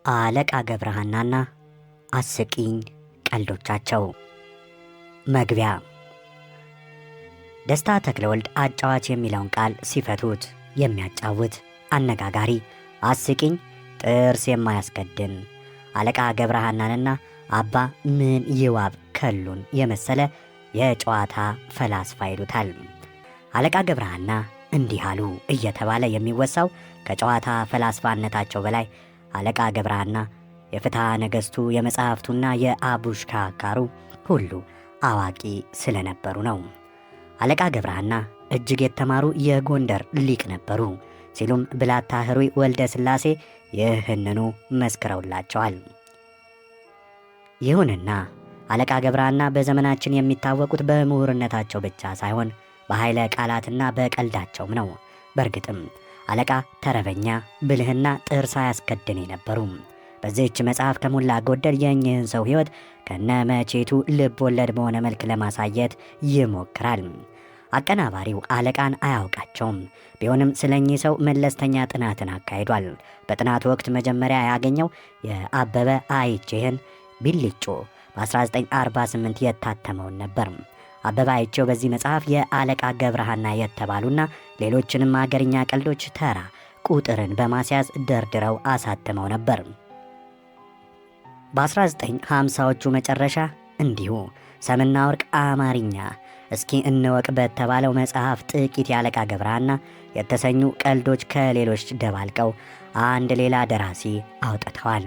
አለቃ ገብረሃናና አስቂኝ ቀልዶቻቸው። መግቢያ። ደስታ ተክለወልድ አጫዋች የሚለውን ቃል ሲፈቱት የሚያጫውት፣ አነጋጋሪ፣ አስቂኝ፣ ጥርስ የማያስቀድም አለቃ ገብረሃናንና አባ ምን ይዋብ ከሉን የመሰለ የጨዋታ ፈላስፋ ይሉታል። አለቃ ገብረሃና እንዲህ አሉ እየተባለ የሚወሳው ከጨዋታ ፈላስፋነታቸው በላይ አለቃ ገብረሃና የፍትሐ ነገሥቱ የመጽሐፍቱና የአቡሽካካሩ ሁሉ አዋቂ ስለነበሩ ነው። አለቃ ገብረሃና እጅግ የተማሩ የጎንደር ሊቅ ነበሩ ሲሉም ብላታ ህሩይ ወልደ ሥላሴ ይህንኑ መስክረውላቸዋል። ይሁንና አለቃ ገብረሃና በዘመናችን የሚታወቁት በምሁርነታቸው ብቻ ሳይሆን በኃይለ ቃላትና በቀልዳቸውም ነው። በእርግጥም አለቃ ተረበኛ፣ ብልህና ጥርስ አያስከድን ነበሩ። በዚህች መጽሐፍ ከሞላ ጎደል የእኚህን ሰው ሕይወት ከነ መቼቱ ልብ ወለድ በሆነ መልክ ለማሳየት ይሞክራል። አቀናባሪው አለቃን አያውቃቸውም። ቢሆንም ስለ እኚህ ሰው መለስተኛ ጥናትን አካሂዷል። በጥናቱ ወቅት መጀመሪያ ያገኘው የአበበ አይቼህን ቢልጮ በ1948 የታተመውን ነበር። አበበ አይቼው በዚህ መጽሐፍ የአለቃ ገብረሃና የተባሉና ሌሎችንም አገርኛ ቀልዶች ተራ ቁጥርን በማስያዝ ደርድረው አሳትመው ነበር። በ1950ዎቹ መጨረሻ እንዲሁ ሰምና ወርቅ አማርኛ እስኪ እንወቅ በተባለው መጽሐፍ ጥቂት የአለቃ ገብረሃና የተሰኙ ቀልዶች ከሌሎች ደባልቀው አንድ ሌላ ደራሲ አውጥተዋል።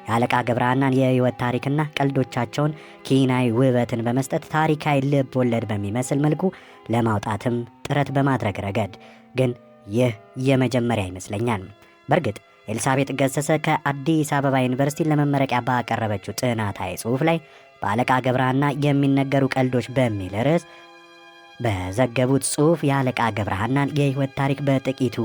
የአለቃ ገብረሃናን የሕይወት ታሪክና ቀልዶቻቸውን ኪናዊ ውበትን በመስጠት ታሪካዊ ልብ ወለድ በሚመስል መልኩ ለማውጣትም ጥረት በማድረግ ረገድ ግን ይህ የመጀመሪያ ይመስለኛል። በእርግጥ ኤልሳቤጥ ገሰሰ ከአዲስ አበባ ዩኒቨርሲቲ ለመመረቂያ ባቀረበችው ጥናታዊ ጽሑፍ ላይ በአለቃ ገብረሃና የሚነገሩ ቀልዶች በሚል ርዕስ በዘገቡት ጽሑፍ የአለቃ ገብረሃናን የሕይወት ታሪክ በጥቂቱ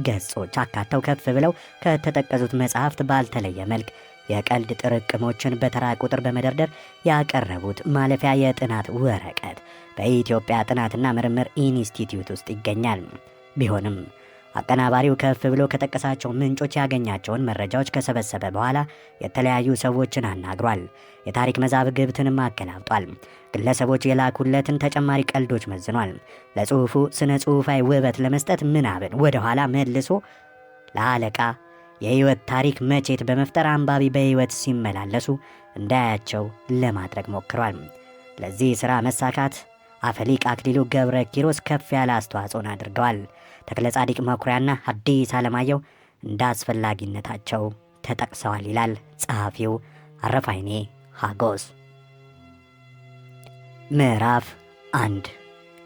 ገጾች አካተው ከፍ ብለው ከተጠቀሱት መጽሐፍት ባልተለየ መልክ የቀልድ ጥርቅሞችን በተራ ቁጥር በመደርደር ያቀረቡት ማለፊያ የጥናት ወረቀት በኢትዮጵያ ጥናትና ምርምር ኢንስቲትዩት ውስጥ ይገኛል። ቢሆንም አቀናባሪው ከፍ ብሎ ከጠቀሳቸው ምንጮች ያገኛቸውን መረጃዎች ከሰበሰበ በኋላ የተለያዩ ሰዎችን አናግሯል። የታሪክ መዛግብትንም አገላብጧል። ግለሰቦች የላኩለትን ተጨማሪ ቀልዶች መዝኗል። ለጽሑፉ ስነ ጽሑፋዊ ውበት ለመስጠት ምናብን ወደኋላ መልሶ ለአለቃ የሕይወት ታሪክ መቼት በመፍጠር አንባቢ በሕይወት ሲመላለሱ እንዳያቸው ለማድረግ ሞክሯል። ለዚህ ሥራ መሳካት አፈሊቅ አክሊሉ ገብረ ኪሮስ ከፍ ያለ አስተዋጽኦን አድርገዋል። ተክለ ጻዲቅ መኩሪያና ሐዲስ ዓለማየሁ እንደ አስፈላጊነታቸው ተጠቅሰዋል ይላል ጸሐፊው አረፋይኔ ሀጎስ። ምዕራፍ 1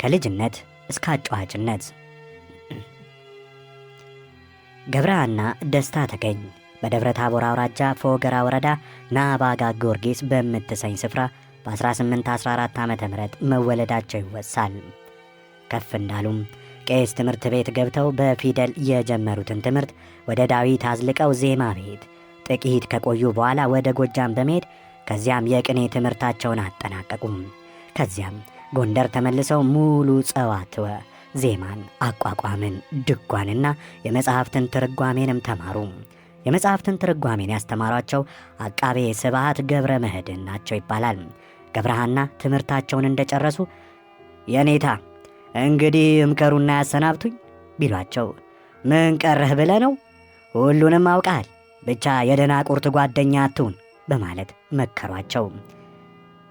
ከልጅነት እስከ አጫዋችነት። ገብረሃና ደስታ ተገኝ በደብረ ታቦር አውራጃ ፎገራ ወረዳ ናባጋ ጊዮርጊስ በምትሰኝ ስፍራ በ1814 ዓ.ም መወለዳቸው ይወሳል። ከፍ እንዳሉም ቄስ ትምህርት ቤት ገብተው በፊደል የጀመሩትን ትምህርት ወደ ዳዊት አዝልቀው ዜማ ቤት ጥቂት ከቆዩ በኋላ ወደ ጎጃም በመሄድ ከዚያም የቅኔ ትምህርታቸውን አጠናቀቁም። ከዚያም ጎንደር ተመልሰው ሙሉ ጸዋትወ ዜማን፣ አቋቋምን፣ ድጓንና የመጽሐፍትን ትርጓሜንም ተማሩ። የመጽሐፍትን ትርጓሜን ያስተማሯቸው አቃቤ ስብሐት ገብረ መድኅን ናቸው ይባላል። ገብረሃና ትምህርታቸውን እንደጨረሱ የኔታ እንግዲህ እምከሩና ያሰናብቱኝ ቢሏቸው ምን ቀረህ ብለህ ነው? ሁሉንም አውቃል፣ ብቻ የደናቁርት ጓደኛ አትሁን በማለት መከሯቸው።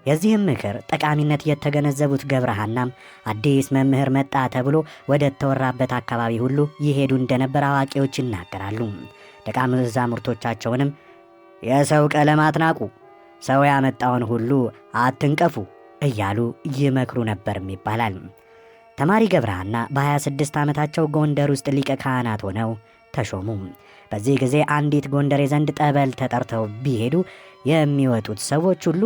የዚህም ምክር ጠቃሚነት የተገነዘቡት ገብረሃናም አዲስ መምህር መጣ ተብሎ ወደ ተወራበት አካባቢ ሁሉ ይሄዱ እንደነበር አዋቂዎች ይናገራሉ። ደቀ መዛሙርቶቻቸውንም የሰው ቀለም አትናቁ፣ ሰው ያመጣውን ሁሉ አትንቀፉ እያሉ ይመክሩ ነበርም ይባላል። ተማሪ ገብረሃና በ26 ዓመታቸው ጎንደር ውስጥ ሊቀ ካህናት ሆነው ተሾሙ። በዚህ ጊዜ አንዲት ጎንደሬ ዘንድ ጠበል ተጠርተው ቢሄዱ የሚወጡት ሰዎች ሁሉ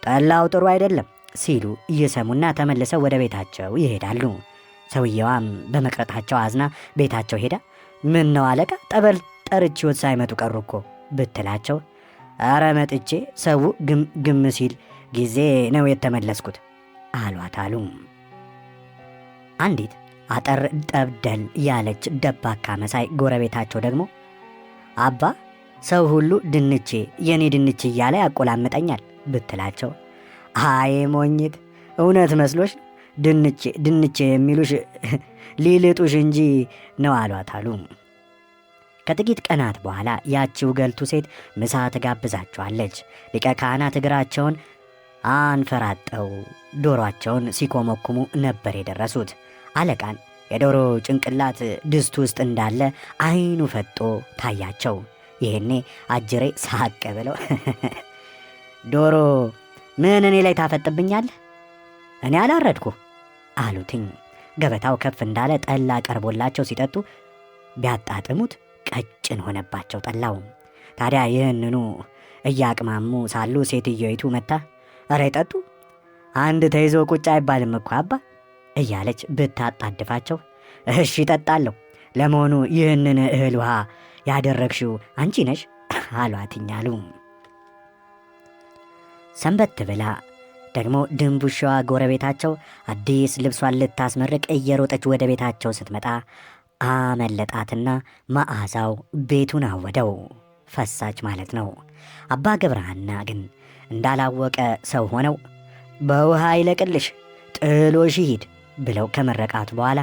ጠላው ጥሩ አይደለም ሲሉ እየሰሙና ተመልሰው ወደ ቤታቸው ይሄዳሉ። ሰውየዋም በመቅረታቸው አዝና ቤታቸው ሄዳ ምን ነው አለቃ ጠበል ጠርቼዎት ሳይመጡ ቀሩ እኮ ብትላቸው አረ መጥቼ ሰው ግም ሲል ጊዜ ነው የተመለስኩት አሏት አሉ። አንዲት አጠር ጠብደል ያለች ደባካ መሳይ ጎረቤታቸው ደግሞ አባ ሰው ሁሉ ድንቼ የኔ ድንች እያለ ያቆላምጠኛል ብትላቸው፣ አይ ሞኝት፣ እውነት መስሎሽ ድንቼ ድንቼ የሚሉሽ ሊልጡሽ እንጂ ነው አሏት አሉ። ከጥቂት ቀናት በኋላ ያቺው ገልቱ ሴት ምሳ ትጋብዛቸዋለች። ሊቀ ካህናት እግራቸውን አንፈራጠው ዶሮአቸውን ሲኮመኩሙ ነበር የደረሱት። አለቃን የዶሮ ጭንቅላት ድስት ውስጥ እንዳለ አይኑ ፈጦ ታያቸው። ይሄኔ አጅሬ ሳቅ ብለው ዶሮ ምን እኔ ላይ ታፈጥብኛለህ? እኔ አላረድኩ አሉትኝ። ገበታው ከፍ እንዳለ ጠላ ቀርቦላቸው ሲጠጡ ቢያጣጥሙት ቀጭን ሆነባቸው ጠላው። ታዲያ ይህንኑ እያቅማሙ ሳሉ ሴትዮይቱ መታ፣ እረ ጠጡ፣ አንድ ተይዞ ቁጭ አይባልም እኮ አባ እያለች ብታጣድፋቸው፣ እሺ ጠጣለሁ፣ ለመሆኑ ይህንን እህል ውሃ ያደረግሽው አንቺ ነሽ አሏትኛሉ። ሰንበት ብላ ደግሞ ድንቡሻዋ ጎረቤታቸው አዲስ ልብሷን ልታስመርቅ እየሮጠች ወደ ቤታቸው ስትመጣ አመለጣትና መዓዛው ቤቱን አወደው። ፈሳች ማለት ነው። አባ ገብረሐና ግን እንዳላወቀ ሰው ሆነው በውሃ ይለቅልሽ ጥሎሽ ይሂድ ብለው ከመረቃቱ በኋላ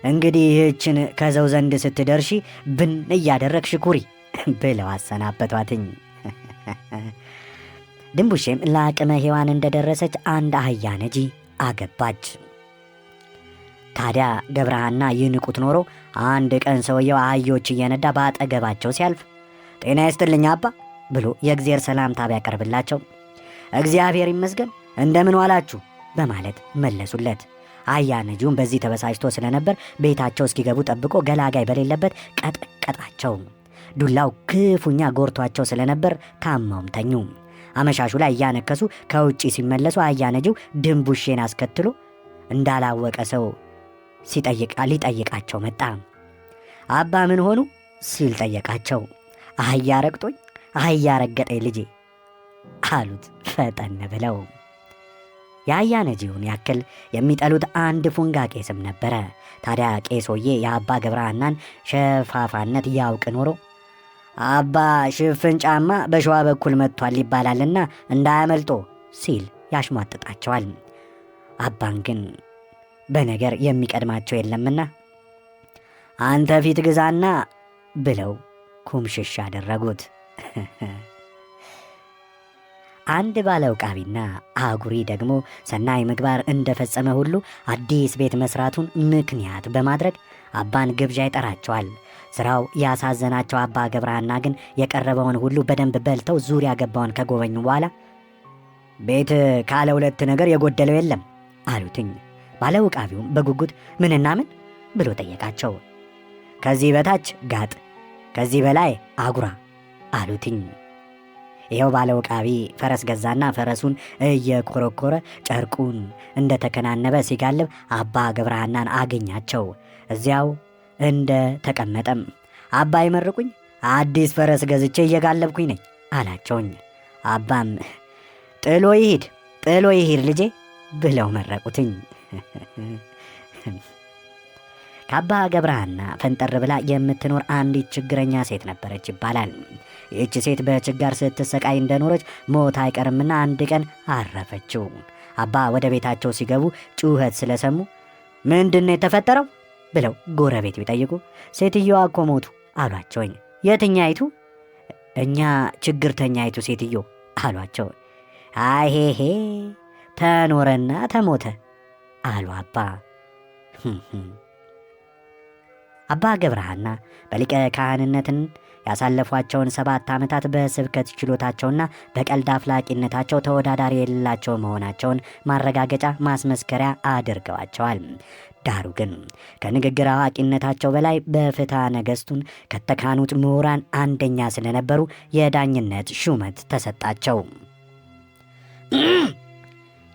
እንግዲህ ይህችን ከዘው ዘንድ ስትደርሺ ብን እያደረግሽ ኩሪ ብለው አሰናበቷትኝ። ድንቡሼም ለአቅመ ሔዋን እንደደረሰች አንድ አህያ ነጂ አገባች። ታዲያ ገብረሐና ይንቁት ኖሮ አንድ ቀን ሰውየው አህዮች እየነዳ በአጠገባቸው ሲያልፍ ጤና ይስጥልኝ አባ ብሎ የእግዚአብሔር ሰላምታ ቢያቀርብላቸው እግዚአብሔር ይመስገን እንደምን ዋላችሁ በማለት መለሱለት። አህያ ነጂውን በዚህ ተበሳጭቶ ስለነበር ቤታቸው እስኪገቡ ጠብቆ ገላጋይ በሌለበት ቀጠቀጣቸው። ዱላው ክፉኛ ጎርቷቸው ስለነበር ታማውም ተኙ። አመሻሹ ላይ እያነከሱ ከውጪ ሲመለሱ አህያ ነጂው ድንቡሼን አስከትሎ እንዳላወቀ ሰው ሊጠይቃቸው መጣ። አባ ምን ሆኑ ሲል ጠየቃቸው። አህያ ረግጦኝ አህያ ረገጠኝ ልጄ አሉት ፈጠን ብለው። የአህያ ነጂውን ያክል የሚጠሉት አንድ ፉንጋ ቄስም ነበረ። ታዲያ ቄሶዬ የአባ ገብረሐናን ሸፋፋነት ያውቅ ኖሮ አባ ሽፍን ጫማ በሸዋ በኩል መጥቷል ይባላልና እንዳያመልጦ ሲል ያሽሟጥጣቸዋል። አባን ግን በነገር የሚቀድማቸው የለምና አንተ ፊት ግዛና ብለው ኩምሽሽ አደረጉት። አንድ ባለውቃቢና አጉሪ ደግሞ ሰናይ ምግባር እንደፈጸመ ሁሉ አዲስ ቤት መስራቱን ምክንያት በማድረግ አባን ግብዣ ይጠራቸዋል። ስራው ያሳዘናቸው አባ ገብረሐና ግን የቀረበውን ሁሉ በደንብ በልተው ዙሪያ ገባውን ከጎበኙ በኋላ ቤት ካለ ሁለት ነገር የጎደለው የለም አሉትኝ። ባለውቃቢውም በጉጉት ምንና ምን ብሎ ጠየቃቸው። ከዚህ በታች ጋጥ፣ ከዚህ በላይ አጉራ አሉትኝ። ይኸው ባለውቃቢ ፈረስ ገዛና ፈረሱን እየኮረኮረ ጨርቁን እንደተከናነበ ሲጋልብ አባ ገብረሐናን አገኛቸው። እዚያው እንደ ተቀመጠም አባ ይመርቁኝ፣ አዲስ ፈረስ ገዝቼ እየጋለብኩኝ ነኝ አላቸውኝ። አባም ጥሎ ይሂድ ልጄ ብለው መረቁትኝ። ከአባ ገብረሐና ፈንጠር ብላ የምትኖር አንዲት ችግረኛ ሴት ነበረች ይባላል። ይህች ሴት በችጋር ስትሰቃይ እንደኖረች ሞት አይቀርምና አንድ ቀን አረፈችው። አባ ወደ ቤታቸው ሲገቡ ጩኸት ስለሰሙ ምንድነው የተፈጠረው ብለው ጎረቤት ቢጠይቁ ሴትዮዋ እኮ ሞቱ አሏቸውኝ። የትኛይቱ? እኛ ችግርተኛይቱ ሴትዮ አሏቸው። አይሄሄ ተኖረና ተሞተ አሉ አባ። አባ ገብረሐና በሊቀ ካህንነትን ያሳለፏቸውን 7 ዓመታት በስብከት ችሎታቸውና በቀልድ አፍላቂነታቸው ተወዳዳሪ የሌላቸው መሆናቸውን ማረጋገጫ ማስመስከሪያ አድርገዋቸዋል። ዳሩ ግን ከንግግር አዋቂነታቸው በላይ በፍትሐ ነገሥቱን ከተካኑት ምሁራን አንደኛ ስለነበሩ የዳኝነት ሹመት ተሰጣቸው።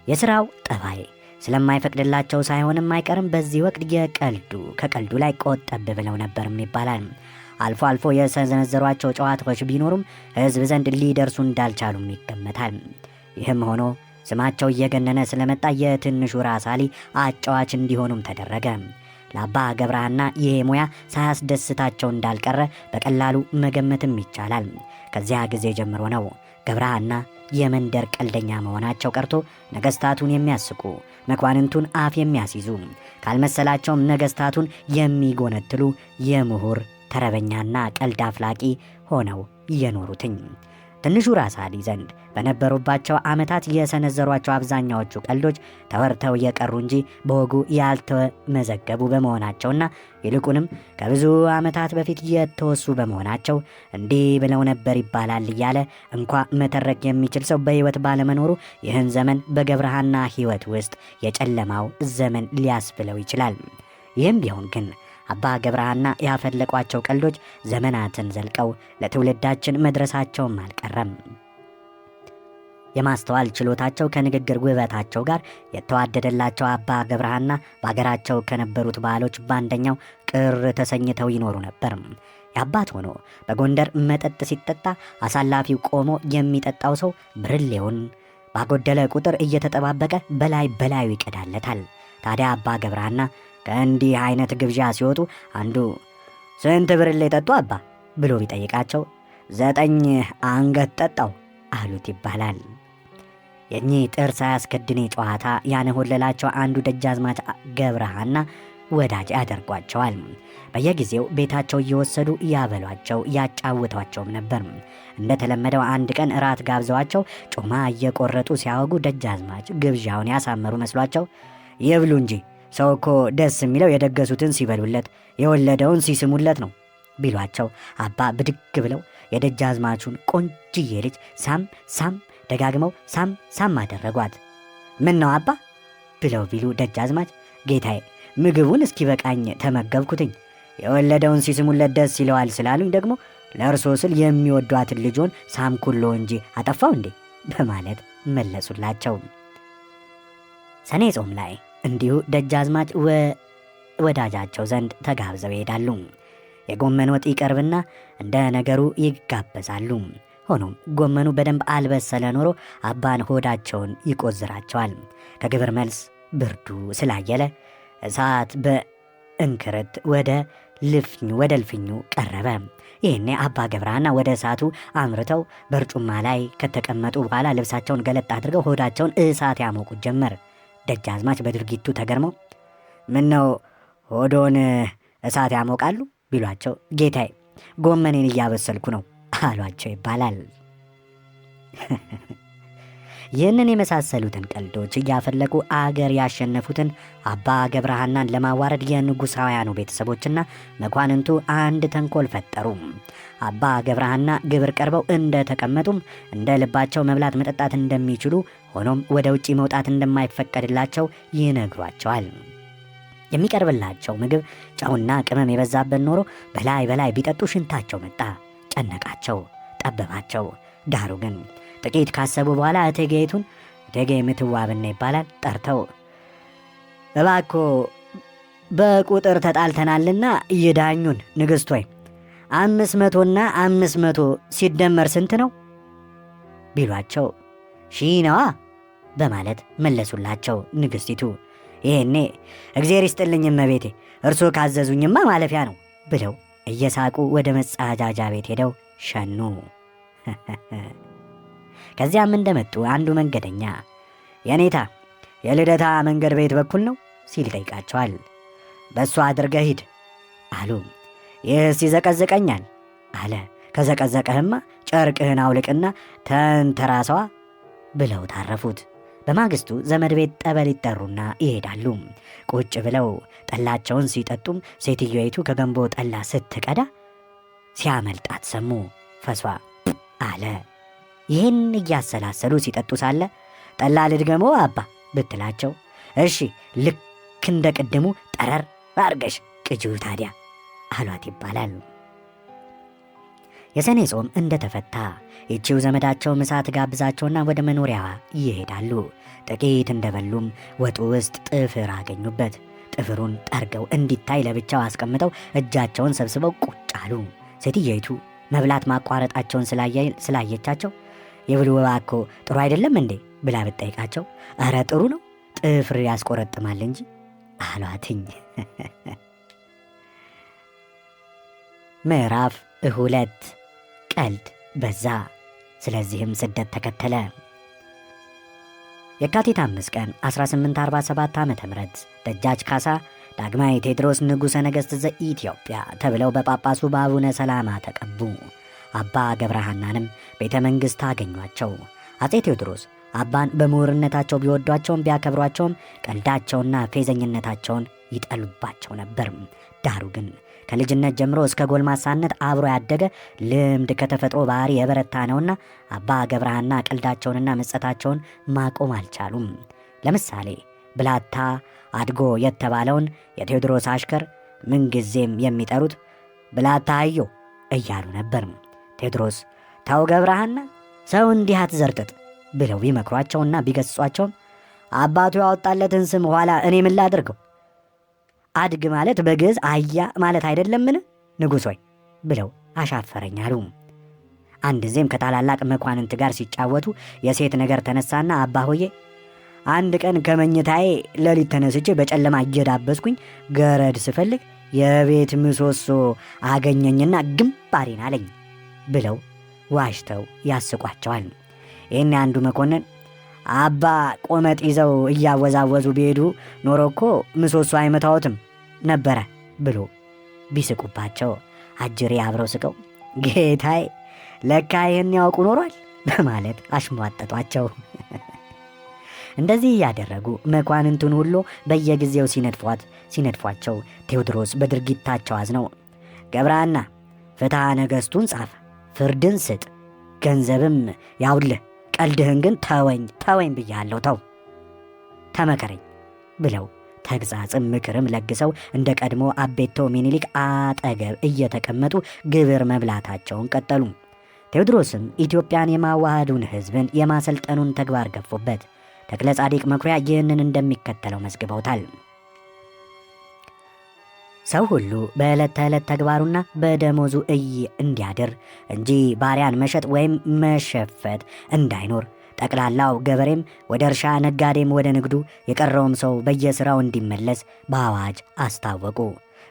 የሥራው ጠባይ ስለማይፈቅድላቸው ሳይሆንም አይቀርም በዚህ ወቅት ከቀልዱ ላይ ቆጠብ ብለው ነበርም ይባላል። አልፎ አልፎ የሰነዘሯቸው ጨዋታዎች ቢኖሩም ሕዝብ ዘንድ ሊደርሱ እንዳልቻሉም ይገመታል። ይህም ሆኖ ስማቸው እየገነነ ስለመጣ የትንሹ ራስ አሊ አጫዋች እንዲሆኑም ተደረገ። ለአባ ገብረሐና ይሄ ሙያ ሳያስደስታቸው እንዳልቀረ በቀላሉ መገመትም ይቻላል። ከዚያ ጊዜ ጀምሮ ነው ገብረሐና የመንደር ቀልደኛ መሆናቸው ቀርቶ ነገሥታቱን የሚያስቁ፣ መኳንንቱን አፍ የሚያስይዙ፣ ካልመሰላቸውም ነገሥታቱን የሚጎነትሉ የምሁር ተረበኛና ቀልድ አፍላቂ ሆነው የኖሩትኝ። ትንሹ ራስ አሊ ዘንድ በነበሩባቸው ዓመታት የሰነዘሯቸው አብዛኛዎቹ ቀልዶች ተወርተው የቀሩ እንጂ በወጉ ያልተመዘገቡ በመሆናቸውና ይልቁንም ከብዙ ዓመታት በፊት የተወሱ በመሆናቸው እንዲህ ብለው ነበር ይባላል እያለ እንኳ መተረክ የሚችል ሰው በሕይወት ባለመኖሩ ይህን ዘመን በገብረሐና ሕይወት ውስጥ የጨለማው ዘመን ሊያስብለው ይችላል። ይህም ቢሆን ግን አባ ገብረሐና ያፈለቋቸው ቀልዶች ዘመናትን ዘልቀው ለትውልዳችን መድረሳቸውም አልቀረም። የማስተዋል ችሎታቸው ከንግግር ውበታቸው ጋር የተዋደደላቸው አባ ገብረሐና በአገራቸው ከነበሩት ባህሎች በአንደኛው ቅር ተሰኝተው ይኖሩ ነበር። የአባት ሆኖ በጎንደር መጠጥ ሲጠጣ አሳላፊው ቆሞ የሚጠጣው ሰው ብርሌውን ባጎደለ ቁጥር እየተጠባበቀ በላዩ ይቀዳለታል። ታዲያ አባ ገብረሐና ከእንዲህ አይነት ግብዣ ሲወጡ አንዱ ስንት ብርሌ ጠጡ አባ ብሎ ቢጠይቃቸው 9 አንገት ጠጣው አሉት ይባላል። የኚህ ጥርስ አያስከድኔ ጨዋታ ያነሆለላቸው አንዱ ደጃዝማች ገብረሐና ወዳጅ ያደርጓቸዋል። በየጊዜው ቤታቸው እየወሰዱ ያበሏቸው ያጫውቷቸውም ነበር። እንደተለመደው አንድ ቀን እራት ጋብዘዋቸው ጮማ እየቆረጡ ሲያወጉ ደጃዝማች ግብዣውን ያሳመሩ መስሏቸው ይብሉ እንጂ ሰው እኮ ደስ የሚለው የደገሱትን ሲበሉለት የወለደውን ሲስሙለት ነው ቢሏቸው አባ ብድግ ብለው የደጃዝማቹን ቆንጅዬ ልጅ ሳም ደጋግመው ሳም አደረጓት። ምን ነው አባ ብለው ቢሉ ደጃዝማች ጌታዬ ምግቡን እስኪበቃኝ ተመገብኩትኝ፣ የወለደውን ሲስሙለት ደስ ይለዋል ስላሉኝ ደግሞ ለእርሶ ስል የሚወዷትን ልጆን ሳምኩሎ እንጂ አጠፋው እንዴ በማለት መለሱላቸው። ሰኔ ጾም ላይ እንዲሁ ደጃዝማች ወዳጃቸው ዘንድ ተጋብዘው ይሄዳሉ። የጎመን ወጥ ይቀርብና እንደ ነገሩ ይጋበዛሉ። ሆኖም ጎመኑ በደንብ አልበሰለ ኖሮ አባን ሆዳቸውን ይቆዝራቸዋል። ከግብር መልስ ብርዱ ስላየለ እሳት በእንክርት ወደ እልፍኙ ቀረበ። ይህኔ አባ ገብረሐና ወደ እሳቱ አምርተው በርጩማ ላይ ከተቀመጡ በኋላ ልብሳቸውን ገለጥ አድርገው ሆዳቸውን እሳት ያሞቁት ጀመር። ደጃዝማች በድርጊቱ ተገርመው ምነው ሆዶን እሳት ያሞቃሉ ቢሏቸው ጌታዬ ጎመኔን እያበሰልኩ ነው አሏቸው ይባላል። ይህንን የመሳሰሉትን ቀልዶች እያፈለቁ አገር ያሸነፉትን አባ ገብረሐናን ለማዋረድ የንጉሳውያኑ ቤተሰቦችና መኳንንቱ አንድ ተንኮል ፈጠሩ። አባ ገብረሐና ግብር ቀርበው እንደ ተቀመጡም እንደ ልባቸው መብላት መጠጣት እንደሚችሉ፣ ሆኖም ወደ ውጪ መውጣት እንደማይፈቀድላቸው ይነግሯቸዋል። የሚቀርብላቸው ምግብ ጨውና ቅመም የበዛበት ኖሮ በላይ ቢጠጡ ሽንታቸው መጣ። ጨነቃቸው፣ ጠበባቸው። ዳሩ ግን ጥቂት ካሰቡ በኋላ እቴጌ ምትዋብና ይባላል ጠርተው እባኮ በቁጥር ተጣልተናልና ይዳኙን ንግሥት ሆይ 500ና 500 ሲደመር ስንት ነው ቢሏቸው 1000 ነዋ በማለት መለሱላቸው። ንግሥቲቱ ይሄኔ እግዚአብሔር ይስጥልኝ እመቤቴ እርሶ ካዘዙኝማ ማለፊያ ነው ብለው እየሳቁ ወደ መጸዳጃ ቤት ሄደው ሸኑ። ከዚያም እንደመጡ አንዱ መንገደኛ የኔታ የልደታ መንገድ ቤት በኩል ነው ሲል ይጠይቃቸዋል። በእሱ አድርገህ ሂድ አሉ። ይህስ ይዘቀዝቀኛል አለ። ከዘቀዘቀህማ ጨርቅህን አውልቅና ተንተራሰዋ ብለው ታረፉት። በማግስቱ ዘመድ ቤት ጠበል ይጠሩና ይሄዳሉ። ቁጭ ብለው ጠላቸውን ሲጠጡም ሴትዮይቱ ከገንቦ ጠላ ስትቀዳ ሲያመልጣት ሰሙ። ፈሷ አለ። ይህን እያሰላሰሉ ሲጠጡ ሳለ ጠላ ልድገሞ አባ ብትላቸው እሺ ልክ እንደ ቅድሙ ጠረር አርገሽ ቅጂው ታዲያ አሏት ይባላል። የሰኔ ጾም እንደተፈታ ይቺው ዘመዳቸው ምሳ ትጋብዛቸውና ወደ መኖሪያዋ ይሄዳሉ። ጥቂት እንደበሉም ወጡ ውስጥ ጥፍር አገኙበት። ጥፍሩን ጠርገው እንዲታይ ለብቻው አስቀምጠው እጃቸውን ሰብስበው ቁጭ አሉ። ሴትዮይቱ መብላት ማቋረጣቸውን ስላየቻቸው የብሉ እባክዎ ጥሩ አይደለም እንዴ ብላ ብትጠይቃቸው ኧረ ጥሩ ነው ጥፍር ያስቆረጥማል እንጂ አሏትኝ። ምዕራፍ 2 ቀልድ በዛ። ስለዚህም ስደት ተከተለ። የካቲት 5 ቀን 1847 ዓ.ም ደጃች ካሳ ዳግማዊ ቴዎድሮስ ንጉሠ ነገሥት ዘኢትዮጵያ ተብለው በጳጳሱ በአቡነ ሰላማ ተቀቡ። አባ ገብረሐናንም ቤተ መንግሥት አገኟቸው። አፄ ቴዎድሮስ አባን በምሁርነታቸው ቢወዷቸውም ቢያከብሯቸውም ቀልዳቸውና ፌዘኝነታቸውን ይጠሉባቸው ነበር። ዳሩ ግን ከልጅነት ጀምሮ እስከ ጎልማሳነት አብሮ ያደገ ልምድ ከተፈጥሮ ባህሪ የበረታ ነውና አባ ገብረሐና ቀልዳቸውንና ምጸታቸውን ማቆም አልቻሉም። ለምሳሌ ብላታ አድጎ የተባለውን የቴዎድሮስ አሽከር ምንጊዜም የሚጠሩት ብላታ አዮ እያሉ ነበር። ቴዎድሮስ ተው ገብረሐና ሰው እንዲህ አትዘርጥጥ ብለው ቢመክሯቸውና ቢገሥጿቸውም አባቱ ያወጣለትን ስም ኋላ እኔ ምን ላድርገው? አድግ ማለት በግዕዝ አያ ማለት አይደለምን ንጉሥ ሆይ ብለው አሻፈረኝ አሉ። አንድ ጊዜም ከታላላቅ መኳንንት ጋር ሲጫወቱ የሴት ነገር ተነሳና አባ ሆዬ አንድ ቀን ከመኝታዬ ሌሊት ተነስቼ በጨለማ እየዳበስኩኝ ገረድ ስፈልግ የቤት ምሰሶ አገኘኝና ግንባሬን አለኝ ብለው ዋሽተው ያስቋቸዋል። ይህን አንዱ መኮንን አባ ቆመጥ ይዘው እያወዛወዙ ቢሄዱ ኖሮ እኮ ምሰሶ አይመታዎትም ነበረ ብሎ ቢስቁባቸው አጅሬ አብረው ስቀው ጌታዬ ለካ ይህን ያውቁ ኖሯል በማለት አሽሟጠጧቸው። እንደዚህ እያደረጉ መኳንንቱን ሁሉ በየጊዜው ሲነድፏቸው ቴዎድሮስ በድርጊታቸው አዝነው ገብረሐና ፍትሐ ነገሥቱን ጻፍ፣ ፍርድን ስጥ፣ ገንዘብም ያውልህ፣ ቀልድህን ግን ተወኝ ብያለሁ፣ ተመከረኝ ብለው ተግሣጽም ምክርም ለግሰው እንደ ቀድሞ አቤቶ ሚኒሊክ አጠገብ እየተቀመጡ ግብር መብላታቸውን ቀጠሉ። ቴዎድሮስም ኢትዮጵያን የማዋሃዱን ሕዝብን የማሰልጠኑን ተግባር ገፉበት። ተክለ ጻዲቅ መኩሪያ ይህንን እንደሚከተለው መዝግበውታል። ሰው ሁሉ በዕለት ተዕለት ተግባሩና በደሞዙ እንዲያድር እንጂ ባሪያን መሸጥ ወይም መሸፈት እንዳይኖር፣ ጠቅላላው ገበሬም ወደ እርሻ፣ ነጋዴም ወደ ንግዱ፣ የቀረውም ሰው በየሥራው እንዲመለስ በአዋጅ አስታወቁ።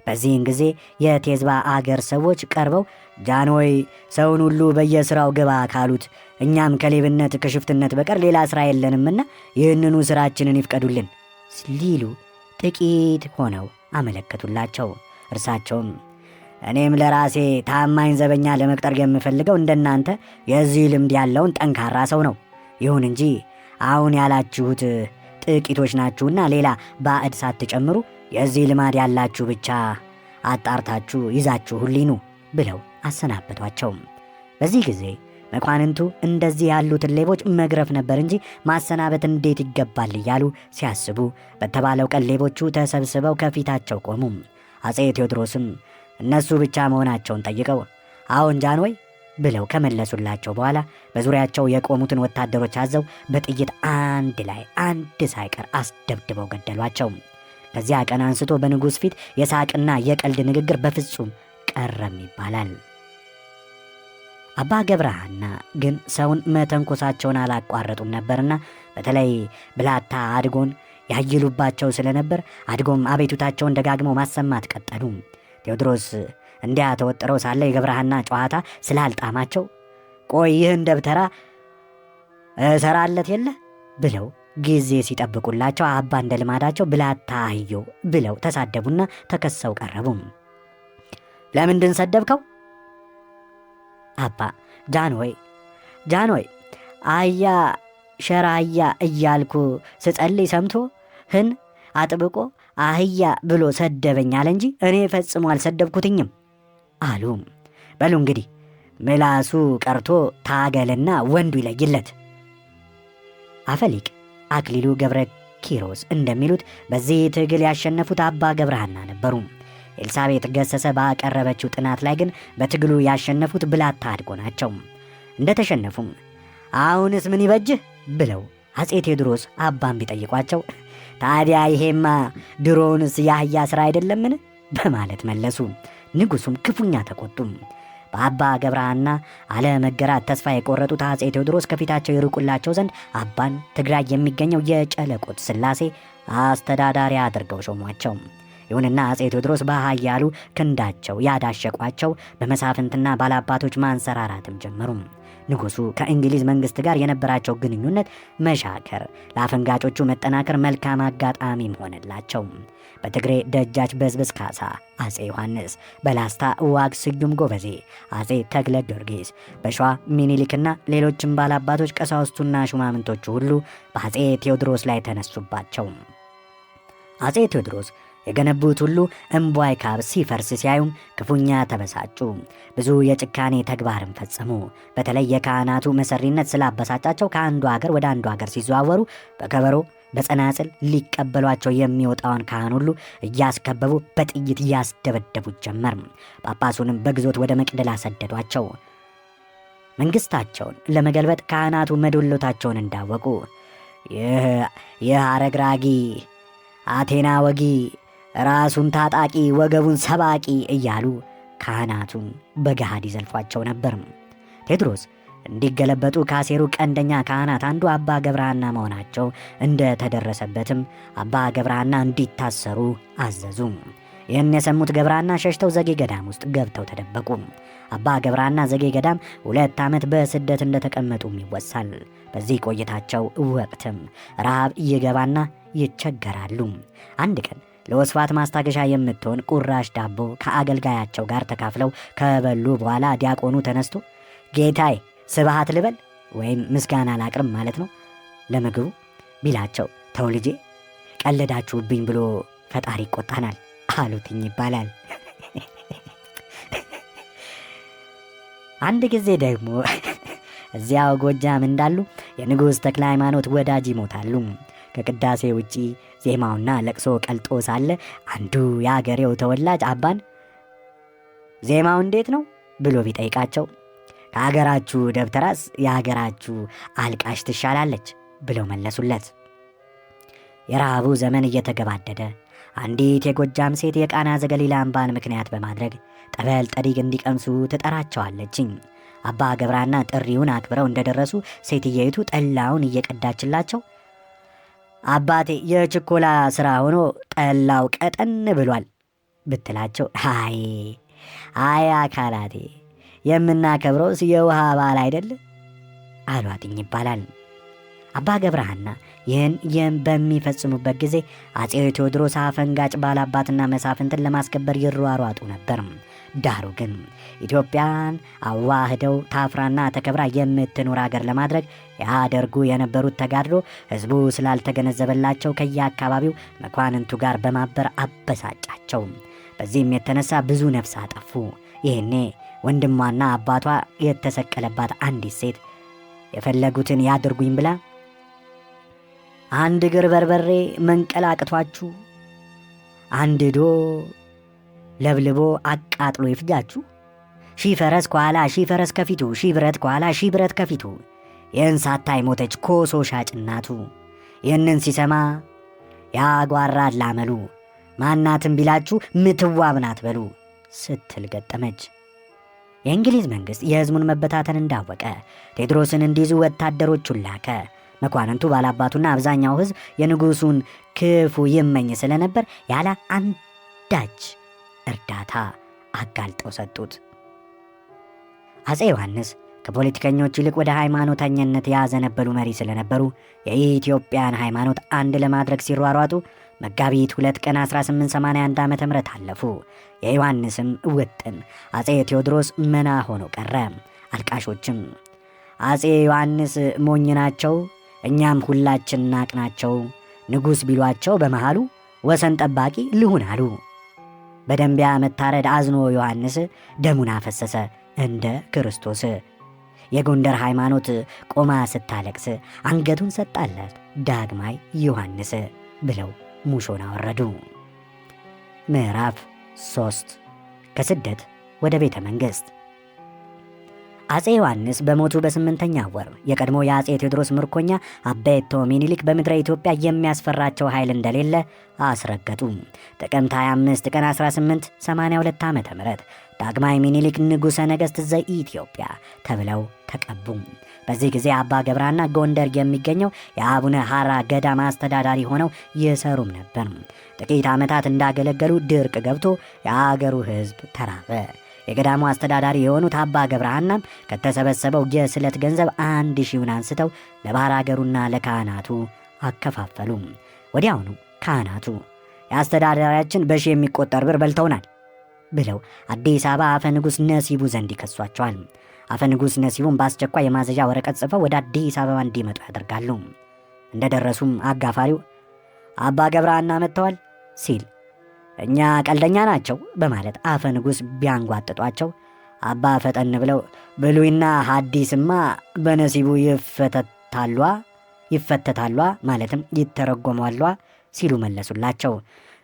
በዚህን ጊዜ የቴዝባ አገር ሰዎች ቀርበው ጃንሆይ ሰውን ሁሉ በየሥራው ግባ ካሉት እኛም ከሌብነት ከሽፍትነት በቀር ሌላ ሥራ የለንምና ይህንኑ ሥራችንን ይፍቀዱልን ሊሉ ጥቂት ሆነው አመለከቱላቸው። እርሳቸውም እኔም ለራሴ ታማኝ ዘበኛ ለመቅጠር የምፈልገው እንደናንተ የዚህ ልምድ ያለውን ጠንካራ ሰው ነው። ይሁን እንጂ አሁን ያላችሁት ጥቂቶች ናችሁና ሌላ ባዕድ ሳትጨምሩ የዚህ ልማድ ያላችሁ ብቻ አጣርታችሁ ይዛችሁልኝ ብለው አሰናበቷቸው። በዚህ ጊዜ መኳንንቱ እንደዚህ ያሉትን ሌቦች መግረፍ ነበር እንጂ ማሰናበት እንዴት ይገባል እያሉ ሲያስቡ በተባለው ቀን ሌቦቹ ተሰብስበው ከፊታቸው ቆሙ። አፄ ቴዎድሮስም እነሱ ብቻ መሆናቸውን ጠይቀው አዎን ጃንሆይ ብለው ከመለሱላቸው በኋላ በዙሪያቸው የቆሙትን ወታደሮች አዘው በጥይት አንድ ሳይቀር አስደብድበው ገደሏቸው። ከዚያ ቀን አንስቶ በንጉሥ ፊት የሳቅና የቀልድ ንግግር በፍጹም ቀረም ይባላል። አባ ገብረሐና ግን ሰውን መተንኮሳቸውን አላቋረጡም ነበርና በተለይ ብላታ አድጎን ያይሉባቸው ስለነበር አድጎም አቤቱታቸውን ደጋግመው ማሰማት ቀጠሉ። ቴዎድሮስ እንዲያ ተወጥረው ሳለ የገብረሐና ጨዋታ ስላልጣማቸው ቆይ ይህን ደብተራ እሰራለት የለ ብለው ጊዜ ሲጠብቁላቸው አባ እንደ ልማዳቸው ብላታ አዮ ብለው ተሳደቡና ተከሰው ቀረቡ። ለምንድን ሰደብከው? አባ ጃንሆይ አያ ሸራያ እያልኩ ስጸልይ ሰምቶ ህን አጥብቆ አህያ ብሎ ሰደበኛል እንጂ እኔ ፈጽሞ አልሰደብኩትኝም አሉ። በሉ እንግዲህ ምላሱ ቀርቶ ታገልና ወንዱ ይለይለት። አፈሊቅ አክሊሉ ገብረ ኪሮስ እንደሚሉት በዚህ ትግል ያሸነፉት አባ ገብረሐና ነበሩ። ኤልሳቤጥ ገሰሰ ባቀረበችው ጥናት ላይ ግን በትግሉ ያሸነፉት ብላታ አድጎ ናቸው። እንደተሸነፉም አሁንስ ምን ይበጅህ ብለው አፄ ቴዎድሮስ አባን ቢጠይቋቸው ታዲያ ይሄማ ድሮውንስ የአህያ ሥራ አይደለምን በማለት መለሱ። ንጉሡም ክፉኛ ተቆጡም። በአባ ገብረሐና አለመገራት ተስፋ የቆረጡት አፄ ቴዎድሮስ ከፊታቸው ይርቁላቸው ዘንድ አባን ትግራይ የሚገኘው የጨለቆት ሥላሴ አስተዳዳሪ አድርገው ሾሟቸው። ይሁንና አጼ ቴዎድሮስ በኃያሉ ክንዳቸው ያዳሸቋቸው በመሳፍንትና ባላባቶች ማንሰራራትም ጀመሩ። ንጉሱ ከእንግሊዝ መንግስት ጋር የነበራቸው ግንኙነት መሻከር ለአፈንጋጮቹ መጠናከር መልካም አጋጣሚም ሆነላቸው። በትግሬ ደጃች በዝብዝ ካሳ፣ አጼ ዮሐንስ፣ በላስታ ዋግ ስዩም ጎበዜ፣ አጼ ተክለ ጊዮርጊስ፣ በሸዋ ሚኒሊክና ሌሎችም ባላባቶች ቀሳውስቱና ሹማምንቶቹ ሁሉ በአጼ ቴዎድሮስ ላይ ተነሱባቸው። አጼ ቴዎድሮስ የገነቡት ሁሉ እምቧይ ካብ ሲፈርስ ሲያዩም ክፉኛ ተበሳጩ። ብዙ የጭካኔ ተግባርን ፈጸሙ። በተለይ የካህናቱ መሰሪነት ስላበሳጫቸው ከአንዱ ሀገር ወደ አንዱ ሀገር ሲዘዋወሩ በከበሮ በጸናጽል ሊቀበሏቸው የሚወጣውን ካህን ሁሉ እያስከበቡ በጥይት እያስደበደቡት ጀመር። ጳጳሱንም በግዞት ወደ መቅደላ ሰደዷቸው። መንግስታቸውን ለመገልበጥ ካህናቱ መዶሎታቸውን እንዳወቁ ይህ አረግራጊ አቴና ወጊ ራሱን ታጣቂ ወገቡን ሰባቂ እያሉ ካህናቱን በገሃድ ይዘልፏቸው ነበር። ቴዎድሮስ እንዲገለበጡ ካሴሩ ቀንደኛ ካህናት አንዱ አባ ገብረሐና መሆናቸው እንደተደረሰበትም አባ ገብረሐና እንዲታሰሩ አዘዙ። ይህን የሰሙት ገብረሐና ሸሽተው ዘጌ ገዳም ውስጥ ገብተው ተደበቁ። አባ ገብረሐና ዘጌ ገዳም 2 ዓመት በስደት እንደተቀመጡም ይወሳል። በዚህ ቆይታቸው ወቅትም ረሃብ ይገባና ይቸገራሉ። አንድ ቀን ለወስፋት ማስታገሻ የምትሆን ቁራሽ ዳቦ ከአገልጋያቸው ጋር ተካፍለው ከበሉ በኋላ ዲያቆኑ ተነስቶ ጌታዬ ስብሐት ልበል ወይም ምስጋና ላቅርብ ማለት ነው ለምግቡ ቢላቸው ተው ልጄ ቀለዳችሁብኝ ብሎ ፈጣሪ ይቆጣናል አሉትኝ ይባላል። አንድ ጊዜ ደግሞ እዚያው ጎጃም እንዳሉ የንጉሥ ተክለ ሃይማኖት ወዳጅ ይሞታሉ። ከቅዳሴ ውጪ ዜማውና ለቅሶ ቀልጦ ሳለ አንዱ የአገሬው ተወላጅ አባን ዜማው እንዴት ነው ብሎ ቢጠይቃቸው ከአገራችሁ ደብተራስ የአገራችሁ አልቃሽ ትሻላለች ብለው መለሱለት። የረሃቡ ዘመን እየተገባደደ አንዲት የጎጃም ሴት የቃና ዘገሊላ አምባን ምክንያት በማድረግ ጠበል ጠዲቅ እንዲቀምሱ ትጠራቸዋለችኝ። አባ ገብረሐና ጥሪውን አክብረው እንደደረሱ ሴትየይቱ ጠላውን እየቀዳችላቸው አባቴ የችኮላ ሥራ ሆኖ ጠላው ቀጠን ብሏል ብትላቸው አይ አካላቴ የምናከብረውስ የውሃ በዓል አይደል አሏትኝ ይባላል። አባ ገብረሐና ይህን በሚፈጽሙበት ጊዜ አጼ ቴዎድሮስ አፈንጋጭ ባላባትና መሳፍንትን ለማስከበር ይሯሯጡ ነበር። ዳሩ ግን ኢትዮጵያን አዋህደው ታፍራና ተከብራ የምትኖር አገር ለማድረግ ያደርጉ የነበሩት ተጋድሎ ሕዝቡ ስላልተገነዘበላቸው ከየአካባቢው መኳንንቱ ጋር በማበር አበሳጫቸው። በዚህም የተነሳ ብዙ ነፍስ አጠፉ። ይህኔ ወንድሟና አባቷ የተሰቀለባት አንዲት ሴት የፈለጉትን ያድርጉኝ ብላ አንድ እግር በርበሬ መንቀላቅቷችሁ አንድ ዶ ለብልቦ አቃጥሎ ይፍጃችሁ፣ 1000 ፈረስ ከኋላ 1000 ፈረስ ከፊቱ፣ 1000 ብረት ከኋላ 1000 ብረት ከፊቱ፣ ይህን ሳታይ ሞተች ኮሶ ሻጭ እናቱ። ይህንን ሲሰማ ያጓራል ላመሉ፣ ማናትም ቢላችሁ ምትዋብ ናት በሉ ስትል ገጠመች። የእንግሊዝ መንግሥት የሕዝቡን መበታተን እንዳወቀ ቴዎድሮስን እንዲይዙ ወታደሮቹን ላከ። መኳንንቱ ባላባቱና አብዛኛው ሕዝብ የንጉሡን ክፉ ይመኝ ስለነበር ያለ አንዳች እርዳታ አጋልጠው ሰጡት። አጼ ዮሐንስ ከፖለቲከኞች ይልቅ ወደ ሃይማኖተኝነት ያዘነበሉ መሪ ስለነበሩ የኢትዮጵያን ሃይማኖት አንድ ለማድረግ ሲሯሯጡ መጋቢት 2 ቀን 1881 ዓ.ም አለፉ። የዮሐንስም ውጥን አጼ ቴዎድሮስ መና ሆኖ ቀረ። አልቃሾችም አጼ ዮሐንስ ሞኝ ናቸው፣ እኛም ሁላችን ናቅናቸው፣ ንጉሥ ቢሏቸው በመሃሉ ወሰን ጠባቂ ልሁን አሉ። በደንቢያ መታረድ አዝኖ ዮሐንስ ደሙን አፈሰሰ እንደ ክርስቶስ። የጎንደር ሃይማኖት ቆማ ስታለቅስ አንገቱን ሰጣለት ዳግማይ ዮሐንስ ብለው ሙሾን አወረዱ። ምዕራፍ 3 ከስደት ወደ ቤተ መንግሥት። አጼ ዮሐንስ በሞቱ በ8ኛ ወር የቀድሞ የአጼ ቴዎድሮስ ምርኮኛ አቤቶ ሚኒሊክ በምድረ ኢትዮጵያ የሚያስፈራቸው ኃይል እንደሌለ አስረገጡ። ጥቅምት 25 ቀን 1882 ዓ.ም ዳግማዊ ሚኒሊክ ንጉሠ ነገሥት ዘኢትዮጵያ ተብለው ተቀቡ። በዚህ ጊዜ አባ ገብረሐና ጎንደር የሚገኘው የአቡነ ሐራ ገዳም አስተዳዳሪ ሆነው ይሰሩም ነበር። ጥቂት ዓመታት እንዳገለገሉ ድርቅ ገብቶ የአገሩ ሕዝብ ተራበ። የገዳሙ አስተዳዳሪ የሆኑት አባ ገብረሐናም ከተሰበሰበው የስለት ገንዘብ 1000 አንስተው ለባህር አገሩና ለካህናቱ አከፋፈሉ። ወዲያውኑ ካህናቱ የአስተዳዳሪያችን በሺ የሚቆጠር ብር በልተውናል ብለው አዲስ አበባ አፈ ንጉሥ ነሲቡ ዘንድ ይከሷቸዋል። አፈ ንጉሥ ነሲቡን በአስቸኳይ የማዘዣ ወረቀት ጽፈው ወደ አዲስ አበባ እንዲመጡ ያደርጋሉ። እንደደረሱም አጋፋሪው አባ ገብረሐና መጥተዋል ሲል እኛ ቀልደኛ ናቸው በማለት አፈ ንጉሥ ቢያንጓጥጧቸው አባ ፈጠን ብለው ብሉይና ሐዲስማ በነሲቡ ይፈተታሏ ማለትም ይተረጎሟሏ ሲሉ መለሱላቸው።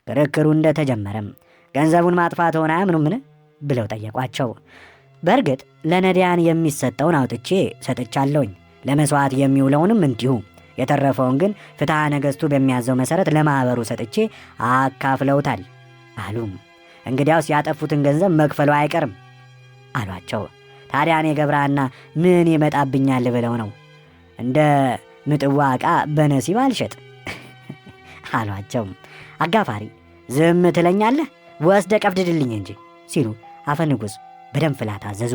ክርክሩ እንደተጀመረም ገንዘቡን ማጥፋት ሆነ አያምኑምን ብለው ጠየቋቸው። በእርግጥ ለነዳያን የሚሰጠውን አውጥቼ ሰጥቻለሁኝ፣ ለመሥዋዕት የሚውለውንም እንዲሁ፣ የተረፈውን ግን ፍትሐ ነገሥቱ በሚያዘው መሠረት ለማኅበሩ ሰጥቼ አካፍለውታል አሉ። እንግዲያውስ ያጠፉትን ገንዘብ መክፈሉ አይቀርም አሏቸው። ታዲያ እኔ ገብረሐና ምን ይመጣብኛል ብለው ነው? እንደ ምጥዋ ዕቃ በነሲብ አልሸጥ አሏቸው። አጋፋሪ ዝም ትለኛለህ? ወስደ ቀፍድድልኝ እንጂ ሲሉ አፈ ንጉሥ በደም ፍላት አዘዙ።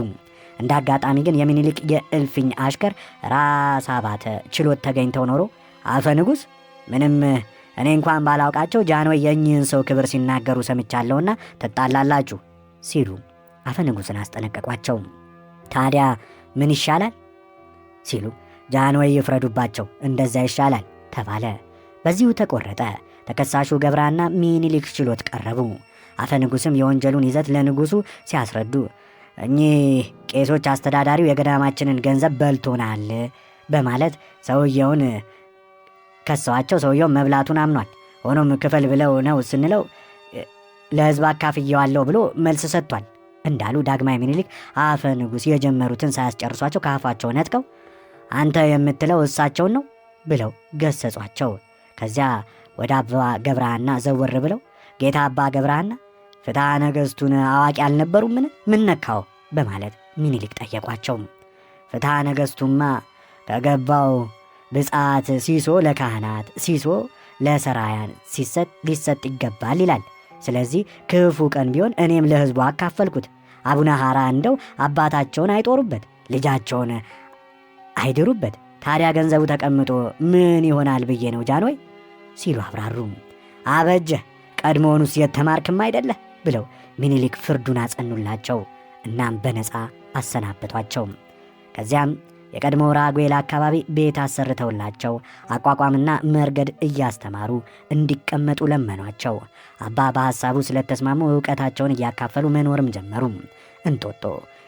እንደ አጋጣሚ ግን የሚኒሊክ የእልፍኝ አሽከር ራስ አባተ ችሎት ተገኝተው ኖሮ አፈ ንጉሥ ምንም እኔ እንኳን ባላውቃቸው ጃንሆይ የእኚህን ሰው ክብር ሲናገሩ ሰምቻለሁና ትጣላላችሁ ሲሉ አፈ ንጉሥን አስጠነቀቋቸው። ታዲያ ምን ይሻላል ሲሉ ጃንሆይ ይፍረዱባቸው፣ እንደዛ ይሻላል ተባለ። በዚሁ ተቆረጠ። ተከሳሹ ገብረሐና ሚኒሊክ ችሎት ቀረቡ። አፈ ንጉሥም የወንጀሉን ይዘት ለንጉሡ ሲያስረዱ እኚህ ቄሶች አስተዳዳሪው የገዳማችንን ገንዘብ በልቶናል በማለት ሰውየውን ከሰዋቸው። ሰውየው መብላቱን አምኗል። ሆኖም ክፈል ብለው ነው ስንለው ለሕዝብ አካፍየዋለሁ ብሎ መልስ ሰጥቷል እንዳሉ ዳግማዊ ሚኒሊክ አፈ ንጉሥ የጀመሩትን ሳያስጨርሷቸው ከአፋቸው ነጥቀው አንተ የምትለው እሳቸውን ነው ብለው ገሰጿቸው። ከዚያ ወደ አባ ገብረሐና ዘወር ብለው ጌታ አባ ገብረሐና ፍትሐ ነገሥቱን አዋቂ አልነበሩምን? ምን ነካው? በማለት ሚኒሊክ ጠየቋቸው። ፍትሐ ነገሥቱማ ከገባው ብጻት ሲሶ ለካህናት ሲሶ ለሰራያን ሊሰጥ ይገባል ይላል። ስለዚህ ክፉ ቀን ቢሆን እኔም ለሕዝቡ አካፈልኩት። አቡነ ሐራ እንደው አባታቸውን አይጦሩበት፣ ልጃቸውን አይድሩበት። ታዲያ ገንዘቡ ተቀምጦ ምን ይሆናል ብዬ ነው ጃንሆይ ሲሉ አብራሩ። አበጀህ፣ ቀድሞውኑስ የተማርክም አይደለህ ብለው ሚኒሊክ ፍርዱን አጸኑላቸው። እናም በነፃ አሰናበቷቸው። ከዚያም የቀድሞ ራጉኤል አካባቢ ቤት አሰርተውላቸው አቋቋምና መርገድ እያስተማሩ እንዲቀመጡ ለመኗቸው። አባ በሐሳቡ ስለተስማሙ ዕውቀታቸውን እያካፈሉ መኖርም ጀመሩ። እንጦጦ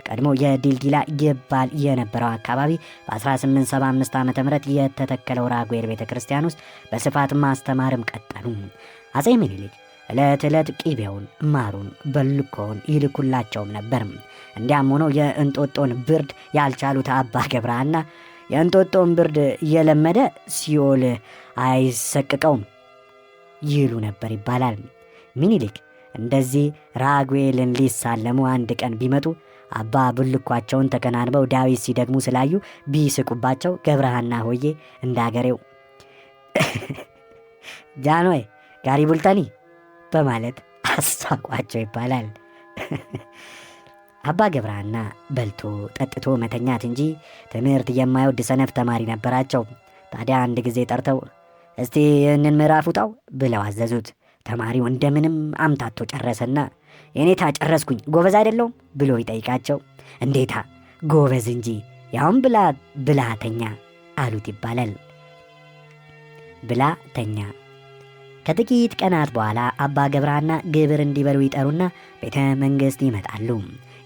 ቀድሞ የዲልዲላ ይባል የነበረው አካባቢ በ1875 ዓ ም የተተከለው ራጉኤል ቤተ ክርስቲያን ውስጥ በስፋት ማስተማርም ቀጠሉ። አጼ ሚኒሊክ ዕለት ዕለት ቂቤውን፣ ማሩን፣ በልኮውን ይልኩላቸውም ነበር። እንዲያም ሆኖ የእንጦጦን ብርድ ያልቻሉት አባ ገብረሐና የእንጦጦን ብርድ እየለመደ ሲኦል አይሰቅቀውም ይሉ ነበር ይባላል። ሚኒሊክ እንደዚህ ራጉኤልን ሊሳለሙ አንድ ቀን ቢመጡ አባ ብልኳቸውን ተከናንበው ዳዊት ሲደግሙ ስላዩ ቢስቁባቸው ገብረሐና ሆዬ እንዳገሬው ጃንሆይ ጋሪ ቡልተኒ በማለት አሳቋቸው ይባላል። አባ ገብረሐና በልቶ ጠጥቶ መተኛት እንጂ ትምህርት የማይወድ ሰነፍ ተማሪ ነበራቸው። ታዲያ አንድ ጊዜ ጠርተው እስቲ ይህንን ምዕራፍ ውጣው ብለው አዘዙት። ተማሪው እንደምንም አምታቶ ጨረሰና የኔታ ጨረስኩኝ ጎበዝ አይደለሁም ብሎ ይጠይቃቸው። እንዴታ ጎበዝ እንጂ ያውም ብላተኛ አሉት ይባላል። ብላተኛ። ከጥቂት ቀናት በኋላ አባ ገብረሐና ግብር እንዲበሉ ይጠሩና ቤተ መንግሥት ይመጣሉ።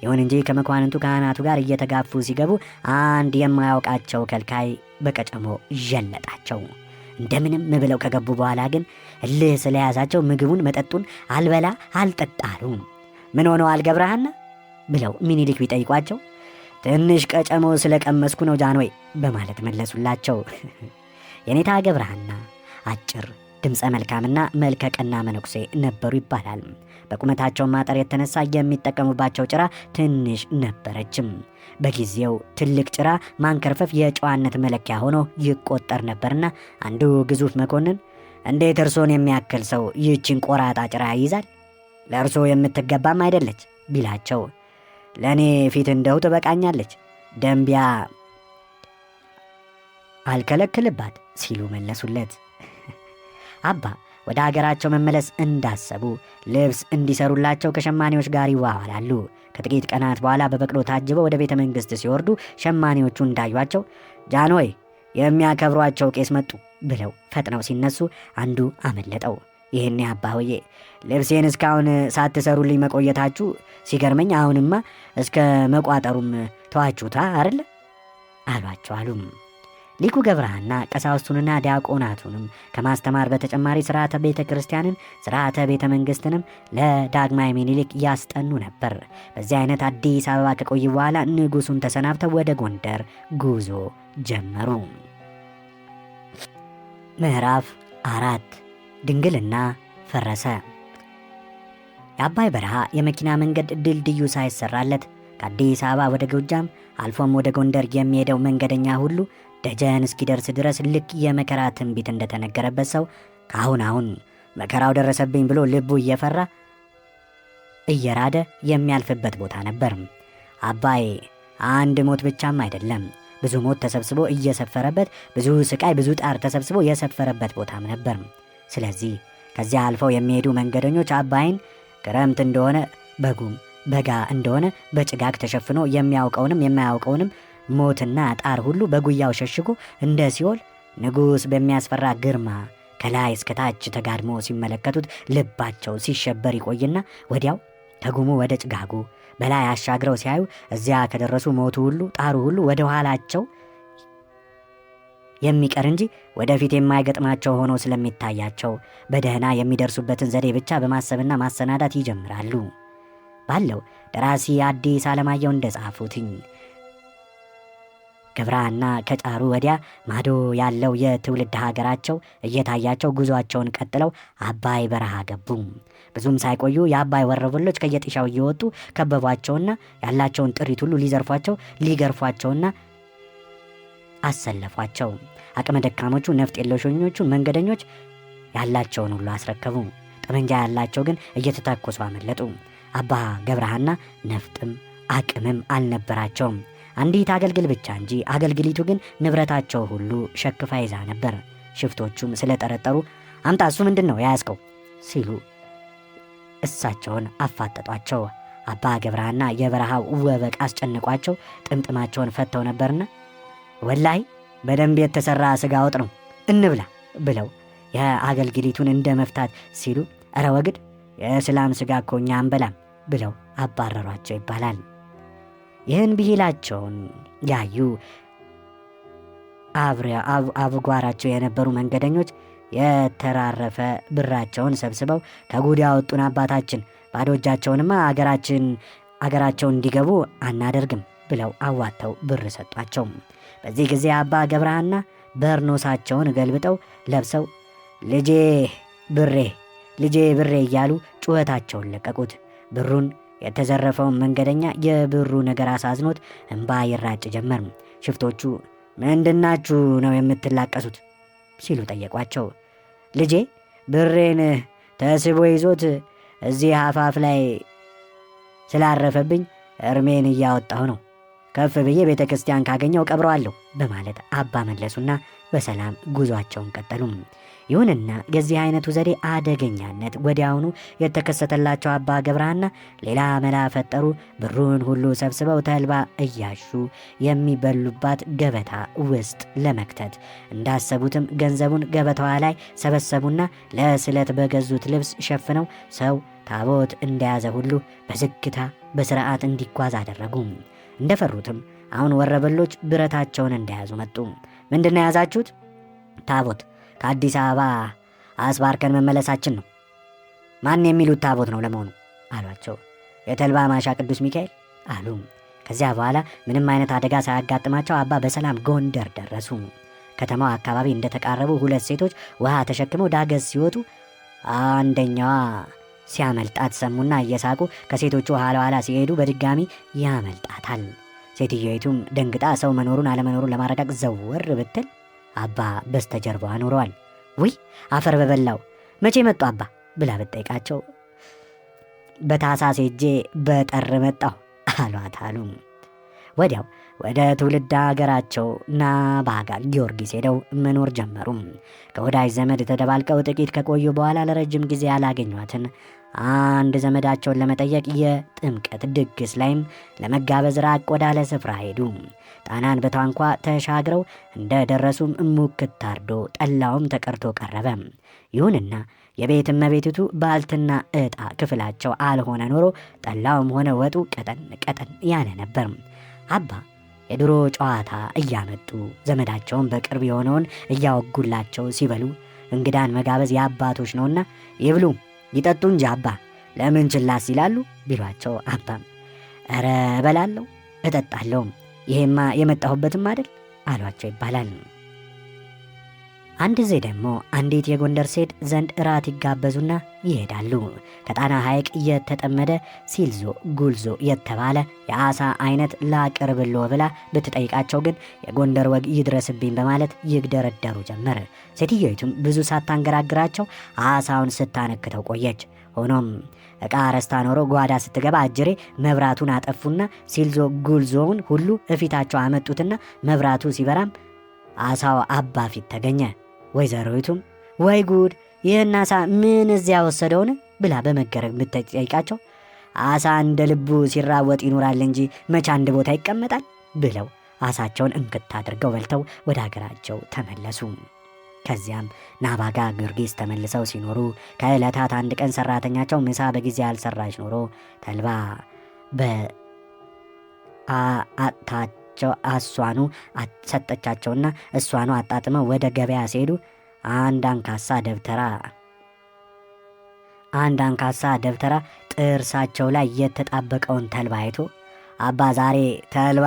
ይሁን እንጂ ከመኳንንቱ ካህናቱ ጋር እየተጋፉ ሲገቡ አንድ የማያውቃቸው ከልካይ በቀጨሞ ዠለጣቸው። እንደምንም ብለው ከገቡ በኋላ ግን እልህ ስለያዛቸው ምግቡን መጠጡን አልበላ አልጠጣሉ። ምን ሆነዋል ገብረሐና ብለው ሚኒሊክ ቢጠይቋቸው ትንሽ ቀጨሞ ስለቀመስኩ ነው ጃንሆይ በማለት መለሱላቸው። የኔታ ገብረሐና አጭር ድምፀ መልካምና መልከ ቀና መነኩሴ ነበሩ ይባላል። በቁመታቸው ማጠር የተነሳ የሚጠቀሙባቸው ጭራ ትንሽ ነበረችም። በጊዜው ትልቅ ጭራ ማንከርፈፍ የጨዋነት መለኪያ ሆኖ ይቆጠር ነበርና አንዱ ግዙፍ መኮንን እንዴት እርሶን የሚያክል ሰው ይህችን ቆራጣ ጭራ ይይዛል? ለእርሶ የምትገባም አይደለች ቢላቸው ለእኔ ፊት እንደው ትበቃኛለች፣ ደንቢያ አልከለክልባት ሲሉ መለሱለት። አባ ወደ አገራቸው መመለስ እንዳሰቡ ልብስ እንዲሰሩላቸው ከሸማኔዎች ጋር ይዋዋላሉ። ከጥቂት ቀናት በኋላ በበቅሎ ታጅበው ወደ ቤተ መንግሥት ሲወርዱ ሸማኔዎቹ እንዳዩአቸው ጃንሆይ የሚያከብሯቸው ቄስ መጡ ብለው ፈጥነው ሲነሱ አንዱ አመለጠው። ይህኔ አባ ሆዬ ልብሴን እስካሁን ሳትሰሩልኝ መቆየታችሁ ሲገርመኝ፣ አሁንማ እስከ መቋጠሩም ተዋችሁታ አይደለ አሏቸው አሉም። ሊቁ ገብረሐና ቀሳውስቱንና ዲያቆናቱንም ከማስተማር በተጨማሪ ሥርዓተ ቤተ ክርስቲያንን፣ ሥርዓተ ቤተ መንግሥትንም ለዳግማዊ ምኒልክ ያስጠኑ ነበር። በዚህ አይነት አዲስ አበባ ከቆዩ በኋላ ንጉሡን ተሰናብተው ወደ ጎንደር ጉዞ ጀመሩ። ምዕራፍ 4 ድንግልና ፈረሰ። የአባይ በረሃ የመኪና መንገድ ድልድዩ ሳይሰራለት ከአዲስ አበባ ወደ ጎጃም አልፎም ወደ ጎንደር የሚሄደው መንገደኛ ሁሉ ደጀን እስኪደርስ ድረስ ልክ የመከራ ትንቢት እንደተነገረበት ሰው አሁን መከራው ደረሰብኝ ብሎ ልቡ እየፈራ እየራደ የሚያልፍበት ቦታ ነበር። አባይ አንድ ሞት ብቻም አይደለም፣ ብዙ ሞት ተሰብስቦ እየሰፈረበት፣ ብዙ ስቃይ፣ ብዙ ጣር ተሰብስቦ የሰፈረበት ቦታም ነበር። ስለዚህ ከዚያ አልፈው የሚሄዱ መንገደኞች አባይን ክረምት እንደሆነ በጉም፣ በጋ እንደሆነ በጭጋግ ተሸፍኖ የሚያውቀውንም የማያውቀውንም ሞትና ጣር ሁሉ በጉያው ሸሽጎ እንደ ሲኦል ንጉሥ በሚያስፈራ ግርማ ከላይ እስከታች ተጋድሞ ሲመለከቱት ልባቸው ሲሸበር ይቆይና ወዲያው ከጉሙ ወደ ጭጋጉ በላይ አሻግረው ሲያዩ እዚያ ከደረሱ ሞቱ ሁሉ ጣሩ ሁሉ ወደ ኋላቸው የሚቀር እንጂ ወደፊት የማይገጥማቸው ሆኖ ስለሚታያቸው በደህና የሚደርሱበትን ዘዴ ብቻ በማሰብና ማሰናዳት ይጀምራሉ። ባለው ደራሲ አዲስ ዓለማየሁ እንደጻፉትኝ ገብረሐና ከጫሩ ወዲያ ማዶ ያለው የትውልድ ሀገራቸው እየታያቸው ጉዟቸውን ቀጥለው አባይ በረሃ ገቡ። ብዙም ሳይቆዩ የአባይ ወረበሎች ከየጥሻው እየወጡ ከበቧቸውና ያላቸውን ጥሪት ሁሉ ሊዘርፏቸው፣ ሊገርፏቸውና አሰለፏቸው። አቅመ ደካሞቹ ነፍጥ የለሾኞቹ መንገደኞች ያላቸውን ሁሉ አስረከቡ። ጠመንጃ ያላቸው ግን እየተታኮሱ አመለጡ። አባ ገብረሐና ነፍጥም አቅምም አልነበራቸውም። አንዲት አገልግል ብቻ እንጂ አገልግሊቱ ግን ንብረታቸው ሁሉ ሸክፋ ይዛ ነበር። ሽፍቶቹም ስለጠረጠሩ አምጣ፣ እሱ ምንድን ነው የያዝከው ሲሉ እሳቸውን አፋጠጧቸው። አባ ገብረሐና የበረሃው ወበቅ አስጨንቋቸው ጥምጥማቸውን ፈተው ነበርና ወላይ በደንብ የተሰራ ስጋ ወጥ ነው እንብላ ብለው የአገልግሊቱን እንደ መፍታት ሲሉ እረ ወግድ የእስላም ስጋ እኮ እኛ አንበላም ብለው አባረሯቸው ይባላል። ይህን ብሂላቸውን ያዩ አብጓራቸው የነበሩ መንገደኞች የተራረፈ ብራቸውን ሰብስበው ከጉድ ያወጡን አባታችን ባዶ እጃቸውንማ አገራቸውን እንዲገቡ አናደርግም ብለው አዋጥተው ብር ሰጧቸው። በዚህ ጊዜ አባ ገብረሐና በርኖሳቸውን ገልብጠው ለብሰው ልጄ ብሬ እያሉ ጩኸታቸውን ለቀቁት። ብሩን የተዘረፈውን መንገደኛ የብሩ ነገር አሳዝኖት እንባ ይራጭ ጀመር። ሽፍቶቹ ምንድናችሁ ነው የምትላቀሱት ሲሉ ጠየቋቸው። ልጄ ብሬን ተስቦ ይዞት እዚህ አፋፍ ላይ ስላረፈብኝ እርሜን እያወጣሁ ነው፣ ከፍ ብዬ ቤተ ክርስቲያን ካገኘው ቀብረዋለሁ በማለት አባ መለሱና በሰላም ጉዟቸውን ቀጠሉ። ይሁንና የዚህ አይነቱ ዘዴ አደገኛነት ወዲያውኑ የተከሰተላቸው አባ ገብረሐና ሌላ መላ ፈጠሩ። ብሩን ሁሉ ሰብስበው ተልባ እያሹ የሚበሉባት ገበታ ውስጥ ለመክተት እንዳሰቡትም ገንዘቡን ገበታዋ ላይ ሰበሰቡና ለስለት በገዙት ልብስ ሸፍነው ሰው ታቦት እንደያዘ ሁሉ በዝግታ በስርዓት እንዲጓዝ አደረጉ። እንደፈሩትም አሁን ወረበሎች ብረታቸውን እንደያዙ መጡ። ምንድን ነው የያዛችሁት? ታቦት ከአዲስ አበባ አስባርከን መመለሳችን ነው። ማን የሚሉት ታቦት ነው ለመሆኑ አሏቸው። የተልባ ማሻ ቅዱስ ሚካኤል አሉ። ከዚያ በኋላ ምንም አይነት አደጋ ሳያጋጥማቸው አባ በሰላም ጎንደር ደረሱ። ከተማው አካባቢ እንደተቃረቡ ሁለት ሴቶች ውሃ ተሸክመው ዳገት ሲወጡ አንደኛዋ ሲያመልጣት ሰሙና እየሳቁ ከሴቶቹ ኋላ ሲሄዱ በድጋሚ ያመልጣታል። ሴትዮይቱም ደንግጣ ሰው መኖሩን አለመኖሩን ለማረጋገጥ ዘወር ብትል አባ በስተጀርባዋ ኖረዋል። ውይ አፈር በበላው መቼ መጡ አባ ብላ ብትጠይቃቸው በታኅሳስ ሄጄ በጥር መጣሁ አሏት አሉ። ወዲያው ወደ ትውልድ ሀገራቸው ናባጋ ጊዮርጊስ ሄደው መኖር ጀመሩ። ከወዳጅ ዘመድ ተደባልቀው ጥቂት ከቆዩ በኋላ ለረጅም ጊዜ ያላገኟትን አንድ ዘመዳቸውን ለመጠየቅ የጥምቀት ድግስ ላይም ለመጋበዝ ራቅ ወዳለ ስፍራ ሄዱ። ጣናን በታንኳ ተሻግረው እንደደረሱም ሙክት ታርዶ ጠላውም ተቀርቶ ቀረበ። ይሁንና የቤት እመቤቲቱ ባልትና ዕጣ ክፍላቸው አልሆነ ኖሮ ጠላውም ሆነ ወጡ ቀጠን ያለ ነበር። አባ የድሮ ጨዋታ እያመጡ ዘመዳቸውን በቅርብ የሆነውን እያወጉላቸው ሲበሉ እንግዳን መጋበዝ የአባቶች ነውና ይብሉ ይጠጡ እንጂ አባ ለምን ችላስ ይላሉ ቢሏቸው አባም ኧረ እበላለሁ እጠጣለሁም ይሄማ የመጣሁበትም አይደል አሏቸው ይባላል። አንድ ጊዜ ደግሞ አንዲት የጎንደር ሴት ዘንድ እራት ይጋበዙና ይሄዳሉ። ከጣና ሐይቅ እየተጠመደ ሲልዞ ጉልዞ የተባለ የዓሣ አይነት ላቅርብሎ ብላ ብትጠይቃቸው ግን የጎንደር ወግ ይድረስብኝ በማለት ይግደረደሩ ጀመር። ሴትዮይቱም ብዙ ሳታንገራግራቸው ዓሣውን ስታነክተው ቆየች። ሆኖም ዕቃ ረስታ ኖሮ ጓዳ ስትገባ አጅሬ መብራቱን አጠፉና ሲልዞ ጉልዞውን ሁሉ እፊታቸው አመጡትና መብራቱ ሲበራም ዓሣው አባ ፊት ተገኘ። ወይዘሮይቱም ወይ ጉድ ይህን ዓሣ ምን እዚያ ወሰደውን ብላ በመገረም ብትጠይቃቸው ዓሣ እንደ ልቡ ሲራወጥ ይኖራል እንጂ መቼ አንድ ቦታ ይቀመጣል ብለው ዓሣቸውን እንክት አድርገው በልተው ወደ አገራቸው ተመለሱ። ከዚያም ናባጋ ጊዮርጊስ ተመልሰው ሲኖሩ ከዕለታት አንድ ቀን ሰራተኛቸው ምሳ በጊዜ ያልሰራች ኖሮ ተልባ በአታቸው አሷኑ ሰጠቻቸውና እሷኑ አጣጥመው ወደ ገበያ ሲሄዱ አንድ አንካሳ ደብተራ ጥርሳቸው ላይ የተጣበቀውን ተልባ አይቶ አባ ዛሬ ተልባ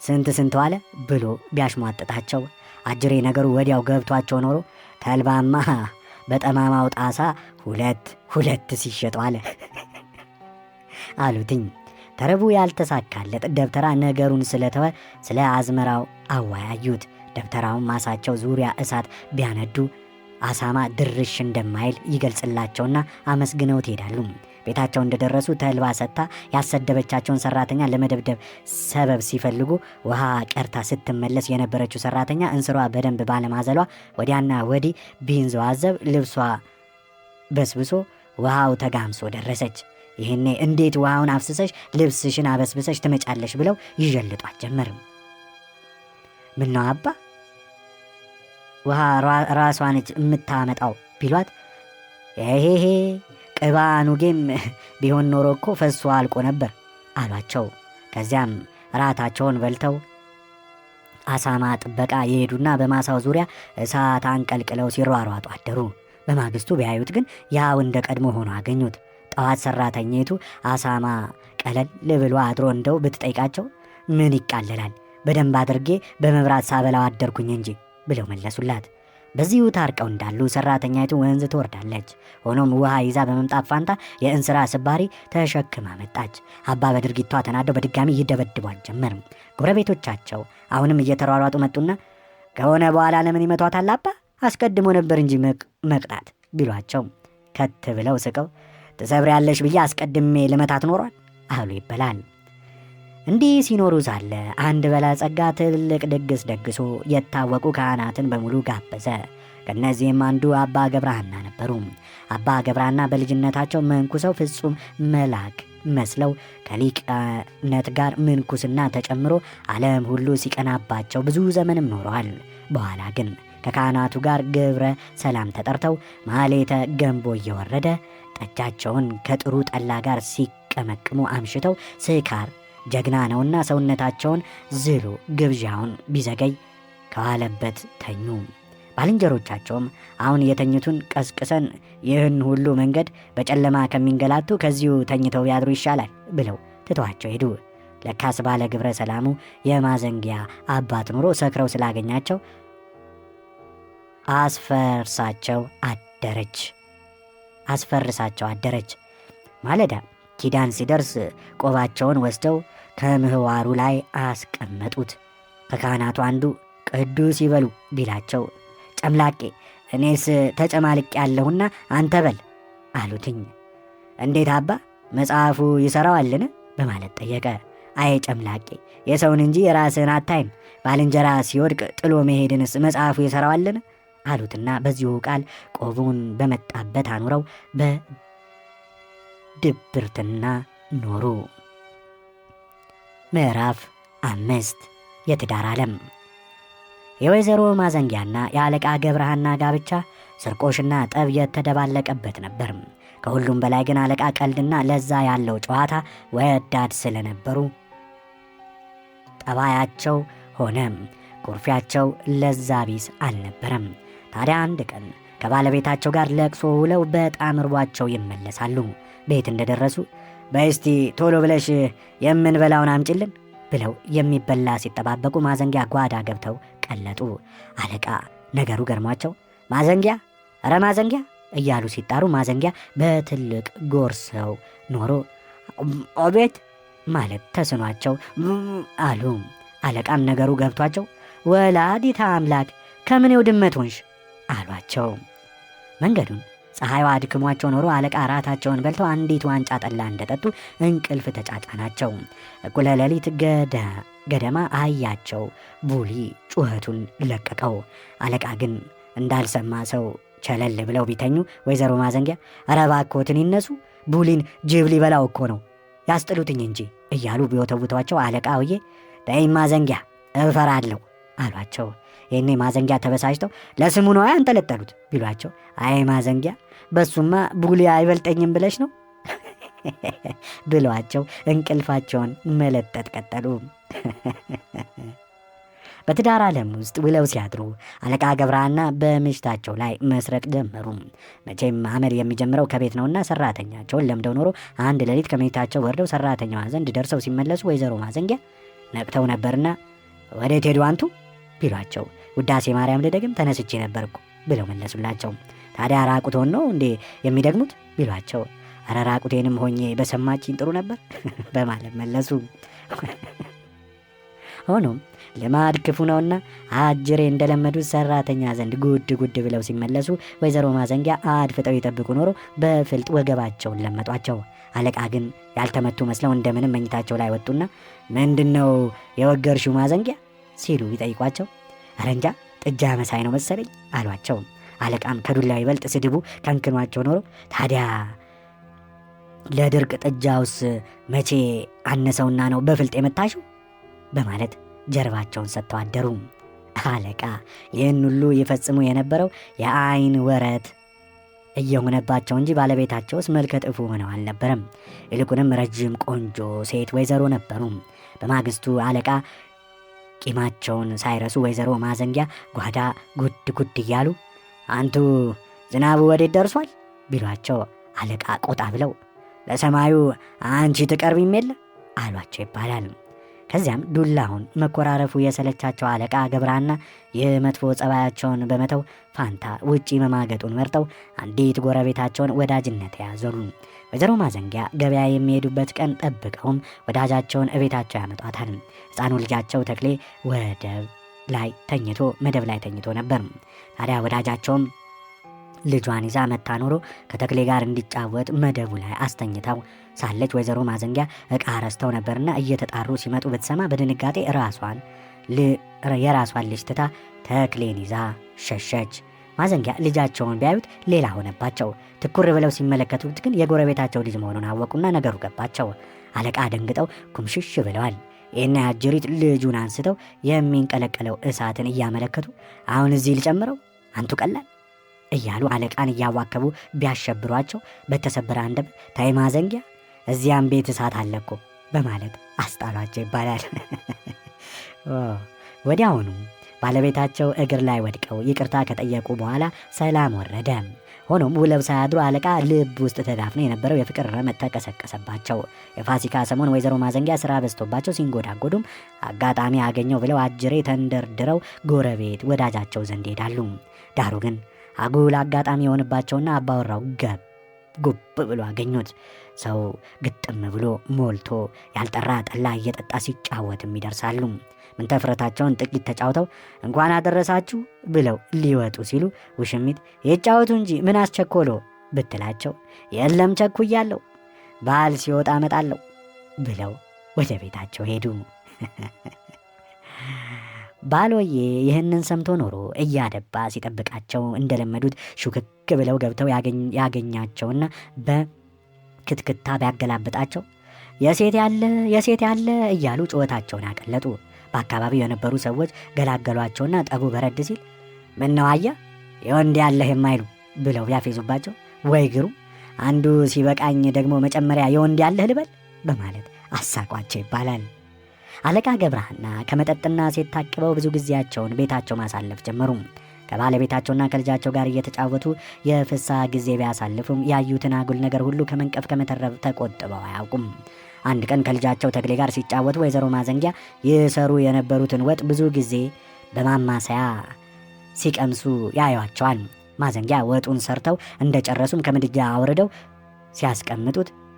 ስንት ዋለ ብሎ ቢያሽሟጥጣቸው አጅሬ ነገሩ ወዲያው ገብቷቸው ኖሮ ተልባማ በጠማማው ጣሳ ሁለት ሲሸጡ አለ አሉትኝ። ተረቡ ያልተሳካለት ደብተራ ነገሩን ስለተወ ስለ አዝመራው አወያዩት። ደብተራውን ማሳቸው ዙሪያ እሳት ቢያነዱ አሳማ ድርሽ እንደማይል ይገልጽላቸውና አመስግነው ትሄዳሉ። ቤታቸው እንደደረሱ ተልባ ሰጥታ ያሰደበቻቸውን ሰራተኛ ለመደብደብ ሰበብ ሲፈልጉ ውሃ ቀርታ ስትመለስ የነበረችው ሰራተኛ እንስሯ በደንብ ባለማዘሏ ወዲያና ወዲህ ቢንዘዋዘብ ልብሷ በስብሶ ውሃው ተጋምሶ ደረሰች። ይህኔ እንዴት ውሃውን አፍስሰሽ ልብስሽን አበስብሰሽ ትመጫለሽ ብለው ይዠልጧት ጀመርም። ምነው አባ ውሃ ራሷ ነች የምታመጣው ቢሏት ይሄ ቅባ ኑጌም ቢሆን ኖሮ እኮ ፈሶ አልቆ ነበር አሏቸው። ከዚያም ራታቸውን በልተው አሳማ ጥበቃ የሄዱና በማሳው ዙሪያ እሳት አንቀልቅለው ሲሯሯጡ አደሩ። በማግስቱ ቢያዩት ግን ያው እንደ ቀድሞ ሆኖ አገኙት። ጠዋት ሰራተኛይቱ አሳማ ቀለል ብሎ አድሮ እንደው ብትጠይቃቸው ምን ይቃለላል በደንብ አድርጌ በመብራት ሳበላው አደርኩኝ እንጂ ብለው መለሱላት። በዚሁ ታርቀው እንዳሉ ሰራተኛይቱ ወንዝ ትወርዳለች። ሆኖም ውሃ ይዛ በመምጣት ፋንታ የእንስራ ስባሪ ተሸክማ መጣች። አባ በድርጊቷ ተናደው በድጋሚ ይደበድቧት ጀመር። ጎረቤቶቻቸው አሁንም እየተሯሯጡ መጡና ከሆነ በኋላ ለምን ይመቷታል አባ አስቀድሞ ነበር እንጂ መቅጣት ቢሏቸው ከት ብለው ስቀው ትሰብሪያለሽ ብዬ አስቀድሜ ልመታት ኖሯል አሉ ይበላል። እንዲህ ሲኖሩ ሳለ አንድ ባለጸጋ ትልቅ ድግስ ደግሶ የታወቁ ካህናትን በሙሉ ጋበዘ። ከእነዚህም አንዱ አባ ገብረሐና ነበሩ። አባ ገብረሐና በልጅነታቸው መንኩሰው ፍጹም መልአክ መስለው ከሊቅነት ጋር ምንኩስና ተጨምሮ ዓለም ሁሉ ሲቀናባቸው ብዙ ዘመንም ኖረዋል። በኋላ ግን ከካህናቱ ጋር ግብረ ሰላም ተጠርተው ማሌተ ገንቦ እየወረደ ጠጃቸውን ከጥሩ ጠላ ጋር ሲቀመቅሙ አምሽተው ስካር ጀግና ነውና ሰውነታቸውን ዝሎ ግብዣውን ቢዘገይ ከዋለበት ተኙ። ባልንጀሮቻቸውም አሁን የተኙትን ቀስቅሰን ይህን ሁሉ መንገድ በጨለማ ከሚንገላቱ ከዚሁ ተኝተው ቢያድሩ ይሻላል ብለው ትተዋቸው ሄዱ። ለካስ ባለ ግብረ ሰላሙ የማዘንጊያ አባት ኑሮ ሰክረው ስላገኛቸው አስፈርሳቸው አደረች። ማለዳ ኪዳን ሲደርስ ቆባቸውን ወስደው ከምህዋሩ ላይ አስቀመጡት። ከካህናቱ አንዱ ቅዱስ ይበሉ ቢላቸው ጨምላቄ እኔስ ተጨማልቅ ያለሁና አንተ በል አሉትኝ። እንዴት አባ መጽሐፉ ይሠራዋልን በማለት ጠየቀ። አይ ጨምላቄ የሰውን እንጂ የራስህን አታይም፣ ባልንጀራ ሲወድቅ ጥሎ መሄድንስ መጽሐፉ ይሠራዋልን አሉትና በዚሁ ቃል ቆቡን በመጣበት አኑረው በድብርትና ኖሩ። ምዕራፍ 5 የትዳር ዓለም። የወይዘሮ ማዘንጊያና የአለቃ ገብረሃና ጋብቻ ስርቆሽና ጠብ የተደባለቀበት ነበር። ከሁሉም በላይ ግን አለቃ ቀልድና ለዛ ያለው ጨዋታ ወዳድ ስለነበሩ ጠባያቸው ሆነ ኩርፊያቸው ለዛ ቢስ አልነበረም። ታዲያ አንድ ቀን ከባለቤታቸው ጋር ለቅሶ ውለው በጣም እርቧቸው ይመለሳሉ። ቤት እንደደረሱ በስቲ ቶሎ ብለሽ የምንበላውን አምጪልን ብለው የሚበላ ሲጠባበቁ ማዘንጊያ ጓዳ ገብተው ቀለጡ። አለቃ ነገሩ ገርሟቸው ማዘንጊያ፣ ኧረ ማዘንጊያ እያሉ ሲጣሩ ማዘንጊያ በትልቅ ጎርሰው ኖሮ አቤት ማለት ተስኗቸው አሉ። አለቃም ነገሩ ገብቷቸው ወላዲተ አምላክ ከምኔው ድመት ሆንሽ አሏቸው። መንገዱን ፀሐይዋ አድክሟቸው ኖሮ አለቃ ራታቸውን በልተው አንዲት ዋንጫ ጠላ እንደጠጡ እንቅልፍ ተጫጫናቸው። እኩለ ሌሊት ገደማ አህያቸው ቡሊ ጩኸቱን ለቀቀው። አለቃ ግን እንዳልሰማ ሰው ቸለል ብለው ቢተኙ ወይዘሮ ማዘንጊያ ኧረ እባክዎትን ይነሱ፣ ቡሊን ጅብ ሊበላው እኮ ነው ያስጥሉትኝ እንጂ እያሉ ቢወተውቷቸው አለቃውዬ ተይ ማዘንጊያ እፈራለሁ አሏቸው። ይህኔ ማዘንጊያ ተበሳጭተው ለስሙ ነው ያንጠለጠሉት ቢሏቸው አይ ማዘንጊያ በሱማ ቡሊ አይበልጠኝም ብለሽ ነው ብሏቸው እንቅልፋቸውን መለጠጥ ቀጠሉ። በትዳር ዓለም ውስጥ ውለው ሲያድሩ አለቃ ገብረሃና በምሽታቸው ላይ መስረቅ ጀመሩ። መቼም አመል የሚጀምረው ከቤት ነውና ሰራተኛቸውን ለምደው ኖሮ አንድ ሌሊት ከመኝታቸው ወርደው ሰራተኛዋ ዘንድ ደርሰው ሲመለሱ ወይዘሮ ማዘንጊያ ነቅተው ነበርና ወዴት ሄዱ አንቱ ቢሏቸው ውዳሴ ማርያም ልደግም ተነስቼ ነበርኩ ብለው መለሱላቸው። ታዲያ ራቁቶን ነው እንዴ የሚደግሙት ቢሏቸው ኧረ ራቁቴንም ሆኜ በሰማችኝ ጥሩ ነበር በማለት መለሱ። ሆኖም ልማድ ክፉ ነውና አጅሬ እንደለመዱት ሰራተኛ ዘንድ ጉድ ብለው ሲመለሱ ወይዘሮ ማዘንጊያ አድፍጠው ይጠብቁ ኖሮ በፍልጥ ወገባቸውን ለመጧቸው። አለቃ ግን ያልተመቱ መስለው እንደምንም መኝታቸው ላይ ወጡና ምንድነው የወገርሽው ማዘንጊያ ሲሉ ቢጠይቋቸው ኧረ እንጃ ጥጃ መሳይ ነው መሰለኝ አሏቸው። አለቃም ከዱላው ይበልጥ ስድቡ ከንክኗቸው ኖሮ ታዲያ ለድርቅ ጥጃውስ መቼ አነሰውና ነው በፍልጥ የመታሽው በማለት ጀርባቸውን ሰጥተው አደሩ። አለቃ ይህን ሁሉ ይፈጽሙ የነበረው የአይን ወረት እየሆነባቸው እንጂ ባለቤታቸውስ መልከ ጥፉ ሆነው አልነበረም። ይልቁንም ረጅም ቆንጆ ሴት ወይዘሮ ነበሩ። በማግስቱ አለቃ ቂማቸውን ሳይረሱ ወይዘሮ ማዘንጊያ ጓዳ ጉድ እያሉ አንቱ ዝናቡ ወዴት ደርሷል ቢሏቸው አለቃ ቆጣ ብለው ለሰማዩ አንቺ ትቀርቢም የለ አሏቸው ይባላል። ከዚያም ዱላውን መኮራረፉ የሰለቻቸው አለቃ ገብረሃና የመጥፎ ጸባያቸውን በመተው ፋንታ ውጪ መማገጡን መርጠው አንዲት ጎረቤታቸውን ወዳጅነት ያዘሉ። ወይዘሮ ማዘንጊያ ገበያ የሚሄዱበት ቀን ጠብቀውም ወዳጃቸውን እቤታቸው ያመጧታል። ሕፃኑ ልጃቸው ተክሌ መደብ ላይ ተኝቶ ነበር። ታዲያ ወዳጃቸውም ልጇን ይዛ መታ ኖሮ ከተክሌ ጋር እንዲጫወት መደቡ ላይ አስተኝተው ሳለች ወይዘሮ ማዘንጊያ ዕቃ ረስተው ነበርና እየተጣሩ ሲመጡ ብትሰማ በድንጋጤ የራሷን ልጅ ትታ ተክሌን ይዛ ሸሸች። ማዘንጊያ ልጃቸውን ቢያዩት ሌላ ሆነባቸው። ትኩር ብለው ሲመለከቱት ግን የጎረቤታቸው ልጅ መሆኑን አወቁና ነገሩ ገባቸው። አለቃ ደንግጠው ኩምሽሽ ብለዋል። ይህና አጅሪት ልጁን አንስተው የሚንቀለቀለው እሳትን እያመለከቱ አሁን እዚህ ልጨምረው አንቱ ቀላል እያሉ አለቃን እያዋከቡ ቢያሸብሯቸው በተሰበረ አንደበት ታይ ማዘንጊያ እዚያም ቤት እሳት አለኮ በማለት አስጣሏቸው ይባላል። ወዲያውኑ ባለቤታቸው እግር ላይ ወድቀው ይቅርታ ከጠየቁ በኋላ ሰላም ወረደ። ሆኖም ውለው ሳያድሩ አለቃ ልብ ውስጥ ተዳፍኖ የነበረው የፍቅር ረመጥ ተቀሰቀሰባቸው። የፋሲካ ሰሞን ወይዘሮ ማዘንጊያ ስራ በዝቶባቸው ሲንጎዳጎዱም አጋጣሚ አገኘው ብለው አጅሬ ተንደርድረው ጎረቤት ወዳጃቸው ዘንድ ሄዳሉ። ዳሩ ግን አጉል አጋጣሚ የሆንባቸውና አባወራው ጉብ ብሎ አገኙት። ሰው ግጥም ብሎ ሞልቶ ያልጠራ ጠላ እየጠጣ ሲጫወትም ይደርሳሉ። ምንተፍረታቸውን ጥቂት ተጫውተው እንኳን አደረሳችሁ ብለው ሊወጡ ሲሉ ውሽሚት ይጫወቱ እንጂ ምን አስቸኮሎ ብትላቸው የለም ቸኩያለሁ፣ በዓል ሲወጣ እመጣለሁ ብለው ወደ ቤታቸው ሄዱ። ባሎዬ ይህንን ሰምቶ ኖሮ እያደባ ሲጠብቃቸው እንደለመዱት ሹክክ ብለው ገብተው ያገኛቸውና በክትክታ ቢያገላብጣቸው የሴት ያለ እያሉ ጩኸታቸውን አቀለጡ። በአካባቢው የነበሩ ሰዎች ገላገሏቸውና ጠቡ በረድ ሲል ምነው አያ የወንድ ያለህ የማይሉ ብለው ቢያፌዙባቸው ወይ ግሩ አንዱ ሲበቃኝ ደግሞ መጨመሪያ የወንድ ያለህ ልበል በማለት አሳቋቸው ይባላል። አለቃ ገብረሃና ከመጠጥና ሴት ታቅበው ብዙ ጊዜያቸውን ቤታቸው ማሳለፍ ጀመሩ። ከባለቤታቸውና ከልጃቸው ጋር እየተጫወቱ የፍስሐ ጊዜ ቢያሳልፉም ያዩትን አጉል ነገር ሁሉ ከመንቀፍ ከመተረብ ተቆጥበው አያውቁም። አንድ ቀን ከልጃቸው ተክሌ ጋር ሲጫወቱ ወይዘሮ ማዘንጊያ ይሰሩ የነበሩትን ወጥ ብዙ ጊዜ በማማሰያ ሲቀምሱ ያዩዋቸዋል። ማዘንጊያ ወጡን ሰርተው እንደጨረሱም ከምድጃ አውርደው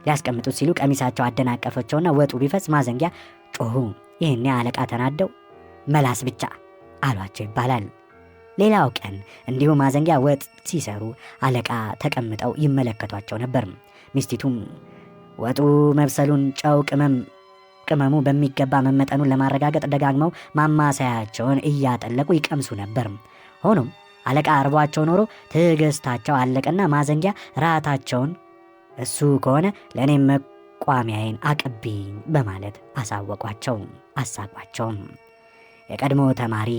ሊያስቀምጡት ሲሉ ቀሚሳቸው አደናቀፈቸውና ወጡ ቢፈስ ማዘንጊያ ጮሁ። ይህኔ አለቃ ተናደው መላስ ብቻ አሏቸው ይባላል። ሌላው ቀን እንዲሁ ማዘንጊያ ወጥ ሲሰሩ አለቃ ተቀምጠው ይመለከቷቸው ነበር። ሚስቲቱም ወጡ መብሰሉን ጨው ቅመሙ በሚገባ መመጠኑን ለማረጋገጥ ደጋግመው ማማሰያቸውን እያጠለቁ ይቀምሱ ነበር። ሆኖም አለቃ አርቧቸው ኖሮ ትዕግስታቸው አለቀና ማዘንጊያ ራታቸውን እሱ ከሆነ ለእኔም መቋሚያዬን አቅብኝ በማለት አሳቋቸው። የቀድሞ ተማሪ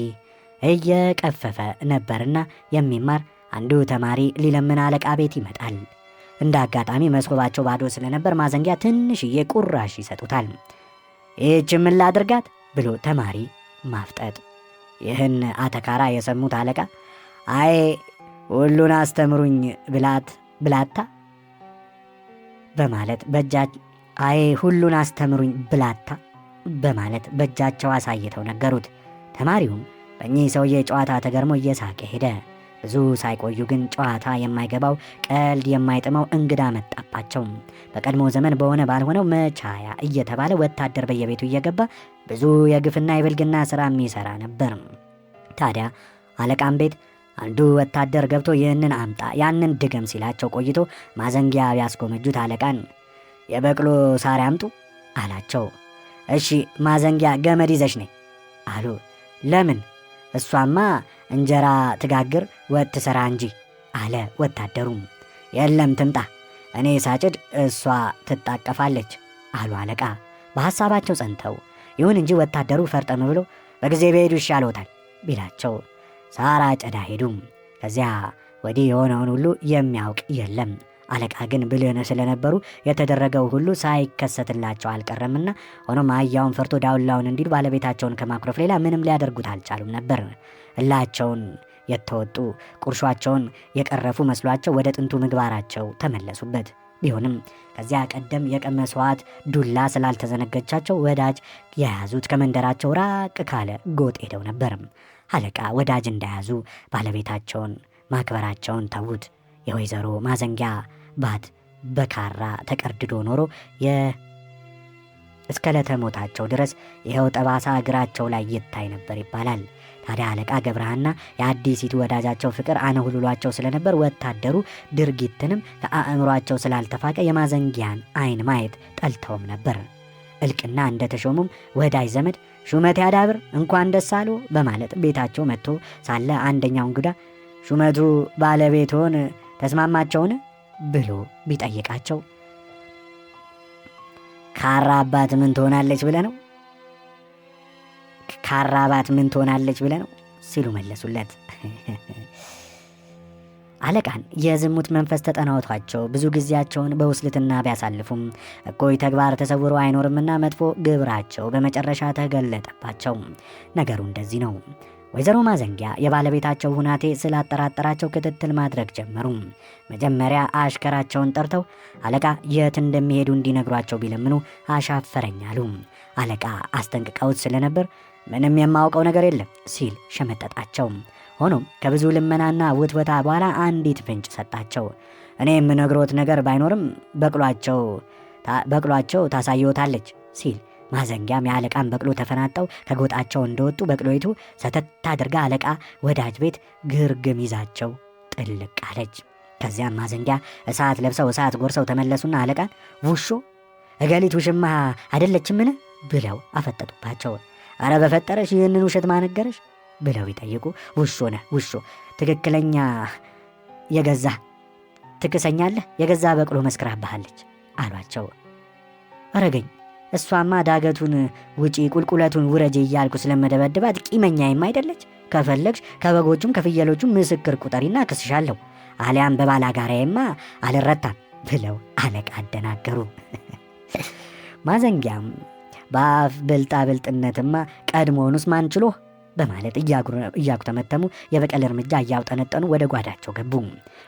እየቀፈፈ ነበርና የሚማር አንዱ ተማሪ ሊለምን አለቃ ቤት ይመጣል። እንደ አጋጣሚ መስኮባቸው ባዶ ስለነበር ማዘንጊያ ትንሽዬ ቁራሽ ይሰጡታል። ይህች ምን ላድርጋት ብሎ ተማሪ ማፍጠጥ። ይህን አተካራ የሰሙት አለቃ አይ ሁሉን አስተምሩኝ ብላታ በማለት በእጃቸው አሳይተው ነገሩት። ተማሪውም በእኚህ ሰውዬ ጨዋታ ተገርሞ እየሳቀ ሄደ። ብዙ ሳይቆዩ ግን ጨዋታ የማይገባው ቀልድ የማይጥመው እንግዳ መጣባቸው። በቀድሞ ዘመን በሆነ ባልሆነው መቻያ እየተባለ ወታደር በየቤቱ እየገባ ብዙ የግፍና የብልግና ሥራ የሚሠራ ነበር። ታዲያ አለቃም ቤት አንዱ ወታደር ገብቶ ይህንን አምጣ ያንን ድገም ሲላቸው ቆይቶ ማዘንጊያ ቢያስጎመጁት አለቃን የበቅሎ ሳር ያምጡ አላቸው። እሺ ማዘንጊያ ገመድ ይዘሽ ነይ አሉ። ለምን? እሷማ እንጀራ ትጋግር ወጥ ትሰራ እንጂ አለ ወታደሩም። የለም ትምጣ፣ እኔ ሳጭድ እሷ ትጣቀፋለች አሉ አለቃ በሐሳባቸው ጸንተው። ይሁን እንጂ ወታደሩ ፈርጠም ብሎ በጊዜ በሄዱ ይሻለዎታል ቢላቸው ሳር አጨዳ ሄዱ። ከዚያ ወዲህ የሆነውን ሁሉ የሚያውቅ የለም። አለቃ ግን ብልህ ስለነበሩ የተደረገው ሁሉ ሳይከሰትላቸው አልቀረምና ሆኖም አህያውን ፈርቶ ዳውላውን እንዲሉ ባለቤታቸውን ከማኩረፍ ሌላ ምንም ሊያደርጉት አልቻሉም ነበር። እላቸውን የተወጡ ቁርሿቸውን የቀረፉ መስሏቸው ወደ ጥንቱ ምግባራቸው ተመለሱበት። ቢሆንም ከዚያ ቀደም የቀመሷት ዱላ ስላልተዘነገቻቸው ወዳጅ የያዙት ከመንደራቸው ራቅ ካለ ጎጥ ሄደው ነበር። አለቃ ወዳጅ እንዳያዙ ባለቤታቸውን ማክበራቸውን ተዉት። የወይዘሮ ማዘንጊያ ባት በካራ ተቀርድዶ ኖሮ እስከ ለተሞታቸው ድረስ ይኸው ጠባሳ እግራቸው ላይ ይታይ ነበር ይባላል። ታዲያ አለቃ ገብረሃና የአዲሲቱ ወዳጃቸው ፍቅር አነሁሉሏቸው ስለነበር ወታደሩ ድርጊትንም ከአእምሯቸው ስላልተፋቀ የማዘንጊያን አይን ማየት ጠልተውም ነበር። እልቅና እንደተሾሙም ወዳጅ ዘመድ ሹመት ያዳብር እንኳን ደስ አለው በማለት ቤታቸው መጥቶ ሳለ አንደኛው እንግዳ ሹመቱ ባለቤትዎን ተስማማቸውን ብሎ ቢጠይቃቸው ካራባት ምን ትሆናለች ብለህ ነው ሲሉ መለሱለት። አለቃን የዝሙት መንፈስ ተጠናውቷቸው ብዙ ጊዜያቸውን በውስልትና ቢያሳልፉም እኩይ ተግባር ተሰውሮ አይኖርምና መጥፎ ግብራቸው በመጨረሻ ተገለጠባቸው። ነገሩ እንደዚህ ነው። ወይዘሮ ማዘንጊያ የባለቤታቸው ሁናቴ ስላጠራጠራቸው ክትትል ማድረግ ጀመሩ። መጀመሪያ አሽከራቸውን ጠርተው አለቃ የት እንደሚሄዱ እንዲነግሯቸው ቢለምኑ አሻፈረኝ አሉ። አለቃ አስጠንቅቀውት ስለነበር ምንም የማውቀው ነገር የለም ሲል ሸመጠጣቸው። ሆኖም ከብዙ ልመናና ውትወታ በኋላ አንዲት ፍንጭ ሰጣቸው። እኔ የምነግሮት ነገር ባይኖርም በቅሏቸው ታሳየዎታለች ሲል ማዘንጊያም የአለቃን በቅሎ ተፈናጠው ከጎጣቸው እንደወጡ በቅሎይቱ ሰተት አድርጋ አለቃ ወዳጅ ቤት ግርግም ይዛቸው ጥልቅ አለች። ከዚያም ማዘንጊያ እሳት ለብሰው እሳት ጎርሰው ተመለሱና አለቃን ውሾ እገሊት ውሽማ አይደለችምን ብለው አፈጠጡባቸው። አረ በፈጠረሽ ይህንን ውሸት ማነገረሽ ብለው ይጠይቁ። ውሾ ነህ ውሾ፣ ትክክለኛ የገዛ ትክሰኛለህ፣ የገዛ በቅሎ መስክራባሃለች አሏቸው። አረገኝ እሷማ ዳገቱን ውጪ ቁልቁለቱን ውረጄ እያልኩ ስለመደበድባት ቂመኛዬም አይደለች። ከፈለግሽ ከበጎቹም ከፍየሎቹም ምስክር ቁጠሪና ክስሻለሁ፣ አሊያም በባላጋራዬማ አልረታም ብለው አለቃ አደናገሩ። ማዘንጊያም በአፍ ብልጣብልጥነትማ ቀድሞውንስ ማን ችሎ በማለት እያጉተመተሙ የበቀል እርምጃ እያውጠነጠኑ ወደ ጓዳቸው ገቡ።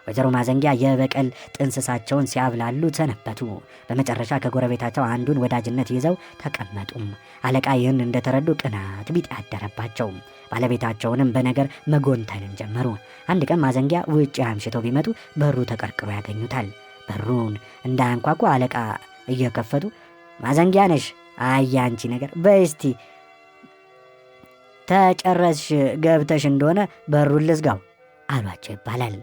ወይዘሮ ማዘንጊያ የበቀል ጥንስሳቸውን ሲያብላሉ ሰነበቱ። በመጨረሻ ከጎረቤታቸው አንዱን ወዳጅነት ይዘው ተቀመጡ። አለቃ ይህን እንደተረዱ ቅናት ቢጤ ያደረባቸው። ባለቤታቸውንም በነገር መጎንተልን ጀመሩ። አንድ ቀን ማዘንጊያ ውጭ አምሽተው ቢመጡ በሩ ተቀርቅሮ ያገኙታል። በሩን እንዳያንኳኩ አለቃ እየከፈቱ ማዘንጊያ ነሽ? አይ አንቺ ነገር በስቲ ተጨረስሽ ገብተሽ እንደሆነ በሩን ልዝጋው አሏቸው ይባላል።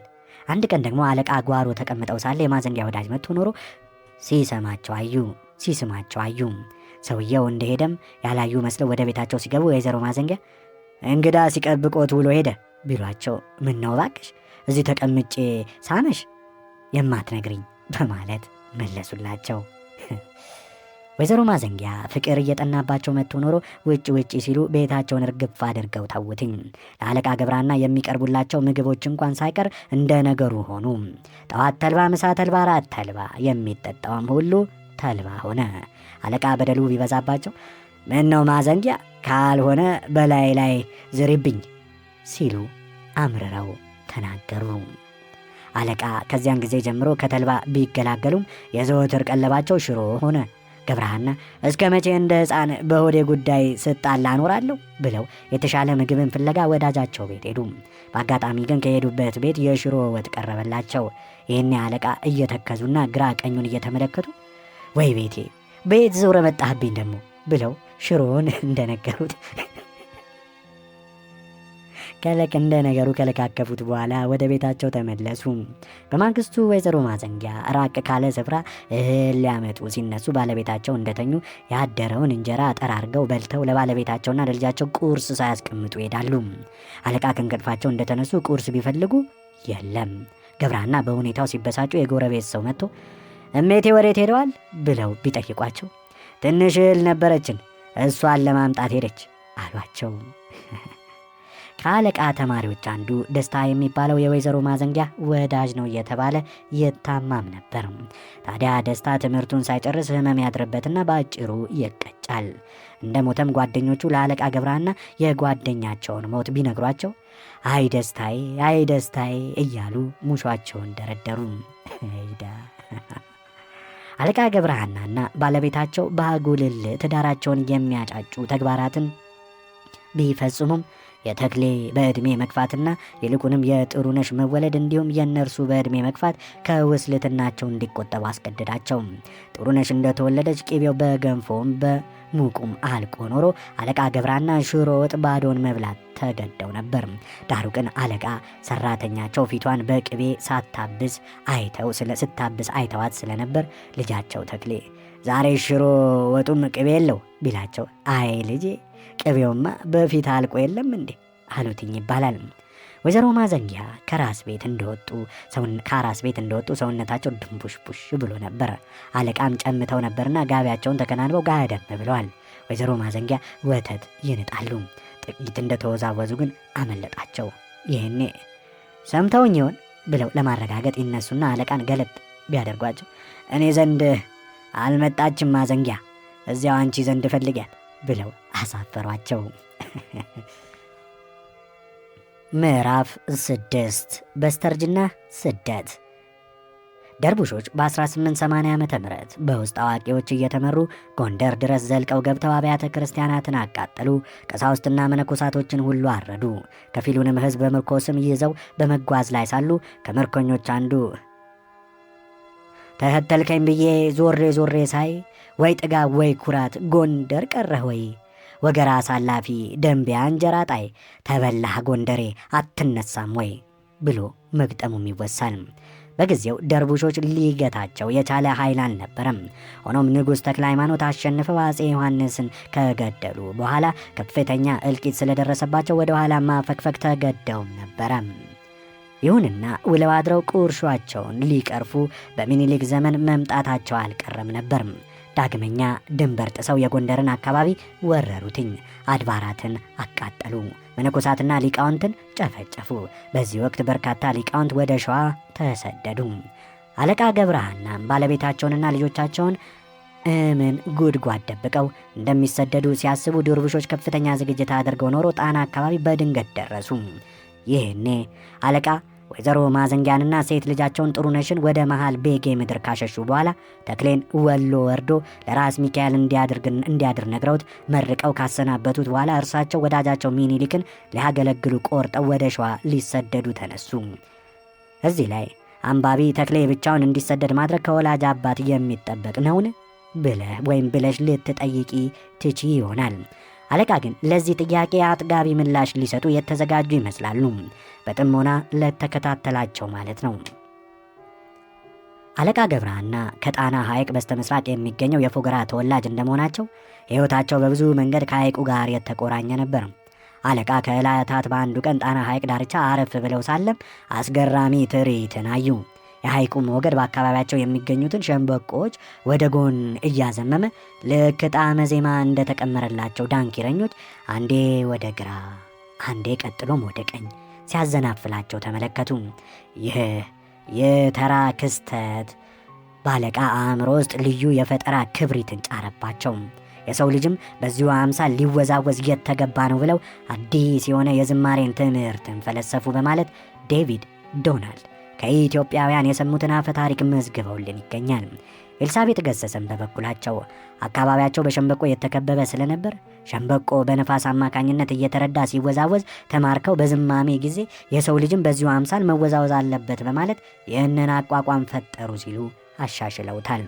አንድ ቀን ደግሞ አለቃ ጓሮ ተቀምጠው ሳለ የማዘንጊያ ወዳጅ መጥቶ ኖሮ ሲስማቸው አዩ። ሰውየው እንደሄደም ያላዩ መስለው ወደ ቤታቸው ሲገቡ ወይዘሮ ማዘንጊያ እንግዳ ሲቀብቆት ውሎ ሄደ ቢሏቸው ምን ነው እባክሽ እዚህ ተቀምጬ ሳመሽ የማትነግሪኝ በማለት መለሱላቸው። ወይዘሮ ማዘንጊያ ፍቅር እየጠናባቸው መጥቶ ኖሮ ውጭ ሲሉ ቤታቸውን እርግፍ አድርገው ተውትኝ። ለአለቃ ገብረሃና የሚቀርቡላቸው ምግቦች እንኳን ሳይቀር እንደ ነገሩ ሆኑ። ጠዋት ተልባ፣ ምሳ ተልባ፣ ራት ተልባ፣ የሚጠጣውም ሁሉ ተልባ ሆነ። አለቃ በደሉ ቢበዛባቸው ምን ነው ማዘንጊያ ካልሆነ በላይ ላይ ዝሪብኝ ሲሉ አምርረው ተናገሩ። አለቃ ከዚያን ጊዜ ጀምሮ ከተልባ ቢገላገሉም የዘወትር ቀለባቸው ሽሮ ሆነ። ገብረሃና እስከ መቼ እንደ ሕፃን በሆዴ ጉዳይ ስጣላ እኖራለሁ ብለው የተሻለ ምግብን ፍለጋ ወዳጃቸው ቤት ሄዱ። በአጋጣሚ ግን ከሄዱበት ቤት የሽሮ ወጥ ቀረበላቸው። ይህኔ አለቃ እየተከዙና ግራ ቀኙን እየተመለከቱ ወይ ቤቴ ቤት ዞረ መጣህብኝ ደግሞ ብለው ሽሮውን እንደነገሩት እንደ ነገሩ ከለካከፉት በኋላ ወደ ቤታቸው ተመለሱ። በማግስቱ ወይዘሮ ማዘንጊያ ራቅ ካለ ስፍራ እህል ሊያመጡ ሲነሱ ባለቤታቸው እንደተኙ ያደረውን እንጀራ ጠራርገው በልተው ለባለቤታቸውና ለልጃቸው ቁርስ ሳያስቀምጡ ይሄዳሉ። አለቃ ከእንቅልፋቸው እንደተነሱ ቁርስ ቢፈልጉ የለም። ገብረሃና በሁኔታው ሲበሳጩ የጎረቤት ሰው መጥቶ እሜቴ ወዴት ሄደዋል ብለው ቢጠይቋቸው ትንሽ እህል ነበረችን እሷን ለማምጣት ሄደች አሏቸው። ከአለቃ ተማሪዎች አንዱ ደስታ የሚባለው የወይዘሮ ማዘንጊያ ወዳጅ ነው እየተባለ ይታማም ነበር። ታዲያ ደስታ ትምህርቱን ሳይጨርስ ህመም ያድርበትና በአጭሩ ይቀጫል። እንደ ሞተም ጓደኞቹ ለአለቃ ገብረሃና የጓደኛቸውን ሞት ቢነግሯቸው አይ ደስታዬ እያሉ ሙሿቸውን ደረደሩ። አለቃ ገብረሃናና ባለቤታቸው በአጉልል ትዳራቸውን የሚያጫጩ ተግባራትን ቢፈጽሙም የተክሌ በዕድሜ መግፋትና ይልቁንም የጥሩነሽ መወለድ እንዲሁም የእነርሱ በዕድሜ መግፋት ከውስልትናቸው እንዲቆጠቡ አስገድዳቸው። ጥሩነሽ እንደተወለደች ቅቤው በገንፎም በሙቁም አልቆ ኖሮ አለቃ ገብረሃና ሽሮ ወጥ ባዶን መብላት ተገደው ነበር። ዳሩ ግን አለቃ ሰራተኛቸው ፊቷን በቅቤ ስታብስ አይተዋት ስለነበር ልጃቸው ተክሌ ዛሬ ሽሮ ወጡም ቅቤ የለው ቢላቸው አይ ልጄ ቅቤውማ በፊት አልቆ የለም እንዴ አሉትኝ ይባላል። ወይዘሮ ማዘንጊያ ከአራስ ቤት እንደወጡ ሰውነታቸው ድንቡሽቡሽ ብሎ ነበር። አለቃም ጨምተው ነበርና ጋቢያቸውን ተከናንበው ጋደም ብለዋል። ወይዘሮ ማዘንጊያ ወተት ይንጣሉ። ጥቂት እንደተወዛወዙ ግን አመለጣቸው። ይህኔ ሰምተውኝ ይሆን ብለው ለማረጋገጥ ይነሱና አለቃን ገለጥ ቢያደርጓቸው እኔ ዘንድ አልመጣችም ማዘንጊያ እዚያው አንቺ ዘንድ ፈልጊያት ብለው አሳፈሯቸው። ምዕራፍ 6 በስተርጅና ስደት። ደርቡሾች በ1880 ዓመተ ምህረት በውስጥ አዋቂዎች እየተመሩ ጎንደር ድረስ ዘልቀው ገብተው አብያተ ክርስቲያናትን አቃጠሉ። ቀሳውስትና መነኮሳቶችን ሁሉ አረዱ። ከፊሉንም ሕዝብ በምርኮ ስም ይዘው በመጓዝ ላይ ሳሉ ከምርኮኞች አንዱ ተከተልከኝ ብዬ ዞሬ ሳይ ወይ ጥጋብ ወይ ኩራት ጎንደር ቀረህ ወይ ወገራ አሳላፊ ደንቢያ እንጀራ ጣይ ተበላህ ጎንደሬ አትነሳም ወይ ብሎ መግጠሙም ይወሳል። በጊዜው ደርቡሾች ሊገታቸው የቻለ ኃይል አልነበረም። ሆኖም ንጉሥ ተክለ ሃይማኖት አሸንፈው አጼ ዮሐንስን ከገደሉ በኋላ ከፍተኛ እልቂት ስለደረሰባቸው ወደ ኋላ ማፈግፈግ ተገደውም ነበረ። ይሁንና ውለው አድረው ቁርሾአቸውን ሊቀርፉ በሚኒሊክ ዘመን መምጣታቸው አልቀረም ነበር። ዳግመኛ ድንበር ጥሰው የጎንደርን አካባቢ ወረሩትኝ። አድባራትን አቃጠሉ። መነኮሳትና ሊቃውንትን ጨፈጨፉ። በዚህ ወቅት በርካታ ሊቃውንት ወደ ሸዋ ተሰደዱ። አለቃ ገብረሐና ባለቤታቸውንና ልጆቻቸውን ምን ጉድጓድ ደብቀው እንደሚሰደዱ ሲያስቡ ድርቡሾች ከፍተኛ ዝግጅት አድርገው ኖሮ ጣና አካባቢ በድንገት ደረሱ። ይህኔ አለቃ ወይዘሮ ማዘንጊያንና ሴት ልጃቸውን ጥሩነሽን ወደ መሃል ቤጌ ምድር ካሸሹ በኋላ ተክሌን ወሎ ወርዶ ለራስ ሚካኤል እንዲያድር ነግረውት መርቀው ካሰናበቱት በኋላ እርሳቸው ወዳጃቸው ሚኒሊክን ሊያገለግሉ ቆርጠው ወደ ሸዋ ሊሰደዱ ተነሱ። እዚህ ላይ አንባቢ ተክሌ ብቻውን እንዲሰደድ ማድረግ ከወላጅ አባት የሚጠበቅ ነውን ብለሽ ልትጠይቂ ትቺ ይሆናል። አለቃ ግን ለዚህ ጥያቄ አጥጋቢ ምላሽ ሊሰጡ የተዘጋጁ ይመስላሉ። በጥሞና ለተከታተላቸው ማለት ነው። አለቃ ገብረሐና ከጣና ሐይቅ በስተምስራቅ የሚገኘው የፎገራ ተወላጅ እንደመሆናቸው ሕይወታቸው በብዙ መንገድ ከሐይቁ ጋር የተቆራኘ ነበር። አለቃ ከዕለታት በአንዱ ቀን ጣና ሐይቅ ዳርቻ አረፍ ብለው ሳለም አስገራሚ ትርኢትን አዩ። የሐይቁ ሞገድ በአካባቢያቸው የሚገኙትን ሸምበቆዎች ወደ ጎን እያዘመመ ልክ ጣዕመ ዜማ እንደተቀመረላቸው ዳንኪረኞች አንዴ ወደ ግራ አንዴ ቀጥሎም ወደ ቀኝ ሲያዘናፍላቸው ተመለከቱ። ይህ ተራ ክስተት ባለቃ አእምሮ ውስጥ ልዩ የፈጠራ ክብሪትን ጫረባቸው። የሰው ልጅም በዚሁ አምሳል ሊወዛወዝ የተገባ ነው ብለው አዲስ የሆነ የዝማሬን ትምህርትን ፈለሰፉ በማለት ዴቪድ ዶናልድ ከኢትዮጵያውያን የሰሙትን አፈ ታሪክ መዝግበውልን ይገኛል። ኤልሳቤጥ ገሰሰን በበኩላቸው አካባቢያቸው በሸምበቆ የተከበበ ስለነበር ሸምበቆ በነፋስ አማካኝነት እየተረዳ ሲወዛወዝ ተማርከው በዝማሜ ጊዜ የሰው ልጅም በዚሁ አምሳል መወዛወዝ አለበት በማለት ይህንን አቋቋም ፈጠሩ ሲሉ አሻሽለውታል።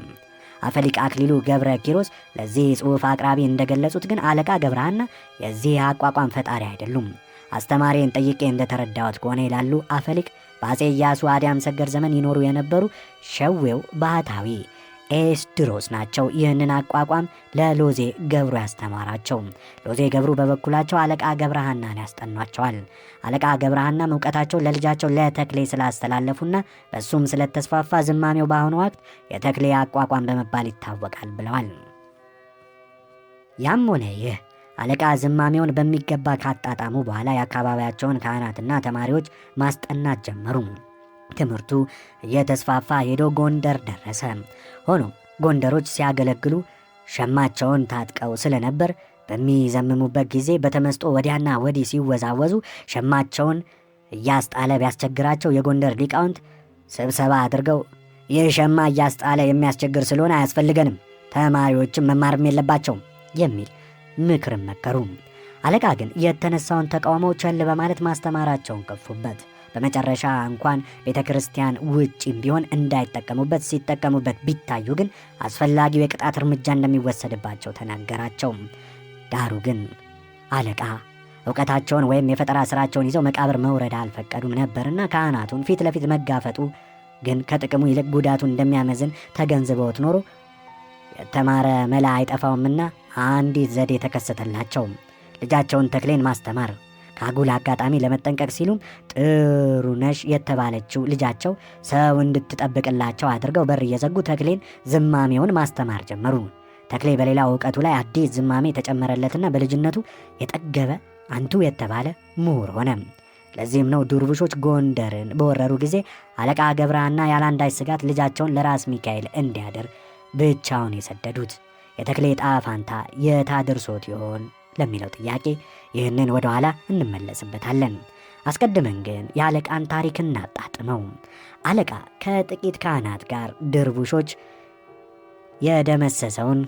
አፈሊቅ አክሊሉ ገብረ ኪሮስ ለዚህ ጽሑፍ አቅራቢ እንደገለጹት ግን አለቃ ገብረሐና የዚህ አቋቋም ፈጣሪ አይደሉም። አስተማሪን ጠይቄ እንደተረዳሁት ከሆነ ይላሉ አፈሊቅ በአጼ ኢያሱ አዲያም ሰገድ ዘመን ይኖሩ የነበሩ ሸዌው ባህታዊ ኤስድሮስ ናቸው ይህንን አቋቋም ለሎዜ ገብሩ ያስተማራቸው። ሎዜ ገብሩ በበኩላቸው አለቃ ገብረሐናን ያስጠኗቸዋል። አለቃ ገብረሐና እውቀታቸው ለልጃቸው ለተክሌ ስላስተላለፉና በሱም ስለተስፋፋ ዝማሜው በአሁኑ ወቅት የተክሌ አቋቋም በመባል ይታወቃል ብለዋል። ያም ሆነ ይህ አለቃ ዝማሜውን በሚገባ ካጣጣሙ በኋላ የአካባቢያቸውን ካህናትና ተማሪዎች ማስጠናት ጀመሩ። ትምህርቱ እየተስፋፋ ሄዶ ጎንደር ደረሰ። ሆኖም ጎንደሮች ሲያገለግሉ ሸማቸውን ታጥቀው ስለነበር በሚዘምሙበት ጊዜ በተመስጦ ወዲያና ወዲህ ሲወዛወዙ ሸማቸውን እያስጣለ ቢያስቸግራቸው የጎንደር ሊቃውንት ስብሰባ አድርገው ይህ ሸማ እያስጣለ የሚያስቸግር ስለሆነ አያስፈልገንም፣ ተማሪዎችም መማርም የለባቸውም የሚል ምክርም መከሩ። አለቃ ግን የተነሳውን ተቃውሞ ቸል በማለት ማስተማራቸውን ከፉበት። በመጨረሻ እንኳን ቤተ ክርስቲያን ውጭም ቢሆን እንዳይጠቀሙበት፣ ሲጠቀሙበት ቢታዩ ግን አስፈላጊው የቅጣት እርምጃ እንደሚወሰድባቸው ተናገራቸው። ዳሩ ግን አለቃ እውቀታቸውን ወይም የፈጠራ ስራቸውን ይዘው መቃብር መውረድ አልፈቀዱም ነበርና ካህናቱን ፊት ለፊት መጋፈጡ ግን ከጥቅሙ ይልቅ ጉዳቱ እንደሚያመዝን ተገንዝበውት ኖሮ የተማረ መላ አይጠፋውምና አንዲት ዘዴ ተከሰተላቸው። ልጃቸውን ተክሌን ማስተማር። ከአጉል አጋጣሚ ለመጠንቀቅ ሲሉም ጥሩነሽ የተባለችው ልጃቸው ሰው እንድትጠብቅላቸው አድርገው በር እየዘጉ ተክሌን ዝማሜውን ማስተማር ጀመሩ። ተክሌ በሌላው እውቀቱ ላይ አዲስ ዝማሜ ተጨመረለትና በልጅነቱ የጠገበ አንቱ የተባለ ምሁር ሆነ። ለዚህም ነው ድርቡሾች ጎንደርን በወረሩ ጊዜ አለቃ ገብረሐና ያላንዳች ስጋት ልጃቸውን ለራስ ሚካኤል እንዲያድር ብቻውን የሰደዱት። የተክሌ ዕጣ ፈንታ የታድርሶት ይሆን ለሚለው ጥያቄ ይህንን ወደ ኋላ እንመለስበታለን። አስቀድመን ግን የአለቃን ታሪክ እናጣጥመው። አለቃ ከጥቂት ካህናት ጋር ድርቡሾች የደመሰሰውን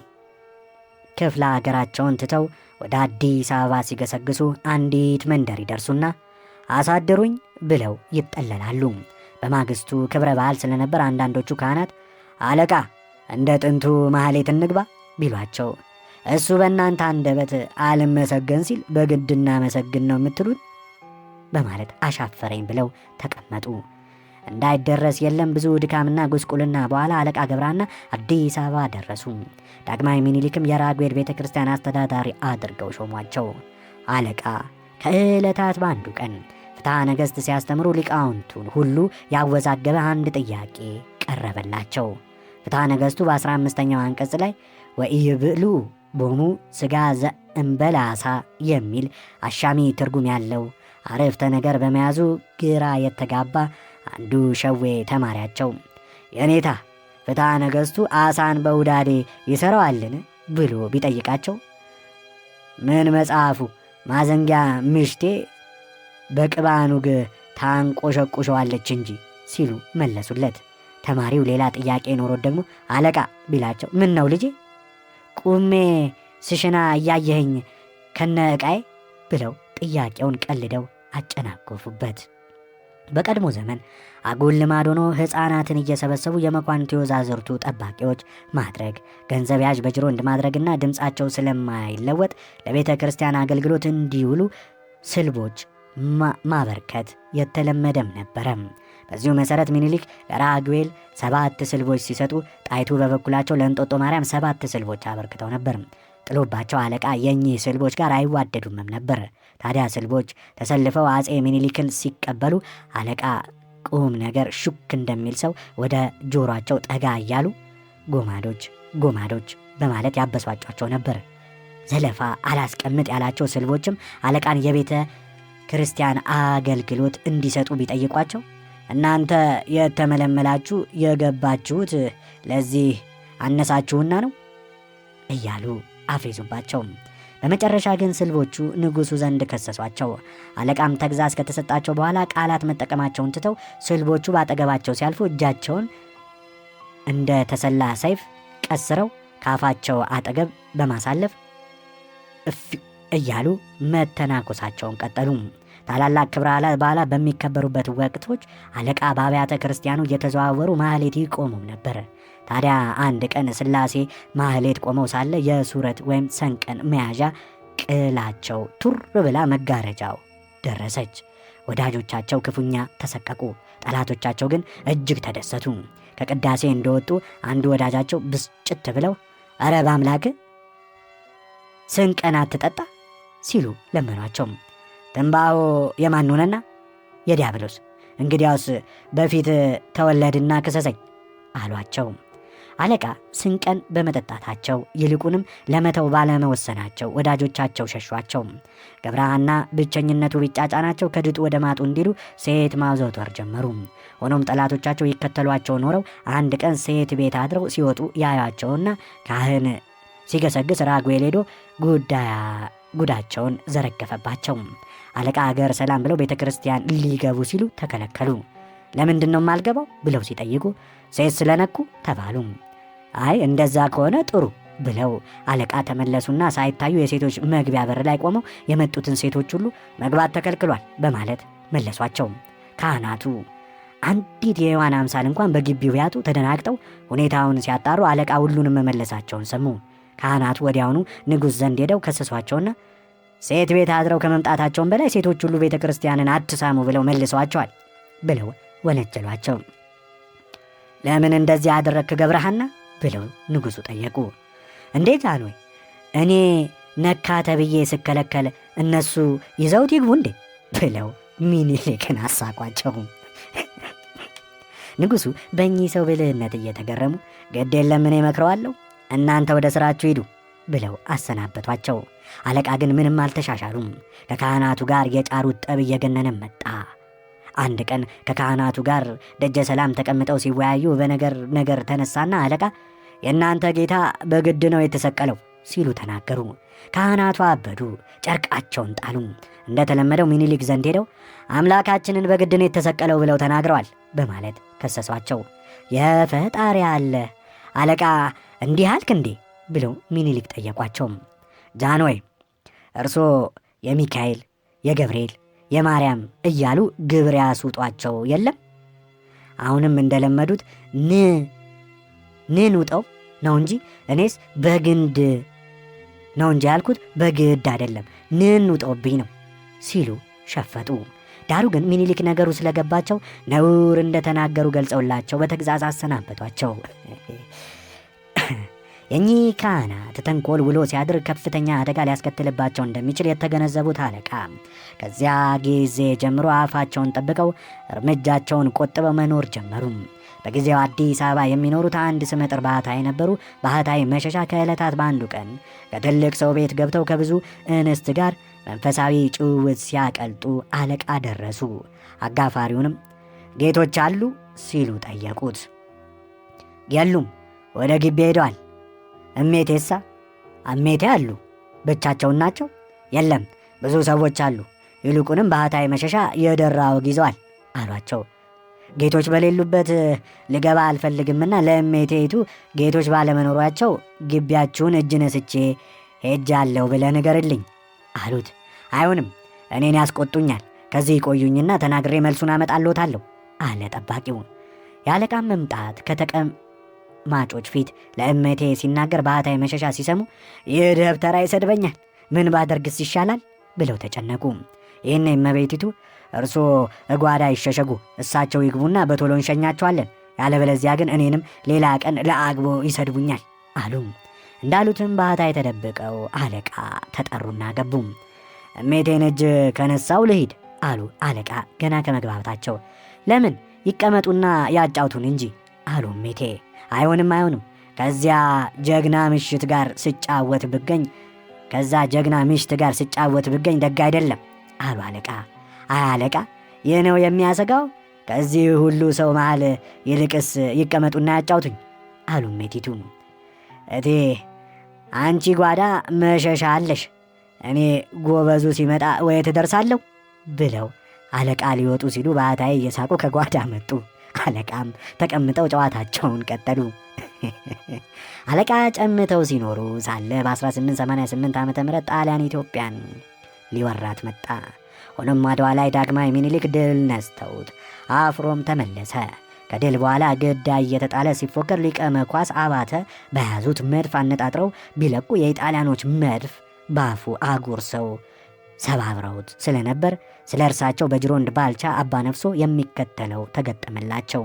ክፍለ ሀገራቸውን ትተው ወደ አዲስ አበባ ሲገሰግሱ አንዲት መንደር ይደርሱና አሳድሩኝ ብለው ይጠለላሉ። በማግስቱ ክብረ በዓል ስለነበር አንዳንዶቹ ካህናት አለቃ እንደ ጥንቱ ማህሌት እንግባ ቢሏቸው እሱ በእናንተ አንደበት አልመሰገን ሲል በግድ እናመሰግን ነው የምትሉት በማለት አሻፈረኝ ብለው ተቀመጡ። እንዳይደረስ የለም ብዙ ድካምና ጉስቁልና በኋላ አለቃ ገብረሐና አዲስ አበባ ደረሱ። ዳግማዊ ምኒልክም የራጉኤል ቤተ ክርስቲያን አስተዳዳሪ አድርገው ሾሟቸው። አለቃ ከዕለታት በአንዱ ቀን ፍትሐ ነገሥት ሲያስተምሩ ሊቃውንቱን ሁሉ ያወዛገበ አንድ ጥያቄ ቀረበላቸው። ፍትሐ ነገሥቱ በ15ኛው አንቀጽ ላይ ወኢይብሉ ቦሙ ሥጋ ዘእምበላሳ የሚል አሻሚ ትርጉም ያለው አረፍተ ነገር በመያዙ ግራ የተጋባ አንዱ ሸዌ ተማሪያቸው የኔታ ፍትሐ ነገሥቱ አሳን በውዳዴ ይሠራዋልን ብሎ ቢጠይቃቸው ምን መጽሐፉ ማዘንጊያ ምሽቴ በቅባኑግ ታንቆሸቁሸዋለች እንጂ ሲሉ መለሱለት። ተማሪው ሌላ ጥያቄ ኖሮት ደግሞ አለቃ ቢላቸው ምን ነው ልጄ ቁሜ ስሽና እያየኸኝ ከነ ዕቃዬ ብለው ጥያቄውን ቀልደው አጨናገፉበት። በቀድሞ ዘመን አጉል ልማድ ሆኖ ሕፃናትን እየሰበሰቡ የመኳንንት የወዛዝርቱ ጠባቂዎች ማድረግ፣ ገንዘብ ያዥ በጅሮንድ ማድረግና ድምፃቸው ስለማይለወጥ ለቤተ ክርስቲያን አገልግሎት እንዲውሉ ስልቦች ማበርከት የተለመደም ነበረም። በዚሁ መሠረት ምኒልክ ለራጉኤል 7 ስልቦች ሲሰጡ ጣይቱ በበኩላቸው ለእንጦጦ ማርያም 7 ስልቦች አበርክተው ነበር። ጥሎባቸው አለቃ የኚህ ስልቦች ጋር አይዋደዱምም ነበር። ታዲያ ስልቦች ተሰልፈው አጼ ምኒልክን ሲቀበሉ አለቃ ቁም ነገር ሹክ እንደሚል ሰው ወደ ጆሮአቸው ጠጋ እያሉ ጎማዶች በማለት ያበሷጫቸው ነበር። ዘለፋ አላስቀምጥ ያላቸው ስልቦችም አለቃን የቤተ ክርስቲያን አገልግሎት እንዲሰጡ ቢጠይቋቸው እናንተ የተመለመላችሁ የገባችሁት ለዚህ አነሳችሁና ነው እያሉ አፌዙባቸው። በመጨረሻ ግን ስልቦቹ ንጉሡ ዘንድ ከሰሷቸው። አለቃም ተግዛዝ ከተሰጣቸው በኋላ ቃላት መጠቀማቸውን ትተው ስልቦቹ ባጠገባቸው ሲያልፉ እጃቸውን እንደ ተሰላ ሰይፍ ቀስረው ካፋቸው አጠገብ በማሳለፍ እፍ እያሉ መተናኮሳቸውን ቀጠሉ። ታላላቅ ክብረ በዓላት በሚከበሩበት ወቅቶች አለቃ በአብያተ ክርስቲያኑ እየተዘዋወሩ ማህሌት ይቆሙም ነበር። ታዲያ አንድ ቀን ሥላሴ ማህሌት ቆመው ሳለ የሱረት ወይም ሰንቀን መያዣ ቅላቸው ቱር ብላ መጋረጃው ደረሰች። ወዳጆቻቸው ክፉኛ ተሰቀቁ፣ ጠላቶቻቸው ግን እጅግ ተደሰቱ። ከቅዳሴ እንደወጡ አንዱ ወዳጃቸው ብስጭት ብለው አረ በአምላክ ስንቀን አትጠጣ ሲሉ ለመኗቸው። ትንባሆ የማን ሆነና? የዲያብሎስ። እንግዲያውስ በፊት ተወለድና ክሰሰኝ አሏቸው። አለቃ ስንቀን በመጠጣታቸው ይልቁንም ለመተው ባለመወሰናቸው ወዳጆቻቸው ሸሿቸው። ገብረሐና ብቸኝነቱ ቢጫጫናቸው ከድጡ ወደ ማጡ እንዲሉ ሴት ማዘውተር ጀመሩ። ሆኖም ጠላቶቻቸው ይከተሏቸው ኖረው አንድ ቀን ሴት ቤት አድረው ሲወጡ ያያቸውና ካህን ሲገሰግስ ራጉኤል ሄዶ ጉዳቸውን ዘረገፈባቸው። አለቃ አገር ሰላም ብለው ቤተ ክርስቲያን ሊገቡ ሲሉ ተከለከሉ። ለምንድን ነው የማልገባው ብለው ሲጠይቁ ሴት ስለነኩ ተባሉ። አይ እንደዛ ከሆነ ጥሩ ብለው አለቃ ተመለሱና ሳይታዩ የሴቶች መግቢያ በር ላይ ቆመው የመጡትን ሴቶች ሁሉ መግባት ተከልክሏል በማለት መለሷቸው። ካህናቱ አንዲት የሔዋን አምሳል እንኳን በግቢው ያጡ ተደናግጠው ሁኔታውን ሲያጣሩ አለቃ ሁሉንም መመለሳቸውን ሰሙ። ካህናቱ ወዲያውኑ ንጉሥ ዘንድ ሄደው ከሰሷቸውና ሴት ቤት አድረው ከመምጣታቸውን በላይ ሴቶች ሁሉ ቤተ ክርስቲያንን አትሳሙ ብለው መልሰዋቸዋል ብለው ወነጀሏቸው። ለምን እንደዚህ አደረግክ ገብረሐና ብለው ንጉሡ ጠየቁ። እንዴት አሉኝ፣ እኔ ነካ ተብዬ ስከለከል እነሱ ይዘውት ይግቡ እንዴ ብለው ምኒልክን አሳቋቸው። ንጉሡ በእኚህ ሰው ብልህነት እየተገረሙ ግድ የለም እኔ እመክረዋለሁ፣ እናንተ ወደ ሥራችሁ ሂዱ ብለው አሰናበቷቸው። አለቃ ግን ምንም አልተሻሻሉም። ከካህናቱ ጋር የጫሩት ጠብ እየገነነ መጣ። አንድ ቀን ከካህናቱ ጋር ደጀ ሰላም ተቀምጠው ሲወያዩ ነገር ተነሳና አለቃ የእናንተ ጌታ በግድ ነው የተሰቀለው ሲሉ ተናገሩ። ካህናቱ አበዱ፣ ጨርቃቸውን ጣሉ። እንደተለመደው ሚኒሊክ ዘንድ ሄደው አምላካችንን በግድ ነው የተሰቀለው ብለው ተናግረዋል በማለት ከሰሷቸው። የፈጣሪ አለ አለቃ እንዲህ አልክ እንዴ ብለው ሚኒሊክ ጠየቋቸው። ጃንሆይ እርሶ የሚካኤል የገብርኤል የማርያም እያሉ ግብር ያስውጧቸው የለም? አሁንም እንደለመዱት ንን ውጠው ነው እንጂ እኔስ በግንድ ነው እንጂ ያልኩት በግድ አይደለም፣ ንን ውጠውብኝ ነው ሲሉ ሸፈጡ። ዳሩ ግን ሚኒሊክ ነገሩ ስለገባቸው ነውር እንደተናገሩ ገልጸውላቸው በተግዛዝ አሰናበቷቸው። የኚህ ካህናት ተንኮል ውሎ ሲያድር ከፍተኛ አደጋ ሊያስከትልባቸው እንደሚችል የተገነዘቡት አለቃ ከዚያ ጊዜ ጀምሮ አፋቸውን ጠብቀው እርምጃቸውን ቆጥበው መኖር ጀመሩ። በጊዜው አዲስ አበባ የሚኖሩት አንድ ስመጥር ባህታዊ ነበሩ። ባህታዊ መሸሻ ከዕለታት በአንዱ ቀን ከትልቅ ሰው ቤት ገብተው ከብዙ እንስት ጋር መንፈሳዊ ጭውውት ሲያቀልጡ አለቃ ደረሱ። አጋፋሪውንም ጌቶች አሉ ሲሉ ጠየቁት። የሉም፣ ወደ ግቢ ሄደዋል። እሜቴሳ? እሜቴ አሉ፣ ብቻቸውን ናቸው? የለም፣ ብዙ ሰዎች አሉ። ይልቁንም ባህታዊ መሸሻ የደራ ወግ ይዘዋል አሏቸው። ጌቶች በሌሉበት ልገባ አልፈልግምና ለእሜቴይቱ ጌቶች ባለመኖሯቸው ግቢያችሁን እጅ ነስቼ ሄጃለሁ ብለህ ንገርልኝ አሉት። አይሆንም፣ እኔን ያስቆጡኛል። ከዚህ ይቆዩኝና ተናግሬ መልሱን አመጣልዎታለሁ አለ ጠባቂው። የአለቃም መምጣት ከተቀማጮች ፊት ለእሜቴ ሲናገር ባህታዊ መሸሻ ሲሰሙ ይህ ደብተራ ይሰድበኛል፣ ምን ባደርግስ ይሻላል ብለው ተጨነቁ። ይህን እመቤቲቱ እርሶ እጓዳ ይሸሸጉ፣ እሳቸው ይግቡና በቶሎ እንሸኛቸዋለን፣ ያለበለዚያ ግን እኔንም ሌላ ቀን ለአግቦ ይሰድቡኛል አሉ። እንዳሉትም ባህታዊ ተደብቀው አለቃ ተጠሩና ገቡ። እሜቴን እጅ ከነሳው ልሂድ አሉ አለቃ ገና ከመግባታቸው። ለምን ይቀመጡና ያጫውቱን እንጂ አሉ እሜቴ። አይሆንም አይሆንም፣ ከዛ ጀግና ምሽት ጋር ስጫወት ብገኝ ደግ አይደለም አሉ አለቃ። አይ አለቃ፣ ይህ ነው የሚያሰጋው? ከዚህ ሁሉ ሰው መሃል ይልቅስ ይቀመጡና ያጫውቱኝ አሉ እሜቲቱ። እቴ አንቺ ጓዳ መሸሻ አለሽ፣ እኔ ጎበዙ ሲመጣ ወይ ትደርሳለሁ ብለው አለቃ ሊወጡ ሲሉ ባህታዊ እየሳቁ ከጓዳ መጡ። አለቃም ተቀምጠው ጨዋታቸውን ቀጠሉ። አለቃ ጨምተው ሲኖሩ ሳለ በ1888 ዓ.ም ጣሊያን ኢትዮጵያን ሊወራት መጣ። ሆኖም አድዋ ላይ ዳግማዊ ሚኒሊክ ድል ነስተውት አፍሮም ተመለሰ። ከድል በኋላ ግዳይ እየተጣለ ሲፎከር ሊቀ መኳስ አባተ በያዙት መድፍ አነጣጥረው ቢለቁ የኢጣሊያኖች መድፍ ባፉ አጉርሰው ሰባብረውት ስለነበር ስለ እርሳቸው በጅሮንድ ባልቻ አባ ነፍሶ የሚከተለው ተገጠመላቸው።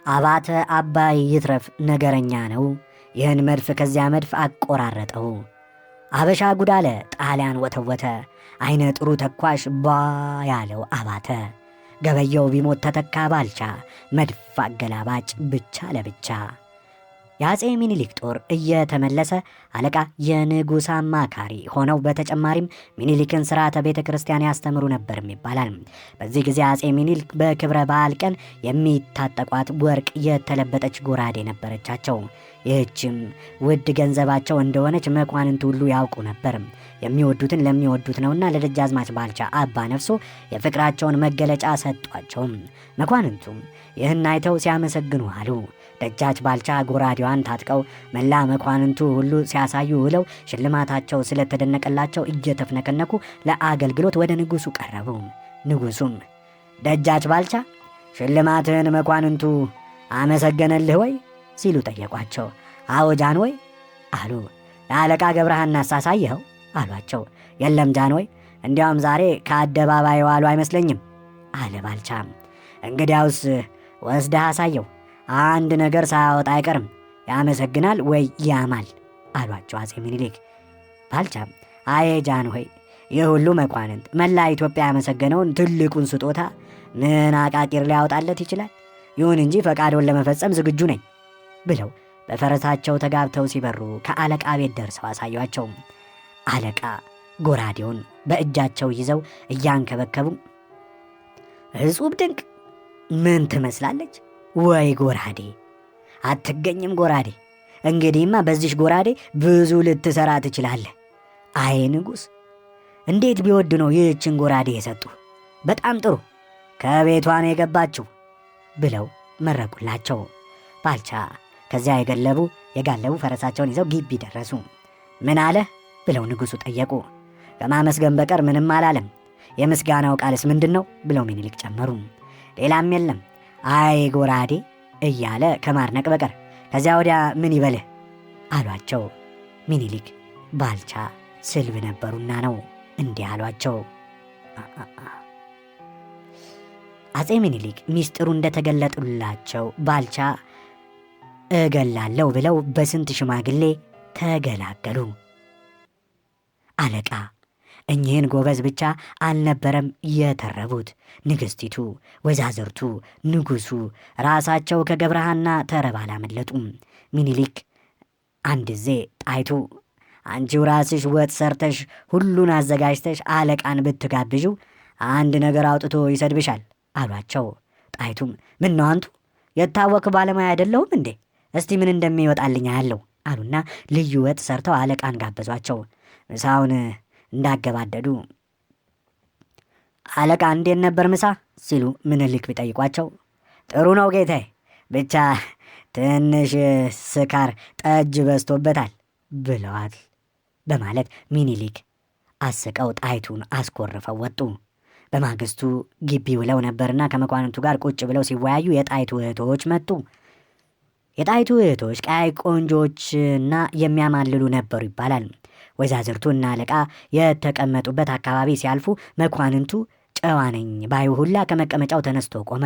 አባተ አባይ ይትረፍ ነገረኛ ነው፣ ይህን መድፍ ከዚያ መድፍ አቆራረጠው። አበሻ ጉዳለ ጣሊያን ወተወተ፣ አይነ ጥሩ ተኳሽ ባ ያለው አባተ። ገበየው ቢሞት ተተካ ባልቻ፣ መድፍ አገላባጭ ብቻ ለብቻ። የአፄ ሚኒሊክ ጦር እየተመለሰ አለቃ የንጉሥ አማካሪ ሆነው በተጨማሪም ሚኒሊክን ሥርዓተ ቤተ ክርስቲያን ያስተምሩ ነበርም ይባላል። በዚህ ጊዜ አፄ ሚኒሊክ በክብረ በዓል ቀን የሚታጠቋት ወርቅ የተለበጠች ጎራዴ ነበረቻቸው። ይህችም ውድ ገንዘባቸው እንደሆነች መኳንንት ሁሉ ያውቁ ነበር። የሚወዱትን ለሚወዱት ነውና ለደጃዝማች ባልቻ አባ ነፍሶ የፍቅራቸውን መገለጫ ሰጧቸው። መኳንንቱም ይህን አይተው ሲያመሰግኑ አሉ። ደጃች ባልቻ ጎራዴዋን ታጥቀው መላ መኳንንቱ ሁሉ ሲያሳዩ ውለው ሽልማታቸው ስለተደነቀላቸው እየተፍነከነኩ ለአገልግሎት ወደ ንጉሡ ቀረቡ። ንጉሡም ደጃች ባልቻ ሽልማትህን መኳንንቱ አመሰገነልህ ወይ ሲሉ ጠየቋቸው። አዎ ጃንሆይ አሉ። ለአለቃ ገብረሃና አሳሳየኸው አሏቸው። የለም ጃንሆይ፣ እንዲያውም ዛሬ ከአደባባይ ዋሉ አይመስለኝም አለ ባልቻም። እንግዲያውስ ወስደህ አሳየው፣ አንድ ነገር ሳያወጣ አይቀርም፣ ያመሰግናል ወይ ያማል አሏቸው አፄ ሚኒሊክ። ባልቻም አዬ ጃንሆይ፣ ይህ ሁሉ መኳንንት መላ ኢትዮጵያ ያመሰገነውን ትልቁን ስጦታ ምን አቃቂር ሊያወጣለት ይችላል? ይሁን እንጂ ፈቃዶን ለመፈጸም ዝግጁ ነኝ ብለው በፈረሳቸው ተጋብተው ሲበሩ ከአለቃ ቤት ደርሰው አሳዩአቸው። አለቃ ጎራዴውን በእጃቸው ይዘው እያንከበከቡ እጹብ ድንቅ፣ ምን ትመስላለች? ወይ ጎራዴ! አትገኝም ጎራዴ! እንግዲህማ በዚሽ ጎራዴ ብዙ ልትሰራ ትችላለህ። አይ ንጉሥ፣ እንዴት ቢወድ ነው ይህችን ጎራዴ የሰጡ? በጣም ጥሩ፣ ከቤቷ ነው የገባችው ብለው መረቁላቸው። ባልቻ ከዚያ የጋለቡ ፈረሳቸውን ይዘው ግቢ ደረሱ። ምን አለ ብለው ንጉሡ ጠየቁ። ከማመስገን በቀር ምንም አላለም። የምስጋናው ቃልስ ምንድን ነው ብለው ሚኒሊክ ጨመሩ። ሌላም የለም፣ አይ ጎራዴ እያለ ከማድነቅ በቀር ከዚያ ወዲያ ምን ይበልህ አሏቸው። ሚኒሊክ ባልቻ ስልብ ነበሩና ነው እንዲህ አሏቸው። አጼ ሚኒሊክ ሚስጥሩ እንደተገለጡላቸው ባልቻ እገላለሁ ብለው በስንት ሽማግሌ ተገላገሉ። አለቃ እኚህን ጎበዝ ብቻ አልነበረም የተረቡት። ንግሥቲቱ፣ ወዛዝርቱ፣ ንጉሡ ራሳቸው ከገብረሃና ተረብ አላመለጡም። ሚኒሊክ አንድ ጊዜ ጣይቱ አንቺው ራስሽ ወጥ ሰርተሽ ሁሉን አዘጋጅተሽ አለቃን ብትጋብዥው አንድ ነገር አውጥቶ ይሰድብሻል አሏቸው። ጣይቱም ምን ነው አንቱ የታወክ ባለሙያ አይደለሁም እንዴ? እስቲ ምን እንደሚወጣልኝ ያለው አሉና ልዩ ወጥ ሰርተው አለቃን ጋበዟቸው። ምሳውን እንዳገባደዱ አለቃ እንዴት ነበር ምሳ ሲሉ ምኒልክ ቢጠይቋቸው ጥሩ ነው ጌታዬ፣ ብቻ ትንሽ ስካር ጠጅ በዝቶበታል ብለዋል በማለት ሚኒሊክ አስቀው ጣይቱን አስኮርፈው ወጡ። በማግስቱ ግቢ ውለው ነበርና ከመኳንንቱ ጋር ቁጭ ብለው ሲወያዩ የጣይቱ እህቶች መጡ። የጣይቱ እህቶች ቀያይ ቆንጆችና የሚያማልሉ ነበሩ ይባላል። ወይዛዝርቱና አለቃ የተቀመጡበት አካባቢ ሲያልፉ መኳንንቱ ጨዋ ነኝ ባዩ ሁላ ከመቀመጫው ተነስቶ ቆመ።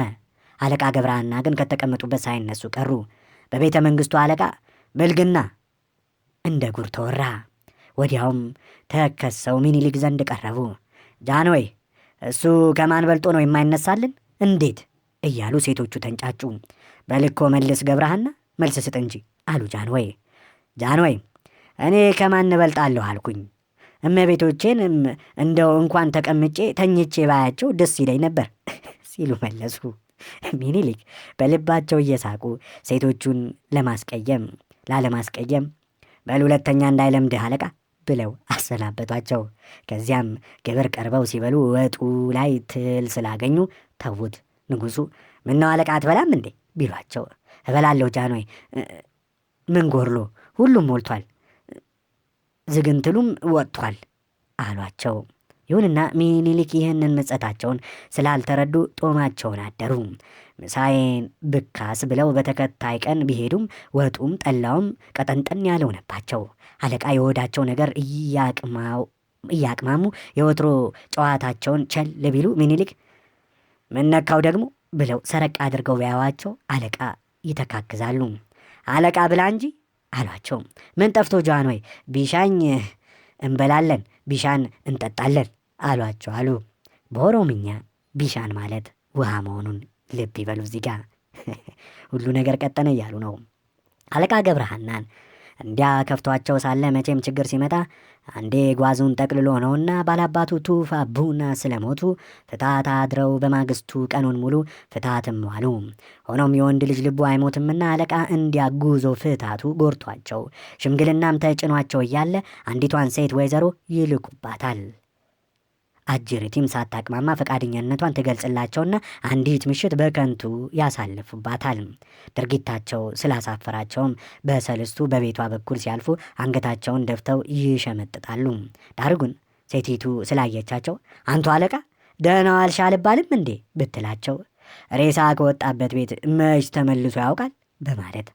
አለቃ ገብረሃና ግን ከተቀመጡበት ሳይነሱ ቀሩ። በቤተ መንግሥቱ አለቃ ብልግና እንደ ጉር ተወራ። ወዲያውም ተከሰው ሚኒሊክ ዘንድ ቀረቡ። ጃንሆይ እሱ ከማን በልጦ ነው የማይነሳልን? እንዴት እያሉ ሴቶቹ ተንጫጩ። በልኮ መልስ ገብረሃና መልስ ስጥ እንጂ አሉ ጃንሆይ። ጃንሆይ እኔ ከማን እበልጣለሁ አልኩኝ? እመቤቶቼን እንደው እንኳን ተቀምጬ ተኝቼ ባያቸው ደስ ይለኝ ነበር ሲሉ መለሱ። ሚኒሊክ በልባቸው እየሳቁ ሴቶቹን ላለማስቀየም በል ሁለተኛ እንዳይለምድህ አለቃ ብለው አሰናበቷቸው። ከዚያም ግብር ቀርበው ሲበሉ ወጡ ላይ ትል ስላገኙ ተዉት። ንጉሡ ምነው አለቃ አትበላም እንዴ ቢሏቸው እበላለሁ ጃንሆይ፣ ምን ጎርሎ ሁሉም ሞልቷል፣ ዝግንትሉም ወጥቷል አሏቸው። ይሁንና ሚኒሊክ ይህንን ምጸታቸውን ስላልተረዱ ጦማቸውን አደሩ። ምሳዬን ብካስ ብለው በተከታይ ቀን ቢሄዱም ወጡም ጠላውም ቀጠንጠን ያለው ነባቸው። አለቃ የወዳቸው ነገር እያቅማሙ የወትሮ ጨዋታቸውን ቸል ቢሉ ሚኒሊክ ምነካው ደግሞ ብለው ሰረቅ አድርገው ቢያዋቸው አለቃ ይተካክዛሉ። አለቃ ብላ እንጂ አሏቸው። ምን ጠፍቶ ጃንሆይ? ቢሻኝ እንበላለን፣ ቢሻን እንጠጣለን አሏቸው አሉ። በኦሮምኛ ቢሻን ማለት ውሃ መሆኑን ልብ ይበሉ። እዚህ ጋር ሁሉ ነገር ቀጠነ እያሉ ነው። አለቃ ገብረሃናን እንዲያ ከፍቷቸው ሳለ መቼም ችግር ሲመጣ አንዴ ጓዙን ጠቅልሎ ነውና ባላባቱ ቱፋ ቡና ስለሞቱ ፍታት አድረው በማግስቱ ቀኑን ሙሉ ፍታትም ዋሉ። ሆኖም የወንድ ልጅ ልቡ አይሞትምና አለቃ እንዲያጉዞ ፍታቱ ጎርቷቸው ሽምግልናም ተጭኗቸው እያለ አንዲቷን ሴት ወይዘሮ ይልኩባታል። አጅሪቲም ሳታቅማማ ፈቃደኛነቷን ትገልጽላቸውና አንዲት ምሽት በከንቱ ያሳልፉባታል። ድርጊታቸው ስላሳፈራቸውም በሰልስቱ በቤቷ በኩል ሲያልፉ አንገታቸውን ደፍተው ይሸመጥጣሉ። ዳሩ ግን ሴቲቱ ስላየቻቸው አንቱ አለቃ ደህና ዋልሽ አልባልም እንዴ ብትላቸው ሬሳ ከወጣበት ቤት መች ተመልሶ ያውቃል በማለት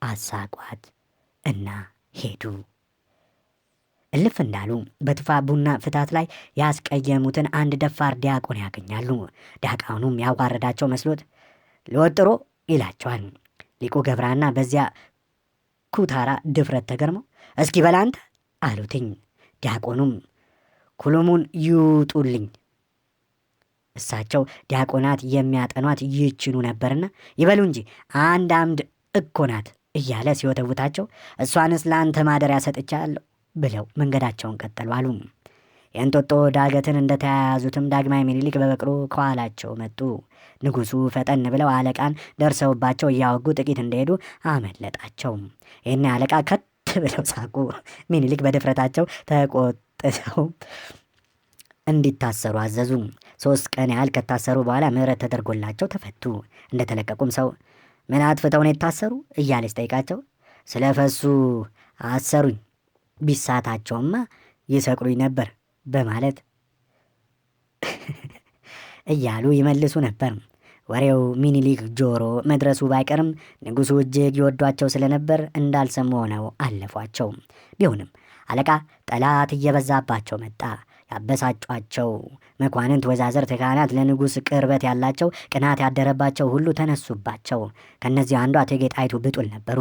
አሳቋት እና ሄዱ። እልፍ እንዳሉ በቱፋ ቡና ፍታት ላይ ያስቀየሙትን አንድ ደፋር ዲያቆን ያገኛሉ። ዲያቆኑም ያዋረዳቸው መስሎት ለወጥሮ ይላቸዋል። ሊቁ ገብረሃና በዚያ ኩታራ ድፍረት ተገርመው እስኪ በላንተ አሉትኝ። ዲያቆኑም ኩሉሙን ይውጡልኝ። እሳቸው ዲያቆናት የሚያጠኗት ይችኑ ነበርና ይበሉ እንጂ አንድ አምድ እኮ ናት እያለ ሲወተውታቸው እሷንስ ለአንተ ማደሪያ ሰጥቻለሁ ብለው መንገዳቸውን ቀጠሉ አሉ። የእንጦጦ ዳገትን እንደተያያዙትም ዳግማዊ ምኒልክ በበቅሎ ከኋላቸው መጡ። ንጉሡ ፈጠን ብለው አለቃን ደርሰውባቸው እያወጉ ጥቂት እንደሄዱ አመለጣቸው። ይህኔ አለቃ ከት ብለው ሳቁ። ምኒልክ በድፍረታቸው ተቆጥተው እንዲታሰሩ አዘዙ። 3 ቀን ያህል ከታሰሩ በኋላ ምህረት ተደርጎላቸው ተፈቱ። እንደተለቀቁም ሰው ምን አጥፍተው ነው የታሰሩ እያለች ጠይቃቸው፣ ስለፈሱ አሰሩኝ፣ ቢሳታቸውማ ይሰቅሉኝ ነበር በማለት እያሉ ይመልሱ ነበር። ወሬው ምኒልክ ጆሮ መድረሱ ባይቀርም ንጉሡ እጅግ ይወዷቸው ስለነበር እንዳልሰሙ ሆነው አለፏቸው። ቢሆንም አለቃ ጠላት እየበዛባቸው መጣ። ያበሳጯቸው መኳንንት፣ ወዛዝርት፣ ካህናት፣ ለንጉሥ ቅርበት ያላቸው ቅናት ያደረባቸው ሁሉ ተነሱባቸው። ከእነዚህ አንዷ እቴጌ ጣይቱ ብጡል ነበሩ።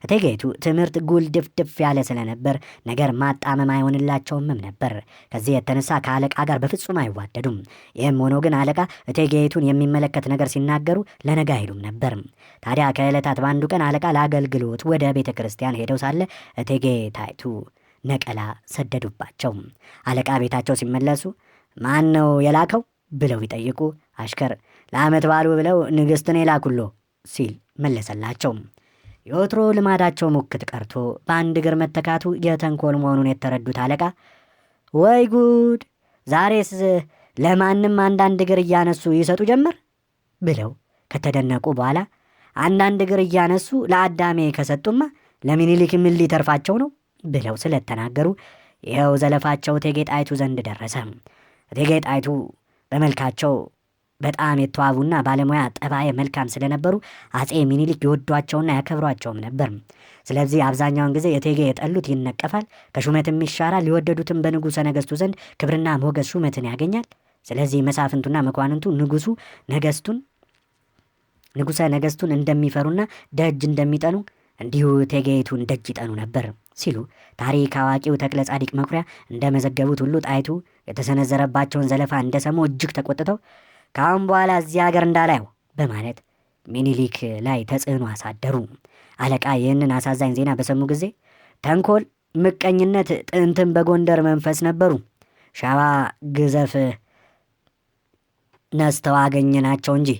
እቴጌይቱ ትምህርት ጉልድፍድፍ ያለ ስለነበር ነገር ማጣመም አይሆንላቸውምም ነበር። ከዚህ የተነሳ ከአለቃ ጋር በፍጹም አይዋደዱም። ይህም ሆኖ ግን አለቃ እቴጌይቱን የሚመለከት ነገር ሲናገሩ ለነገ አይሉም ነበር። ታዲያ ከዕለታት በአንዱ ቀን አለቃ ለአገልግሎት ወደ ቤተ ክርስቲያን ሄደው ሳለ እቴጌ ጣይቱ ነቀላ ሰደዱባቸው። አለቃ ቤታቸው ሲመለሱ ማን ነው የላከው ብለው ቢጠይቁ አሽከር ለዓመት ባሉ ብለው ንግሥትን የላኩሎ ሲል መለሰላቸው። የወትሮ ልማዳቸው ሙክት ቀርቶ በአንድ እግር መተካቱ የተንኮል መሆኑን የተረዱት አለቃ ወይ ጉድ፣ ዛሬስ ለማንም አንዳንድ እግር እያነሱ ይሰጡ ጀመር ብለው ከተደነቁ በኋላ አንዳንድ እግር እያነሱ ለአዳሜ ከሰጡማ ለምኒልክ ምን ሊተርፋቸው ነው ብለው ስለተናገሩ ይኸው ዘለፋቸው እቴጌ ጣይቱ ዘንድ ደረሰ። እቴጌ ጣይቱ በመልካቸው በጣም የተዋቡና ባለሙያ ጠባየ መልካም ስለነበሩ አጼ ምኒልክ ይወዷቸውና ያከብሯቸውም ነበር። ስለዚህ አብዛኛውን ጊዜ እቴጌ የጠሉት ይነቀፋል፣ ከሹመትም ይሻራል፣ የወደዱትም በንጉሠ ነገሥቱ ዘንድ ክብርና ሞገስ ሹመትን ያገኛል። ስለዚህ መሳፍንቱና መኳንንቱ ንጉሠ ነገሥቱን እንደሚፈሩና ደጅ እንደሚጠኑ እንዲሁ እቴጌይቱን ደጅ ይጠኑ ነበር ሲሉ ታሪክ አዋቂው ተክለ ጻዲቅ መኩሪያ እንደመዘገቡት ሁሉ ጣይቱ የተሰነዘረባቸውን ዘለፋ እንደሰሙ እጅግ ተቆጥተው ከአሁን በኋላ እዚህ ሀገር እንዳላየው በማለት ምኒልክ ላይ ተጽዕኖ አሳደሩ። አለቃ ይህንን አሳዛኝ ዜና በሰሙ ጊዜ ተንኮል፣ ምቀኝነት ጥንትም በጎንደር መንፈስ ነበሩ፣ ሸዋ ግዘፍ ነስተው አገኘናቸው እንጂ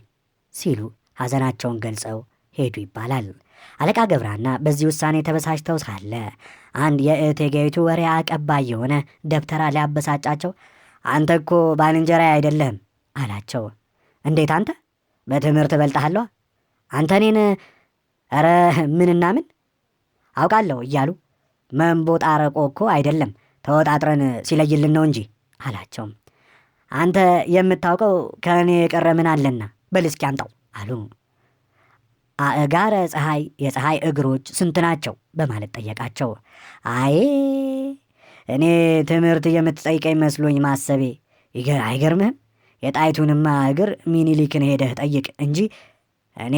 ሲሉ ሐዘናቸውን ገልጸው ሄዱ ይባላል። አለቃ ገብረሐና በዚህ ውሳኔ ተበሳጭተው ሳለ አንድ የእቴጌይቱ ወሬ አቀባይ የሆነ ደብተራ ሊያበሳጫቸው አንተ እኮ ባልንጀራ አይደለህም አላቸው። እንዴት አንተ በትምህርት እበልጥሃለሁ? አንተ እኔን ኧረ ምንና ምን አውቃለሁ እያሉ መንቦጣረቆ እኮ አይደለም ተወጣጥረን ሲለይልን ነው እንጂ አላቸው። አንተ የምታውቀው ከእኔ የቀረ ምን አለና በል እስኪ አምጣው አሉ። አእጋረ ፀሐይ የፀሐይ እግሮች ስንት ናቸው በማለት ጠየቃቸው። አይ እኔ ትምህርት የምትጠይቀኝ መስሎኝ ማሰቤ አይገርምህም? የጣይቱንማ እግር ምኒልክን ሄደህ ጠይቅ እንጂ እኔ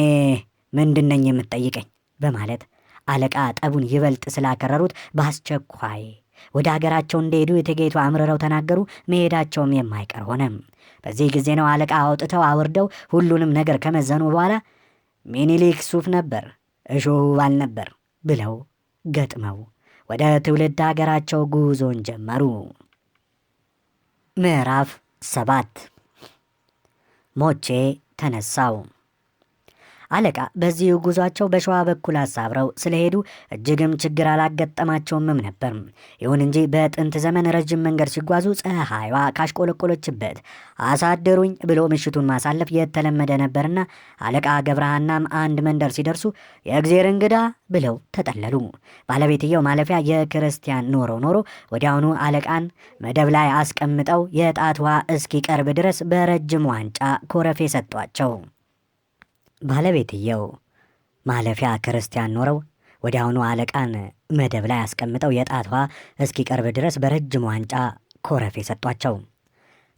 ምንድነኝ የምትጠይቀኝ በማለት አለቃ ጠቡን ይበልጥ ስላከረሩት በአስቸኳይ ወደ አገራቸው እንደሄዱ እቴጌይቱ አምርረው ተናገሩ። መሄዳቸውም የማይቀር ሆነም። በዚህ ጊዜ ነው አለቃ አውጥተው አውርደው ሁሉንም ነገር ከመዘኑ በኋላ ምኒልክ ሱፍ ነበር እሾሁ ባል ነበር ብለው ገጥመው ወደ ትውልድ አገራቸው ጉዞን ጀመሩ። ምዕራፍ 7 ሞቼ ተነሳው። አለቃ በዚህ ጉዟቸው በሸዋ በኩል አሳብረው ስለሄዱ እጅግም ችግር አላገጠማቸውምም ነበር። ይሁን እንጂ በጥንት ዘመን ረጅም መንገድ ሲጓዙ ፀሐይዋ ካሽቆለቆለችበት አሳደሩኝ ብሎ ምሽቱን ማሳለፍ የተለመደ ነበርና አለቃ ገብረሐናም አንድ መንደር ሲደርሱ የእግዜር እንግዳ ብለው ተጠለሉ። ባለቤትየው ማለፊያ የክርስቲያን ኖሮ ወዲያውኑ አለቃን መደብ ላይ አስቀምጠው የጣት ውሃ እስኪቀርብ ድረስ በረጅም ዋንጫ ኮረፌ ሰጧቸው። ባለቤትየው ማለፊያ ክርስቲያን ኖረው ወዲያውኑ አለቃን መደብ ላይ አስቀምጠው የጣት ውሃ እስኪቀርብ ድረስ በረጅም ዋንጫ ኮረፌ ሰጧቸው።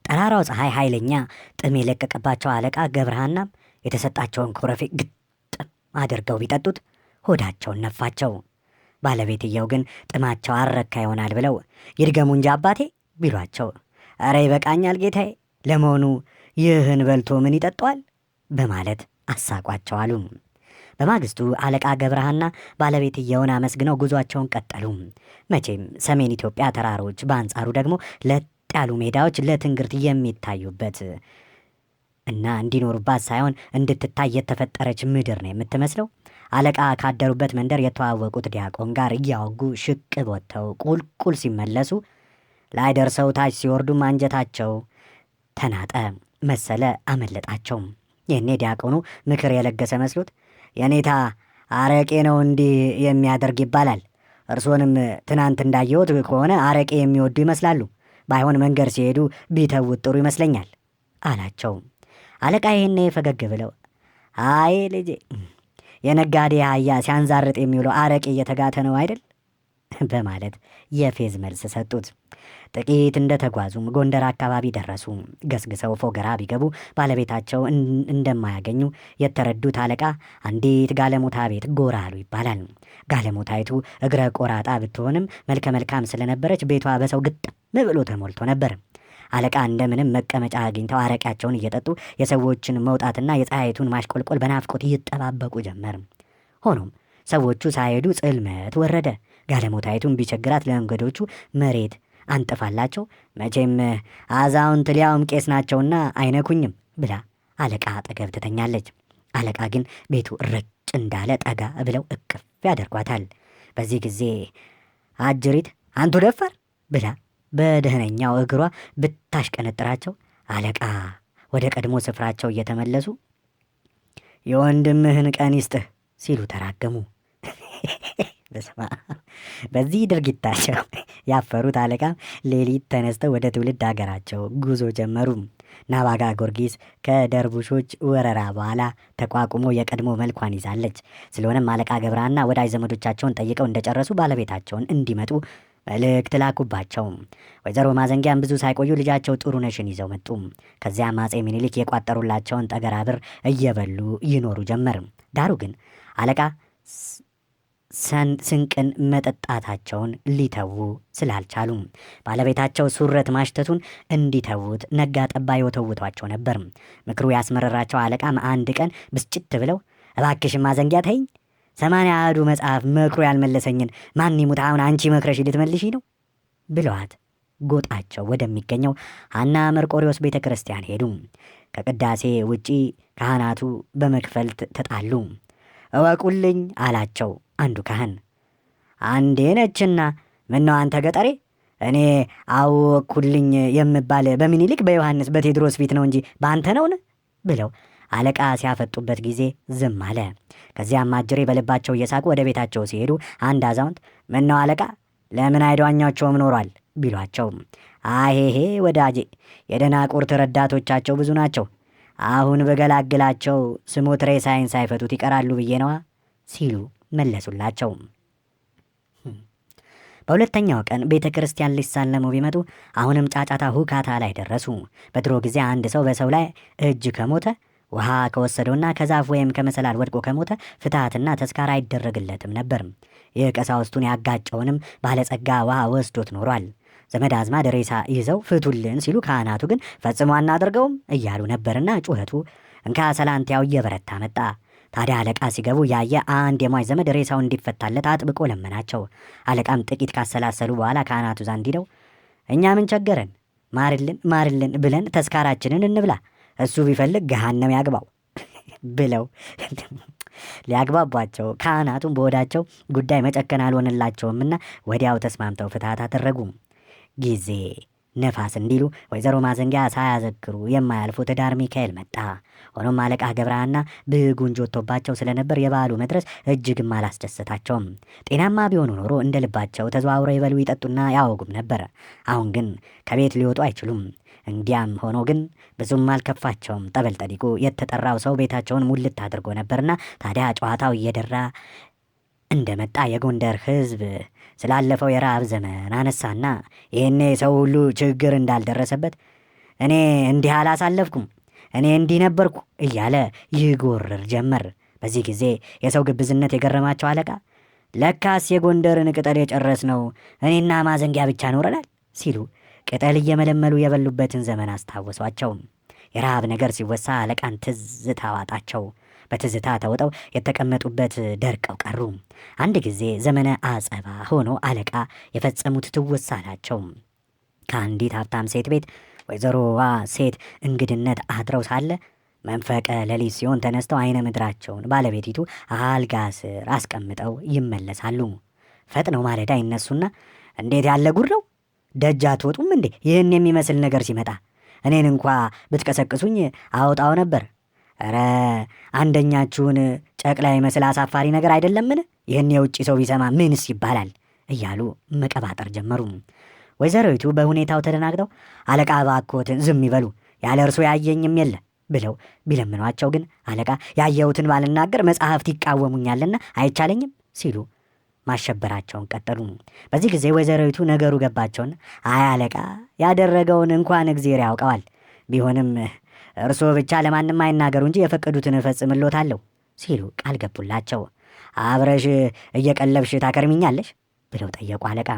ጠራራው ፀሐይ ኃይለኛ ጥም የለቀቀባቸው አለቃ ገብረሐናም የተሰጣቸውን ኮረፌ ግጥም አድርገው ቢጠጡት ሆዳቸውን ነፋቸው። ባለቤትየው ግን ጥማቸው አረካ ይሆናል ብለው ይድገሙ እንጂ አባቴ ቢሏቸው እረ ይበቃኛል ጌታዬ፣ ለመሆኑ ይህን በልቶ ምን ይጠጣዋል በማለት አሳቋቸው አሉ። በማግስቱ አለቃ ገብረሐና ባለቤትየውን አመስግነው ጉዟቸውን ቀጠሉ። መቼም ሰሜን ኢትዮጵያ ተራሮች፣ በአንጻሩ ደግሞ ለጥ ያሉ ሜዳዎች ለትንግርት የሚታዩበት እና እንዲኖሩባት ሳይሆን እንድትታይ የተፈጠረች ምድር ነው የምትመስለው። አለቃ ካደሩበት መንደር የተዋወቁት ዲያቆን ጋር እያወጉ ሽቅብ ወጥተው ቁልቁል ሲመለሱ ላይ ደርሰው ታች ሲወርዱም አንጀታቸው ተናጠ መሰለ አመለጣቸው። ይህኔ ዲያቆኑ ምክር የለገሰ መስሎት የኔታ አረቄ ነው እንዲህ የሚያደርግ ይባላል። እርሶንም ትናንት እንዳየሁት ከሆነ አረቄ የሚወዱ ይመስላሉ። ባይሆን መንገድ ሲሄዱ ቢተውት ጥሩ ይመስለኛል አላቸው። አለቃ ይህኔ ፈገግ ብለው አይ ልጄ የነጋዴ አህያ ሲያንዛርጥ የሚውለው አረቄ እየተጋተ ነው አይደል በማለት የፌዝ መልስ ሰጡት። ጥቂት እንደተጓዙም ጎንደር አካባቢ ደረሱ። ገስግሰው ፎገራ ቢገቡ ባለቤታቸው እንደማያገኙ የተረዱት አለቃ አንዲት ጋለሞታ ቤት ጎራ አሉ ይባላል። ጋለሞታይቱ እግረ ቆራጣ ብትሆንም መልከ መልካም ስለነበረች ቤቷ በሰው ግጥም ብሎ ተሞልቶ ነበር። አለቃ እንደምንም መቀመጫ አግኝተው አረቂያቸውን እየጠጡ የሰዎችን መውጣትና የፀሐይቱን ማሽቆልቆል በናፍቆት ይጠባበቁ ጀመር። ሆኖም ሰዎቹ ሳይሄዱ ጽልመት ወረደ። ጋለሞታይቱን ቢቸግራት ለእንግዶቹ መሬት አንጥፋላቸው መቼም አዛውንት ሊያውም ቄስ ናቸውና አይነኩኝም ብላ አለቃ አጠገብ ትተኛለች። አለቃ ግን ቤቱ ረጭ እንዳለ ጠጋ ብለው እቅፍ ያደርጓታል። በዚህ ጊዜ አጅሪት አንቱ ደፋር ብላ በደህነኛው እግሯ ብታሽቀነጥራቸው አለቃ ወደ ቀድሞ ስፍራቸው እየተመለሱ የወንድምህን ቀን ይስጥህ ሲሉ ተራገሙ። በዚህ ድርጊታቸው ያፈሩት አለቃም ሌሊት ተነስተው ወደ ትውልድ ሀገራቸው ጉዞ ጀመሩ። ናባጋ ጊዮርጊስ ከደርቡሾች ወረራ በኋላ ተቋቁሞ የቀድሞ መልኳን ይዛለች። ስለሆነም አለቃ ገብረሃና ወዳጅ ዘመዶቻቸውን ጠይቀው እንደጨረሱ ባለቤታቸውን እንዲመጡ መልእክት ላኩባቸው። ወይዘሮ ማዘንጊያም ብዙ ሳይቆዩ ልጃቸው ጥሩነሽን ይዘው መጡ። ከዚያም አፄ ምኒልክ የቋጠሩላቸውን ጠገራ ብር እየበሉ ይኖሩ ጀመር። ዳሩ ግን አለቃ ስንቅን መጠጣታቸውን ሊተዉ ስላልቻሉ ባለቤታቸው ሱረት ማሽተቱን እንዲተዉት ነጋ ጠባ ይወተውቷቸው ነበር። ምክሩ ያስመረራቸው አለቃም አንድ ቀን ብስጭት ብለው እባክሽ ማዘንጊያ ተይኝ፣ 80 አሐዱ መጽሐፍ መክሮ ያልመለሰኝን ማን ይሙት አሁን አንቺ መክረሽ ልትመልሺ ነው ብለዋት ጎጣቸው ወደሚገኘው ሐና መርቆሪዎስ ቤተ ክርስቲያን ሄዱ። ከቅዳሴ ውጪ ካህናቱ በመክፈልት ተጣሉ። እወቁልኝ አላቸው አንዱ ካህን። አንዴ ነችና ምነው አንተ ገጠሬ እኔ አወኩልኝ የምባል በምኒልክ በዮሐንስ በቴዎድሮስ ፊት ነው እንጂ በአንተ ነውን ብለው አለቃ ሲያፈጡበት ጊዜ ዝም አለ። ከዚያም አጅሬ በልባቸው እየሳቁ ወደ ቤታቸው ሲሄዱ አንድ አዛውንት ምነው አለቃ ለምን አይዷኛቸውም ኖሯል ቢሏቸው አሄሄ ወዳጄ የደናቁርት ረዳቶቻቸው ብዙ ናቸው፣ አሁን በገላግላቸው ስሞት ሬሳዬን ሳይፈቱት ይቀራሉ ብዬ ነዋ ሲሉ መለሱላቸው። በሁለተኛው ቀን ቤተ ክርስቲያን ሊሳለሙ ቢመጡ አሁንም ጫጫታ ሁካታ ላይ ደረሱ። በድሮ ጊዜ አንድ ሰው በሰው ላይ እጅ ከሞተ ውሃ ከወሰደውና ከዛፍ ወይም ከመሰላል ወድቆ ከሞተ ፍትሐትና ተስካር አይደረግለትም ነበር። ይህ ቀሳውስቱን ያጋጨውንም ባለጸጋ ውሃ ወስዶት ኖሯል። ዘመድ አዝማድ ሬሳ ይዘው ፍቱልን ሲሉ ካህናቱ ግን ፈጽሞ አናደርገውም እያሉ ነበርና ጩኸቱ እንካ ሰላንቲያው እየበረታ መጣ። ታዲያ አለቃ ሲገቡ ያየ አንድ የሟች ዘመድ ሬሳው እንዲፈታለት አጥብቆ ለመናቸው። አለቃም ጥቂት ካሰላሰሉ በኋላ ካህናቱ ዘንድ ሂደው እኛ ምን ቸገረን፣ ማርልን ብለን ተስካራችንን እንብላ፣ እሱ ቢፈልግ ገሃነም ያግባው ብለው ሊያግባቧቸው ካህናቱም በወዳቸው ጉዳይ መጨከን አልሆንላቸውምና ወዲያው ተስማምተው ፍትሐት አደረጉ። ጊዜ ነፋስ እንዲሉ ወይዘሮ ማዘንጊያ ሳያዘክሩ የማያልፉት ዳር ሚካኤል መጣ። ሆኖም አለቃ ገብረሃና ብጉንጅ ወጥቶባቸው ስለነበር የበዓሉ መድረስ እጅግም አላስደሰታቸውም። ጤናማ ቢሆኑ ኖሮ እንደ ልባቸው ተዘዋውረው ይበሉ ይጠጡና ያወጉም ነበር። አሁን ግን ከቤት ሊወጡ አይችሉም። እንዲያም ሆኖ ግን ብዙም አልከፋቸውም። ጠበል ጠዲቁ የተጠራው ሰው ቤታቸውን ሙልት አድርጎ ነበርና ታዲያ ጨዋታው እየደራ እንደመጣ የጎንደር ሕዝብ ስላለፈው የረሃብ ዘመን አነሳና ይህኔ ሰው ሁሉ ችግር እንዳልደረሰበት እኔ እንዲህ አላሳለፍኩም፣ እኔ እንዲህ ነበርኩ እያለ ይጎርር ጀመር። በዚህ ጊዜ የሰው ግብዝነት የገረማቸው አለቃ ለካስ የጎንደርን ቅጠል የጨረስነው እኔና ማዘንጊያ ብቻ ኖረናል ሲሉ ቅጠል እየመለመሉ የበሉበትን ዘመን አስታወሷቸው። የረሃብ ነገር ሲወሳ አለቃን ትዝታ ዋጣቸው። በትዝታ ተውጠው የተቀመጡበት ደርቀው ቀሩ። አንድ ጊዜ ዘመነ አጸባ ሆኖ አለቃ የፈጸሙት ትውስ አላቸው። ከአንዲት ሀብታም ሴት ቤት ወይዘሮዋ ሴት እንግድነት አድረው ሳለ መንፈቀ ሌሊት ሲሆን ተነስተው አይነ ምድራቸውን ባለቤቲቱ አልጋ ስር አስቀምጠው ይመለሳሉ። ፈጥነው ማለዳ ይነሱና እንዴት ያለ ጉድ ነው! ደጅ አትወጡም እንዴ? ይህን የሚመስል ነገር ሲመጣ እኔን እንኳ ብትቀሰቅሱኝ አወጣው ነበር። ኧረ አንደኛችሁን ጨቅላ ይመስል አሳፋሪ ነገር አይደለምን? ይህን የውጭ ሰው ቢሰማ ምንስ ይባላል? እያሉ መቀባጠር ጀመሩ። ወይዘሮይቱ በሁኔታው ተደናግጠው አለቃ እባክዎትን ዝም ይበሉ፣ ያለ እርሶ ያየኝም የለ ብለው ቢለምኗቸው ግን አለቃ ያየሁትን ባልናገር መጽሐፍት ይቃወሙኛልና አይቻለኝም ሲሉ ማሸበራቸውን ቀጠሉ። በዚህ ጊዜ ወይዘሮይቱ ነገሩ ገባቸውና አይ አለቃ ያደረገውን እንኳን እግዜር ያውቀዋል፣ ቢሆንም እርስዎ ብቻ ለማንም አይናገሩ እንጂ የፈቀዱትን እፈጽምሎታለሁ ሲሉ ቃል ገቡላቸው። አብረሽ እየቀለብሽ ታከርሚኛለሽ ብለው ጠየቁ አለቃ።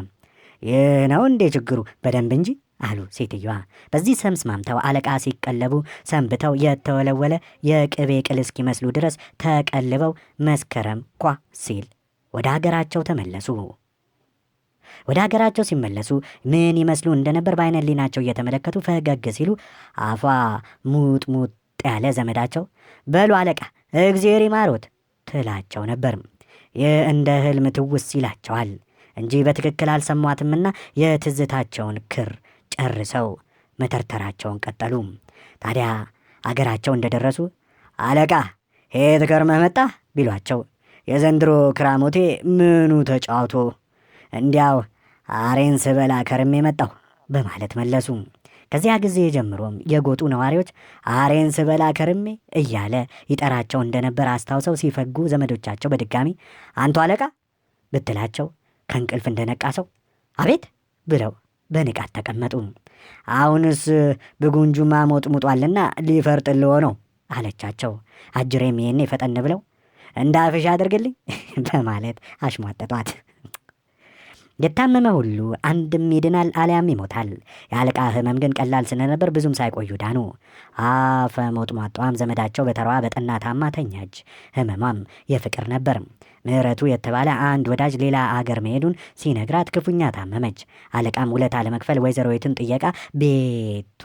ይህ ነው እንዴ ችግሩ? በደንብ እንጂ አሉ ሴትዮዋ። በዚህ ተስማምተው አለቃ ሲቀለቡ ሰንብተው የተወለወለ የቅቤ ቅል እስኪመስሉ ድረስ ተቀልበው መስከረም ኳ ሲል ወደ ሀገራቸው ተመለሱ። ወደ ሀገራቸው ሲመለሱ ምን ይመስሉ እንደነበር በዓይነ ሕሊናቸው እየተመለከቱ ፈገግ ሲሉ አፏ ሙጥ ሙጥ ያለ ዘመዳቸው በሉ አለቃ እግዜር ይማሮት ትላቸው ነበር። ይህ እንደ ህልም ትውስ ይላቸዋል እንጂ በትክክል አልሰሟትምና የትዝታቸውን ክር ጨርሰው መተርተራቸውን ቀጠሉ። ታዲያ አገራቸው እንደደረሱ አለቃ ሄት ከርመህ መጣ ቢሏቸው የዘንድሮ ክራሞቴ ምኑ ተጫውቶ እንዲያው አሬን ስበላ ከርሜ መጣሁ በማለት መለሱ። ከዚያ ጊዜ ጀምሮም የጎጡ ነዋሪዎች አሬን ስበላ ከርሜ እያለ ይጠራቸው እንደነበር አስታውሰው ሲፈጉ ዘመዶቻቸው በድጋሚ አንቱ አለቃ ብትላቸው ከእንቅልፍ እንደነቃ ሰው አቤት ብለው በንቃት ተቀመጡ። አሁንስ ብጉንጁማ ሞጥሙጧልና ሊፈርጥልዎ ነው አለቻቸው። አጅሬም ይሄኔ ፈጠን ብለው እንዳፍሽ አድርግልኝ በማለት አሽሟጠጧት። የታመመ ሁሉ አንድም ይድናል አሊያም ይሞታል። የአለቃ ህመም ግን ቀላል ስለነበር ብዙም ሳይቆዩ ዳኑ። አፈ ሞጥሟጧም ዘመዳቸው በተራዋ በጠና ታማ ተኛች። ህመሟም የፍቅር ነበር። ምህረቱ የተባለ አንድ ወዳጅ ሌላ አገር መሄዱን ሲነግራት ክፉኛ ታመመች። አለቃም ውለታ ለመክፈል ወይዘሮይቱን ጥየቃ ቤቷ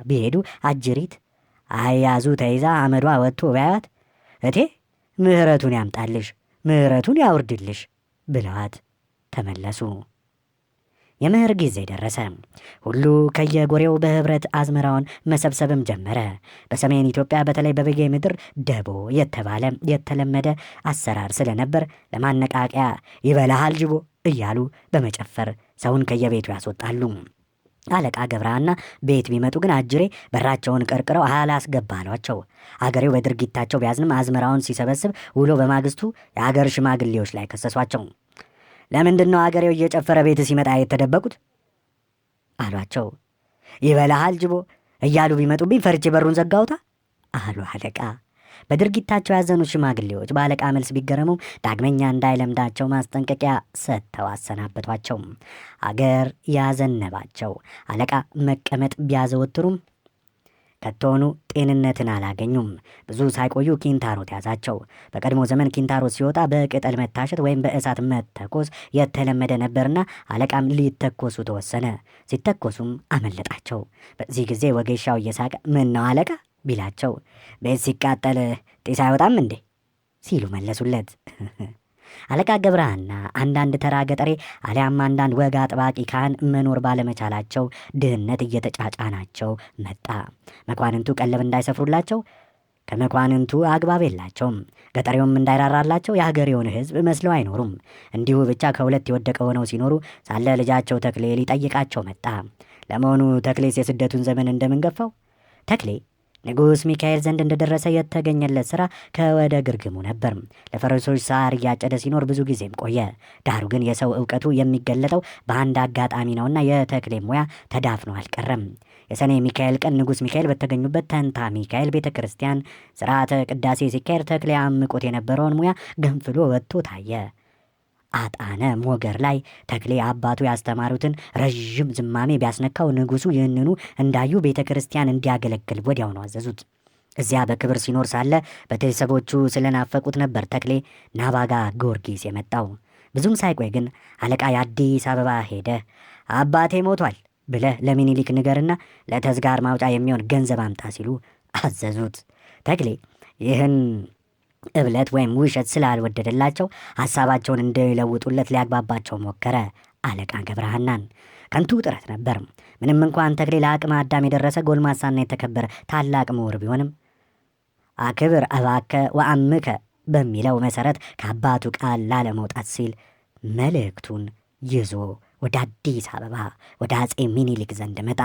ቢሄዱ አጅሪት አያዙ ተይዛ አመዷ ወጥቶ ባያት እቴ ምህረቱን ያምጣልሽ፣ ምህረቱን ያውርድልሽ ብለዋት ተመለሱ። የምህር ጊዜ ደረሰ። ሁሉ ከየጎሬው በህብረት አዝመራውን መሰብሰብም ጀመረ። በሰሜን ኢትዮጵያ በተለይ በበጌ ምድር ደቦ የተባለ የተለመደ አሰራር ስለነበር ለማነቃቂያ ይበላሃል ጅቦ እያሉ በመጨፈር ሰውን ከየቤቱ ያስወጣሉ። አለቃ ገብረሃና ቤት ቢመጡ ግን አጅሬ በራቸውን ቀርቅረው አላስገባ አሏቸው። አገሬው በድርጊታቸው ቢያዝንም አዝመራውን ሲሰበስብ ውሎ በማግስቱ የአገር ሽማግሌዎች ላይ ከሰሷቸው። ለምንድን ነው አገሬው እየጨፈረ ቤት ሲመጣ የተደበቁት አሏቸው። ይበላሃል ጅቦ እያሉ ቢመጡብኝ ፈርቼ በሩን ዘጋውታ አሉ አለቃ። በድርጊታቸው ያዘኑት ሽማግሌዎች በአለቃ መልስ ቢገረሙም ዳግመኛ እንዳይለምዳቸው ማስጠንቀቂያ ሰጥተው አሰናበቷቸው። አገር ያዘነባቸው አለቃ መቀመጥ ቢያዘወትሩም ከቶኑ ጤንነትን አላገኙም። ብዙ ሳይቆዩ ኪንታሮት ያዛቸው። በቀድሞ ዘመን ኪንታሮት ሲወጣ በቅጠል መታሸት ወይም በእሳት መተኮስ የተለመደ ነበርና አለቃም ሊተኮሱ ተወሰነ። ሲተኮሱም አመለጣቸው። በዚህ ጊዜ ወጌሻው እየሳቀ ምን ነው አለቃ ቢላቸው ቤት ሲቃጠል ጢስ አይወጣም እንዴ ሲሉ መለሱለት። አለቃ ገብረሃና አንዳንድ ተራ ገጠሬ አሊያም አንዳንድ ወግ አጥባቂ ካህን መኖር ባለመቻላቸው ድህነት እየተጫጫናቸው መጣ። መኳንንቱ ቀለብ እንዳይሰፍሩላቸው ከመኳንንቱ አግባብ የላቸውም። ገጠሬውም እንዳይራራላቸው የሀገሬውን ሕዝብ መስለው አይኖሩም። እንዲሁ ብቻ ከሁለት የወደቀ ሆነው ሲኖሩ ሳለ ልጃቸው ተክሌ ሊጠይቃቸው መጣ። ለመሆኑ ተክሌስ የስደቱን ዘመን እንደምን ገፋው? ተክሌ ንጉሥ ሚካኤል ዘንድ እንደደረሰ የተገኘለት ሥራ ከወደ ግርግሙ ነበር። ለፈረሶች ሳር እያጨደ ሲኖር ብዙ ጊዜም ቆየ። ዳሩ ግን የሰው ዕውቀቱ የሚገለጠው በአንድ አጋጣሚ ነውና የተክሌ ሙያ ተዳፍኖ አልቀረም። የሰኔ ሚካኤል ቀን ንጉሥ ሚካኤል በተገኙበት ተንታ ሚካኤል ቤተ ክርስቲያን ሥርዓተ ቅዳሴ ሲካሄድ ተክሌ አምቆት የነበረውን ሙያ ገንፍሎ ወጥቶ ታየ። አጣነ ሞገር ላይ ተክሌ አባቱ ያስተማሩትን ረዥም ዝማሜ ቢያስነካው ንጉሡ ይህንኑ እንዳዩ ቤተ ክርስቲያን እንዲያገለግል ወዲያውኑ አዘዙት። እዚያ በክብር ሲኖር ሳለ ቤተሰቦቹ ስለናፈቁት ነበር ተክሌ ናባጋ ጊዮርጊስ የመጣው። ብዙም ሳይቆይ ግን አለቃ የአዲስ አበባ ሄደ። አባቴ ሞቷል ብለህ ለሚኒሊክ ንገርና ለተዝጋር ማውጫ የሚሆን ገንዘብ አምጣ ሲሉ አዘዙት። ተክሌ ይህን እብለት ወይም ውሸት ስላልወደደላቸው ሐሳባቸውን እንዲለውጡለት ሊያግባባቸው ሞከረ። አለቃ ገብረሐናን ከንቱ ጥረት ነበር። ምንም እንኳን ተክሌ ለአቅመ አዳም የደረሰ ጎልማሳና የተከበረ ታላቅ ምሁር ቢሆንም አክብር አባከ ወአምከ በሚለው መሰረት ከአባቱ ቃል ላለመውጣት ሲል መልእክቱን ይዞ ወደ አዲስ አበባ ወደ አጼ ሚኒሊክ ዘንድ መጣ።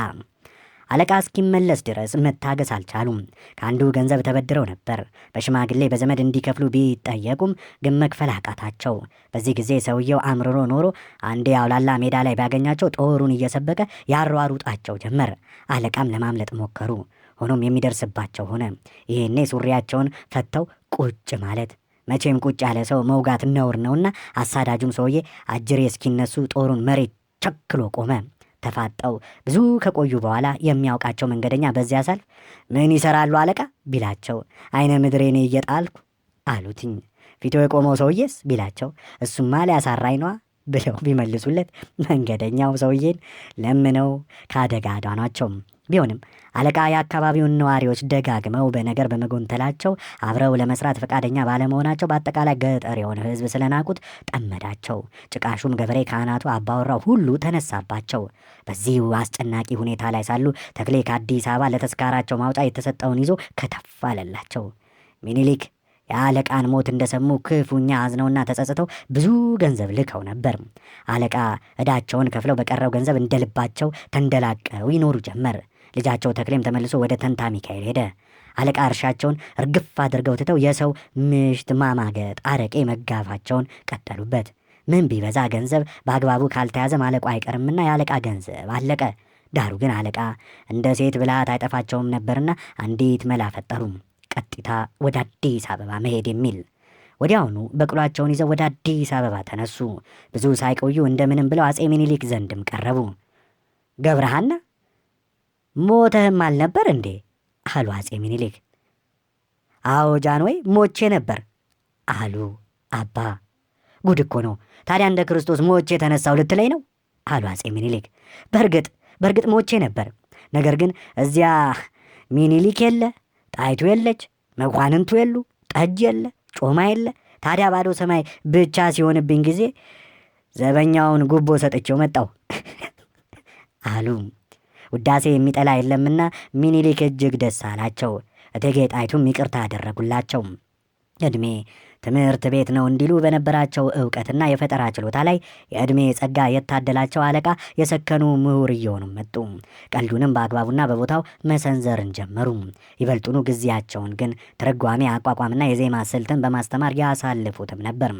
አለቃ እስኪመለስ ድረስ መታገስ አልቻሉም። ከአንዱ ገንዘብ ተበድረው ነበር። በሽማግሌ በዘመድ እንዲከፍሉ ቢጠየቁም ግን መክፈል አቃታቸው። በዚህ ጊዜ ሰውየው አምርሮ ኖሮ አንዴ አውላላ ሜዳ ላይ ቢያገኛቸው ጦሩን እየሰበቀ ያሯሩጣቸው ጀመር። አለቃም ለማምለጥ ሞከሩ። ሆኖም የሚደርስባቸው ሆነ። ይሄኔ ሱሪያቸውን ፈተው ቁጭ ማለት። መቼም ቁጭ ያለ ሰው መውጋት ነውር ነውና አሳዳጁም ሰውዬ አጅሬ እስኪነሱ ጦሩን መሬት ቸክሎ ቆመ። ተፋጠው ብዙ ከቆዩ በኋላ የሚያውቃቸው መንገደኛ በዚያ ሰልፍ ምን ይሰራሉ አለቃ ቢላቸው አይነ ምድሬን እየጣልኩ አሉትኝ። ፊቱ የቆመው ሰውዬስ ቢላቸው እሱማ ሊያሳራኝ ነዋ ብለው ቢመልሱለት መንገደኛው ሰውዬን ለምነው ካደጋ አዳኗቸው። ቢሆንም አለቃ የአካባቢውን ነዋሪዎች ደጋግመው በነገር በመጎንተላቸው አብረው ለመስራት ፈቃደኛ ባለመሆናቸው በአጠቃላይ ገጠር የሆነ ሕዝብ ስለናቁት ጠመዳቸው። ጭቃሹም ገበሬ፣ ካህናቱ፣ አባወራው ሁሉ ተነሳባቸው። በዚህ አስጨናቂ ሁኔታ ላይ ሳሉ ተክሌ ከአዲስ አበባ ለተስካራቸው ማውጫ የተሰጠውን ይዞ ከተፍ አለላቸው። ሚኒሊክ የአለቃን ሞት እንደሰሙ ክፉኛ አዝነውና ተጸጽተው ብዙ ገንዘብ ልከው ነበር። አለቃ ዕዳቸውን ከፍለው በቀረው ገንዘብ እንደልባቸው ተንደላቀው ይኖሩ ጀመር። ልጃቸው ተክሌም ተመልሶ ወደ ተንታ ሚካኤል ሄደ። አለቃ እርሻቸውን እርግፍ አድርገው ትተው የሰው ምሽት ማማገጥ፣ አረቄ መጋፋቸውን ቀጠሉበት። ምን ቢበዛ ገንዘብ በአግባቡ ካልተያዘ ማለቁ አይቀርምና የአለቃ ገንዘብ አለቀ። ዳሩ ግን አለቃ እንደ ሴት ብልሃት አይጠፋቸውም ነበርና አንዲት መላ ፈጠሩ። ቀጥታ ወደ አዲስ አበባ መሄድ የሚል። ወዲያውኑ በቅሏቸውን ይዘው ወደ አዲስ አበባ ተነሱ። ብዙ ሳይቆዩ እንደምንም ብለው አጼ ሚኒሊክ ዘንድም ቀረቡ። ገብረሐና ሞተህም አልነበር እንዴ አሉ አጼ ሚኒሊክ። አዎ ጃንሆይ ሞቼ ነበር አሉ አባ። ጉድ እኮ ነው። ታዲያ እንደ ክርስቶስ ሞቼ ተነሳው ልትለኝ ነው አሉ አጼ ሚኒሊክ። በእርግጥ ሞቼ ነበር። ነገር ግን እዚያ ሚኒሊክ የለ፣ ጣይቱ የለች፣ መኳንንቱ የሉ፣ ጠጅ የለ፣ ጮማ የለ። ታዲያ ባዶ ሰማይ ብቻ ሲሆንብኝ ጊዜ ዘበኛውን ጉቦ ሰጥቼው መጣው አሉ። ውዳሴ የሚጠላ የለምና ሚኒሊክ እጅግ ደስ አላቸው። እቴጌ ጣይቱም ይቅርታ አደረጉላቸው። ዕድሜ ትምህርት ቤት ነው እንዲሉ በነበራቸው ዕውቀትና የፈጠራ ችሎታ ላይ የዕድሜ ጸጋ የታደላቸው አለቃ የሰከኑ ምሁር እየሆኑ መጡ። ቀልዱንም በአግባቡና በቦታው መሰንዘርን ጀመሩ። ይበልጡኑ ጊዜያቸውን ግን ትርጓሜ፣ አቋቋምና የዜማ ስልትን በማስተማር ያሳልፉትም ነበር።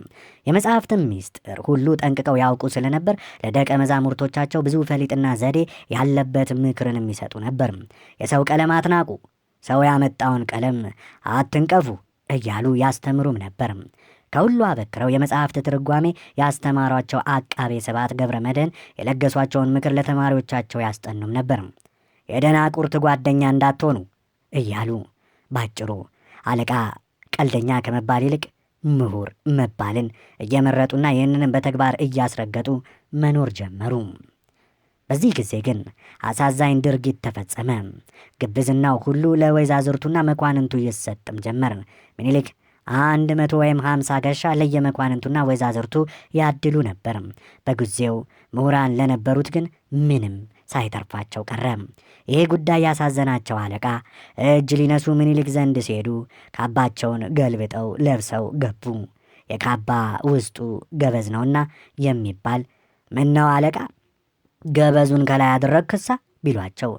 የመጽሐፍትን ሚስጥር ሁሉ ጠንቅቀው ያውቁ ስለነበር ለደቀ መዛሙርቶቻቸው ብዙ ፈሊጥና ዘዴ ያለበት ምክርን የሚሰጡ ነበር። የሰው ቀለም አትናቁ፣ ሰው ያመጣውን ቀለም አትንቀፉ እያሉ ያስተምሩም ነበር። ከሁሉ አበክረው የመጽሐፍት ትርጓሜ ያስተማሯቸው አቃቤ ስብዓት ገብረ መድኅን የለገሷቸውን ምክር ለተማሪዎቻቸው ያስጠኑም ነበር። የደናቁርት ጓደኛ እንዳትሆኑ እያሉ። ባጭሩ አለቃ ቀልደኛ ከመባል ይልቅ ምሁር መባልን እየመረጡና ይህንንም በተግባር እያስረገጡ መኖር ጀመሩ። በዚህ ጊዜ ግን አሳዛኝ ድርጊት ተፈጸመ። ግብዝናው ሁሉ ለወይዛዝርቱና መኳንንቱ ይሰጥም ጀመር። ሚኒሊክ 100 ወይም 50 ጋሻ ለየመኳንንቱና ወይዛዝርቱ ያድሉ ነበር። በጊዜው ምሁራን ለነበሩት ግን ምንም ሳይተርፋቸው ቀረ። ይሄ ጉዳይ ያሳዘናቸው አለቃ እጅ ሊነሱ ሚኒሊክ ዘንድ ሲሄዱ ካባቸውን ገልብጠው ለብሰው ገቡ። የካባ ውስጡ ገበዝ ነውና የሚባል ምነው አለቃ ገበዙን ከላይ አደረግክሳ ቢሏቸው፣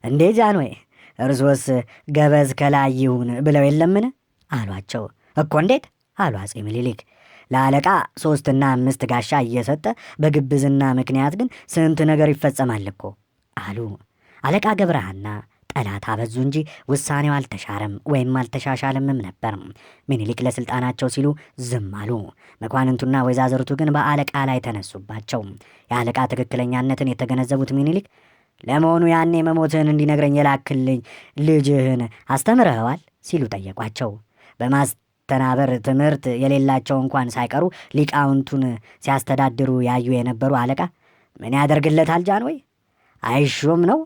እንዴ ጃንሆይ እርሶስ ገበዝ ከላይ ይሁን ብለው የለምን አሏቸው። እኮ እንዴት አሉ አጼ ምኒልክ። ለአለቃ 3 እና 5 ጋሻ እየሰጠ በግብዝና ምክንያት ግን ስንት ነገር ይፈጸማል እኮ አሉ። አለቃ ገብረሐና ጠላት አበዙ እንጂ ውሳኔው አልተሻረም ወይም አልተሻሻለምም ነበር። ምኒልክ ለስልጣናቸው ሲሉ ዝም አሉ። መኳንንቱና ወይዛዝርቱ ግን በአለቃ ላይ ተነሱባቸው። የአለቃ ትክክለኛነትን የተገነዘቡት ምኒልክ ለመሆኑ ያኔ መሞትህን እንዲነግረኝ የላክልኝ ልጅህን አስተምረኸዋል ሲሉ ጠየቋቸው። በማስተናበር ትምህርት የሌላቸው እንኳን ሳይቀሩ ሊቃውንቱን ሲያስተዳድሩ ያዩ የነበሩ አለቃ ምን ያደርግለታል ጃንሆይ አይሾም ነው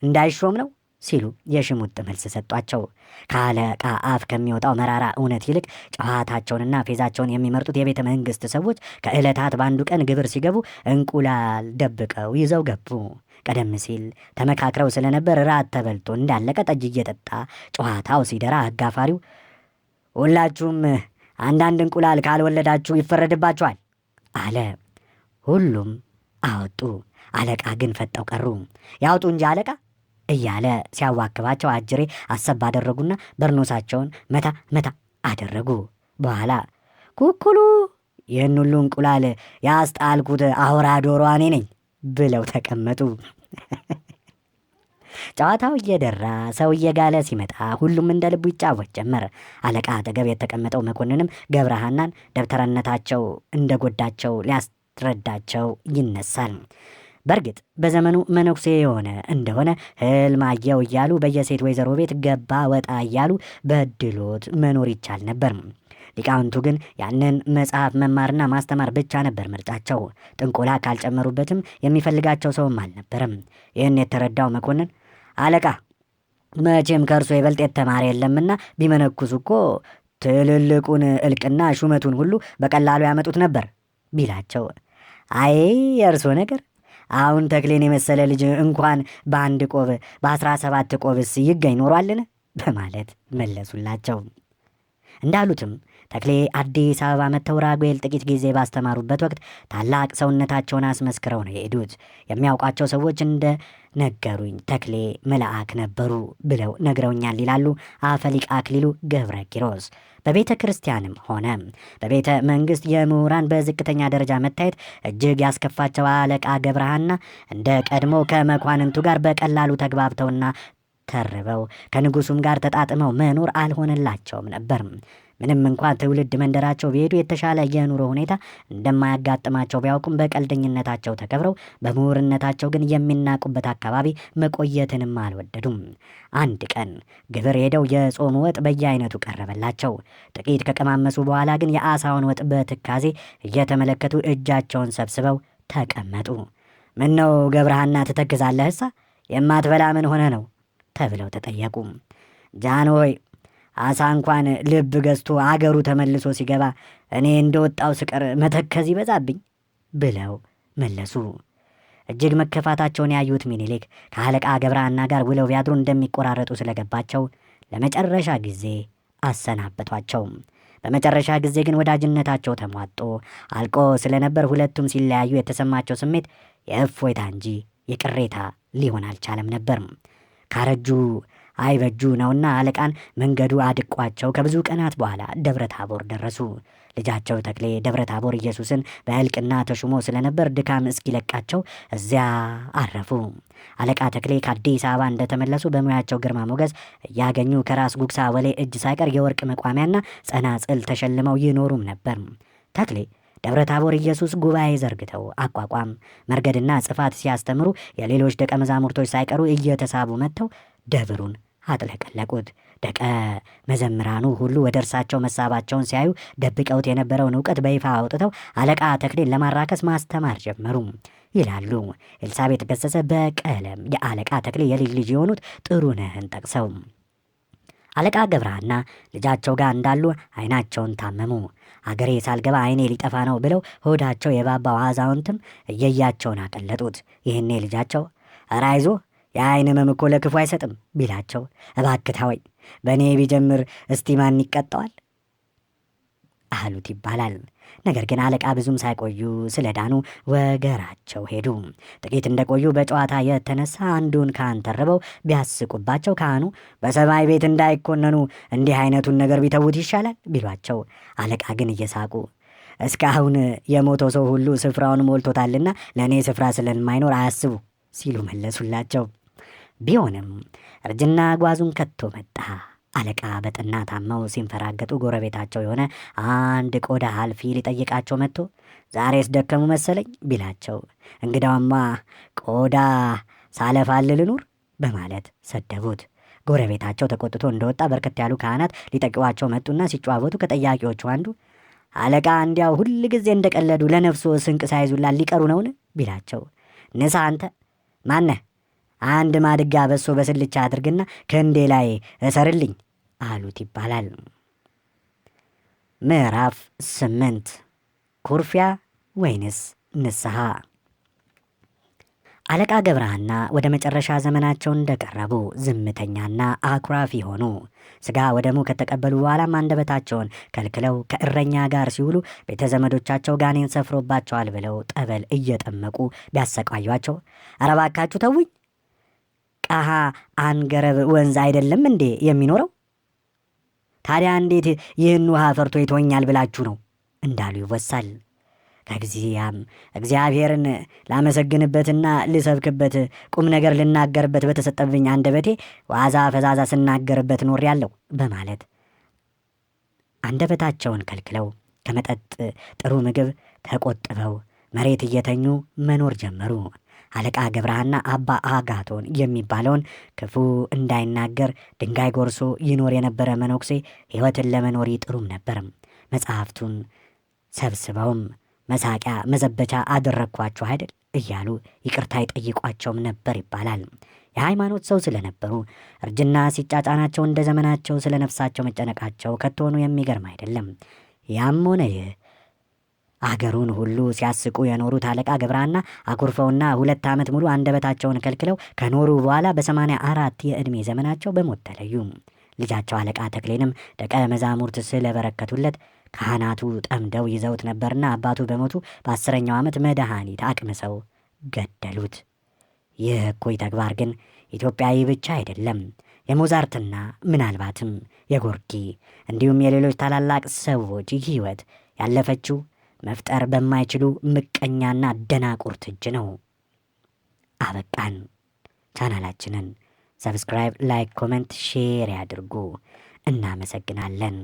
እንዳይሾም ነው ሲሉ የሽሙጥ መልስ ሰጧቸው። ከአለቃ አፍ ከሚወጣው መራራ እውነት ይልቅ ጨዋታቸውንና ፌዛቸውን የሚመርጡት የቤተ መንግሥት ሰዎች ከዕለታት በአንዱ ቀን ግብር ሲገቡ እንቁላል ደብቀው ይዘው ገቡ። ቀደም ሲል ተመካክረው ስለነበር ራት ተበልቶ እንዳለቀ ጠጅ እየጠጣ ጨዋታው ሲደራ አጋፋሪው ሁላችሁም አንዳንድ እንቁላል ካልወለዳችሁ ይፈረድባችኋል አለ። ሁሉም አወጡ። አለቃ ግን ፈጠው ቀሩ። ያውጡ እንጂ አለቃ እያለ ሲያዋክባቸው አጅሬ አሰብ አደረጉና በርኖሳቸውን መታ መታ አደረጉ። በኋላ ኩኩሉ ይህን ሁሉ እንቁላል ያስጣልኩት አውራ ዶሮ እኔ ነኝ ብለው ተቀመጡ። ጨዋታው እየደራ ሰው እየጋለ ሲመጣ ሁሉም እንደ ልቡ ይጫወት ጀመር። አለቃ አጠገብ የተቀመጠው መኮንንም ገብረሃናን ደብተራነታቸው እንደጎዳቸው ሊያስረዳቸው ይነሳል። በእርግጥ በዘመኑ መነኩሴ የሆነ እንደሆነ ሕልም አየው እያሉ በየሴት ወይዘሮ ቤት ገባ ወጣ እያሉ በድሎት መኖር ይቻል ነበር። ሊቃውንቱ ግን ያንን መጽሐፍ መማርና ማስተማር ብቻ ነበር ምርጫቸው። ጥንቆላ ካልጨመሩበትም የሚፈልጋቸው ሰውም አልነበረም። ይህን የተረዳው መኮንን አለቃ መቼም ከእርሶ ይበልጥ የተማረ የለምና ቢመነኩሱ እኮ ትልልቁን እልቅና ሹመቱን ሁሉ በቀላሉ ያመጡት ነበር ቢላቸው፣ አይ የእርሶ ነገር አሁን ተክሌን የመሰለ ልጅ እንኳን በአንድ ቆብ በ17 ቆብስ ይገኝ ኖሯልን በማለት መለሱላቸው። እንዳሉትም ተክሌ አዲስ አበባ መጥተው ራጉኤል ጥቂት ጊዜ ባስተማሩበት ወቅት ታላቅ ሰውነታቸውን አስመስክረው ነው የሄዱት። የሚያውቋቸው ሰዎች እንደ ነገሩኝ ተክሌ መልአክ ነበሩ ብለው ነግረውኛል ይላሉ አፈሊቅ አክሊሉ ገብረ ኪሮስ። በቤተ ክርስቲያንም ሆነ በቤተ መንግሥት የምሁራን በዝቅተኛ ደረጃ መታየት እጅግ ያስከፋቸው አለቃ ገብረሃና እንደ ቀድሞ ከመኳንንቱ ጋር በቀላሉ ተግባብተውና ተርበው ከንጉሱም ጋር ተጣጥመው መኖር አልሆነላቸውም ነበር። ምንም እንኳን ትውልድ መንደራቸው ቢሄዱ የተሻለ የኑሮ ሁኔታ እንደማያጋጥማቸው ቢያውቁም በቀልደኝነታቸው ተከብረው በምሁርነታቸው ግን የሚናቁበት አካባቢ መቆየትንም አልወደዱም። አንድ ቀን ግብር ሄደው የጾም ወጥ በየአይነቱ ቀረበላቸው። ጥቂት ከቀማመሱ በኋላ ግን የአሳውን ወጥ በትካዜ እየተመለከቱ እጃቸውን ሰብስበው ተቀመጡ። ምን ነው ገብረሃና ትተግዛለህሳ? የማትበላ ምን ሆነ ነው ተብለው ተጠየቁ። ጃንሆይ አሳ እንኳን ልብ ገዝቶ አገሩ ተመልሶ ሲገባ እኔ እንደወጣው ስቀር መተከዝ ይበዛብኝ ብለው መለሱ። እጅግ መከፋታቸውን ያዩት ሚኒሊክ ከአለቃ ገብረሃና ጋር ውለው ቢያድሩ እንደሚቆራረጡ ስለገባቸው ለመጨረሻ ጊዜ አሰናበቷቸው። በመጨረሻ ጊዜ ግን ወዳጅነታቸው ተሟጦ አልቆ ስለነበር ሁለቱም ሲለያዩ የተሰማቸው ስሜት የእፎይታ እንጂ የቅሬታ ሊሆን አልቻለም ነበር። ካረጁ አይበጁ ነውና አለቃን መንገዱ አድቋቸው ከብዙ ቀናት በኋላ ደብረ ታቦር ደረሱ። ልጃቸው ተክሌ ደብረ ታቦር ኢየሱስን በእልቅና ተሹሞ ስለነበር ድካም እስኪለቃቸው እዚያ አረፉ። አለቃ ተክሌ ከአዲስ አበባ እንደተመለሱ በሙያቸው ግርማ ሞገስ እያገኙ ከራስ ጉግሳ ወሌ እጅ ሳይቀር የወርቅ መቋሚያና ጸናጽል ተሸልመው ይኖሩም ነበር። ተክሌ ደብረ ታቦር ኢየሱስ ጉባኤ ዘርግተው አቋቋም፣ መርገድና ጽፋት ሲያስተምሩ የሌሎች ደቀ መዛሙርቶች ሳይቀሩ እየተሳቡ መጥተው ደብሩን አጥለቀለቁት። ደቀ መዘምራኑ ሁሉ ወደ እርሳቸው መሳባቸውን ሲያዩ ደብቀውት የነበረውን እውቀት በይፋ አውጥተው አለቃ ተክሌን ለማራከስ ማስተማር ጀመሩ ይላሉ ኤልሳቤጥ ገሰሰ በቀለም የአለቃ ተክሌ የልጅ ልጅ የሆኑት ጥሩነህን ጠቅሰው። አለቃ ገብረሃና ልጃቸው ጋር እንዳሉ አይናቸውን ታመሙ። አገሬ ሳልገባ አይኔ ሊጠፋ ነው ብለው ሆዳቸው የባባው አዛውንትም እየያቸውን አቀለጡት። ይህኔ ልጃቸው ኧረ አይዞህ የአይን ህመም እኮ ለክፉ አይሰጥም ቢላቸው እባክህ ተወኝ በእኔ ቢጀምር እስቲ ማን ይቀጠዋል አሉት ይባላል። ነገር ግን አለቃ ብዙም ሳይቆዩ ስለ ዳኑ ወገራቸው ሄዱ። ጥቂት እንደቆዩ በጨዋታ የተነሳ አንዱን ካህን ተርበው ቢያስቁባቸው ካህኑ በሰማይ ቤት እንዳይኮነኑ እንዲህ አይነቱን ነገር ቢተዉት ይሻላል ቢሏቸው፣ አለቃ ግን እየሳቁ እስካሁን የሞተው ሰው ሁሉ ስፍራውን ሞልቶታልና ለእኔ ስፍራ ስለማይኖር አያስቡ ሲሉ መለሱላቸው። ቢሆንም እርጅና ጓዙን ከቶ መጣ። አለቃ በጠና ታመው ሲንፈራገጡ ጎረቤታቸው የሆነ አንድ ቆዳ አልፊ ሊጠይቃቸው መጥቶ ዛሬስ ደከሙ መሰለኝ ቢላቸው፣ እንግዳውማ ቆዳ ሳለፋል ልኑር በማለት ሰደቡት። ጎረቤታቸው ተቆጥቶ እንደወጣ በርከት ያሉ ካህናት ሊጠቂዋቸው መጡና ሲጨዋወቱ ከጠያቂዎቹ አንዱ አለቃ እንዲያው ሁል ጊዜ እንደቀለዱ ለነፍሶ ስንቅ ሳይዙላት ሊቀሩ ነውን ቢላቸው፣ ንሳ አንተ ማነህ? አንድ ማድጋ በሶ በስልቻ አድርግና ክንዴ ላይ እሰርልኝ አሉት ይባላል። ምዕራፍ 8 ኩርፊያ ወይንስ ንስሐ? አለቃ ገብረሐና ወደ መጨረሻ ዘመናቸው እንደቀረቡ ዝምተኛና አኩራፊ ሆኑ። ሥጋ ወደሙ ከተቀበሉ በኋላም አንደበታቸውን ከልክለው ከእረኛ ጋር ሲውሉ ቤተ ዘመዶቻቸው ጋኔን ሰፍሮባቸዋል ብለው ጠበል እየጠመቁ ቢያሰቃዩአቸው ኧረ እባካችሁ ተውኝ፣ ቀሃ አንገረብ ወንዝ አይደለም እንዴ የሚኖረው? ታዲያ እንዴት ይህን ውሃ ፈርቶ ይተወኛል ብላችሁ ነው እንዳሉ ይወሳል። ከጊዜያም እግዚአብሔርን ላመሰግንበትና ልሰብክበት ቁም ነገር ልናገርበት በተሰጠብኝ አንደበቴ ዋዛ ፈዛዛ ስናገርበት ኖሬአለሁ በማለት አንደበታቸውን ከልክለው ከመጠጥ ጥሩ ምግብ ተቆጥበው መሬት እየተኙ መኖር ጀመሩ። አለቃ ገብረሐና አባ አጋቶን የሚባለውን ክፉ እንዳይናገር ድንጋይ ጎርሶ ይኖር የነበረ መነኩሴ ሕይወትን ለመኖር ይጥሩም ነበርም። መጽሐፍቱን ሰብስበውም መሳቂያ መዘበቻ አደረግኳቸው አይደል እያሉ ይቅርታ ይጠይቋቸውም ነበር ይባላል። የሃይማኖት ሰው ስለነበሩ እርጅና ሲጫጫናቸው እንደ ዘመናቸው ስለ ነፍሳቸው መጨነቃቸው ከቶኑ የሚገርም አይደለም። ያም ሆነ ይህ አገሩን ሁሉ ሲያስቁ የኖሩት አለቃ ገብረሐና አኩርፈውና 2 ዓመት ሙሉ አንደበታቸውን ከልክለው ከኖሩ በኋላ በ84 የዕድሜ ዘመናቸው በሞት ተለዩ። ልጃቸው አለቃ ተክሌንም ደቀ መዛሙርት ስለበረከቱለት ካህናቱ ጠምደው ይዘውት ነበርና አባቱ በሞቱ በ10ኛው ዓመት መድኃኒት አቅምሰው ገደሉት። ይህ እኩይ ተግባር ግን ኢትዮጵያዊ ብቻ አይደለም። የሞዛርትና ምናልባትም የጎርጊ እንዲሁም የሌሎች ታላላቅ ሰዎች ሕይወት ያለፈችው መፍጠር በማይችሉ ምቀኛና ደናቁርት እጅ ነው። አበቃን። ቻናላችንን ሰብስክራይብ፣ ላይክ፣ ኮመንት፣ ሼር ያድርጉ። እናመሰግናለን።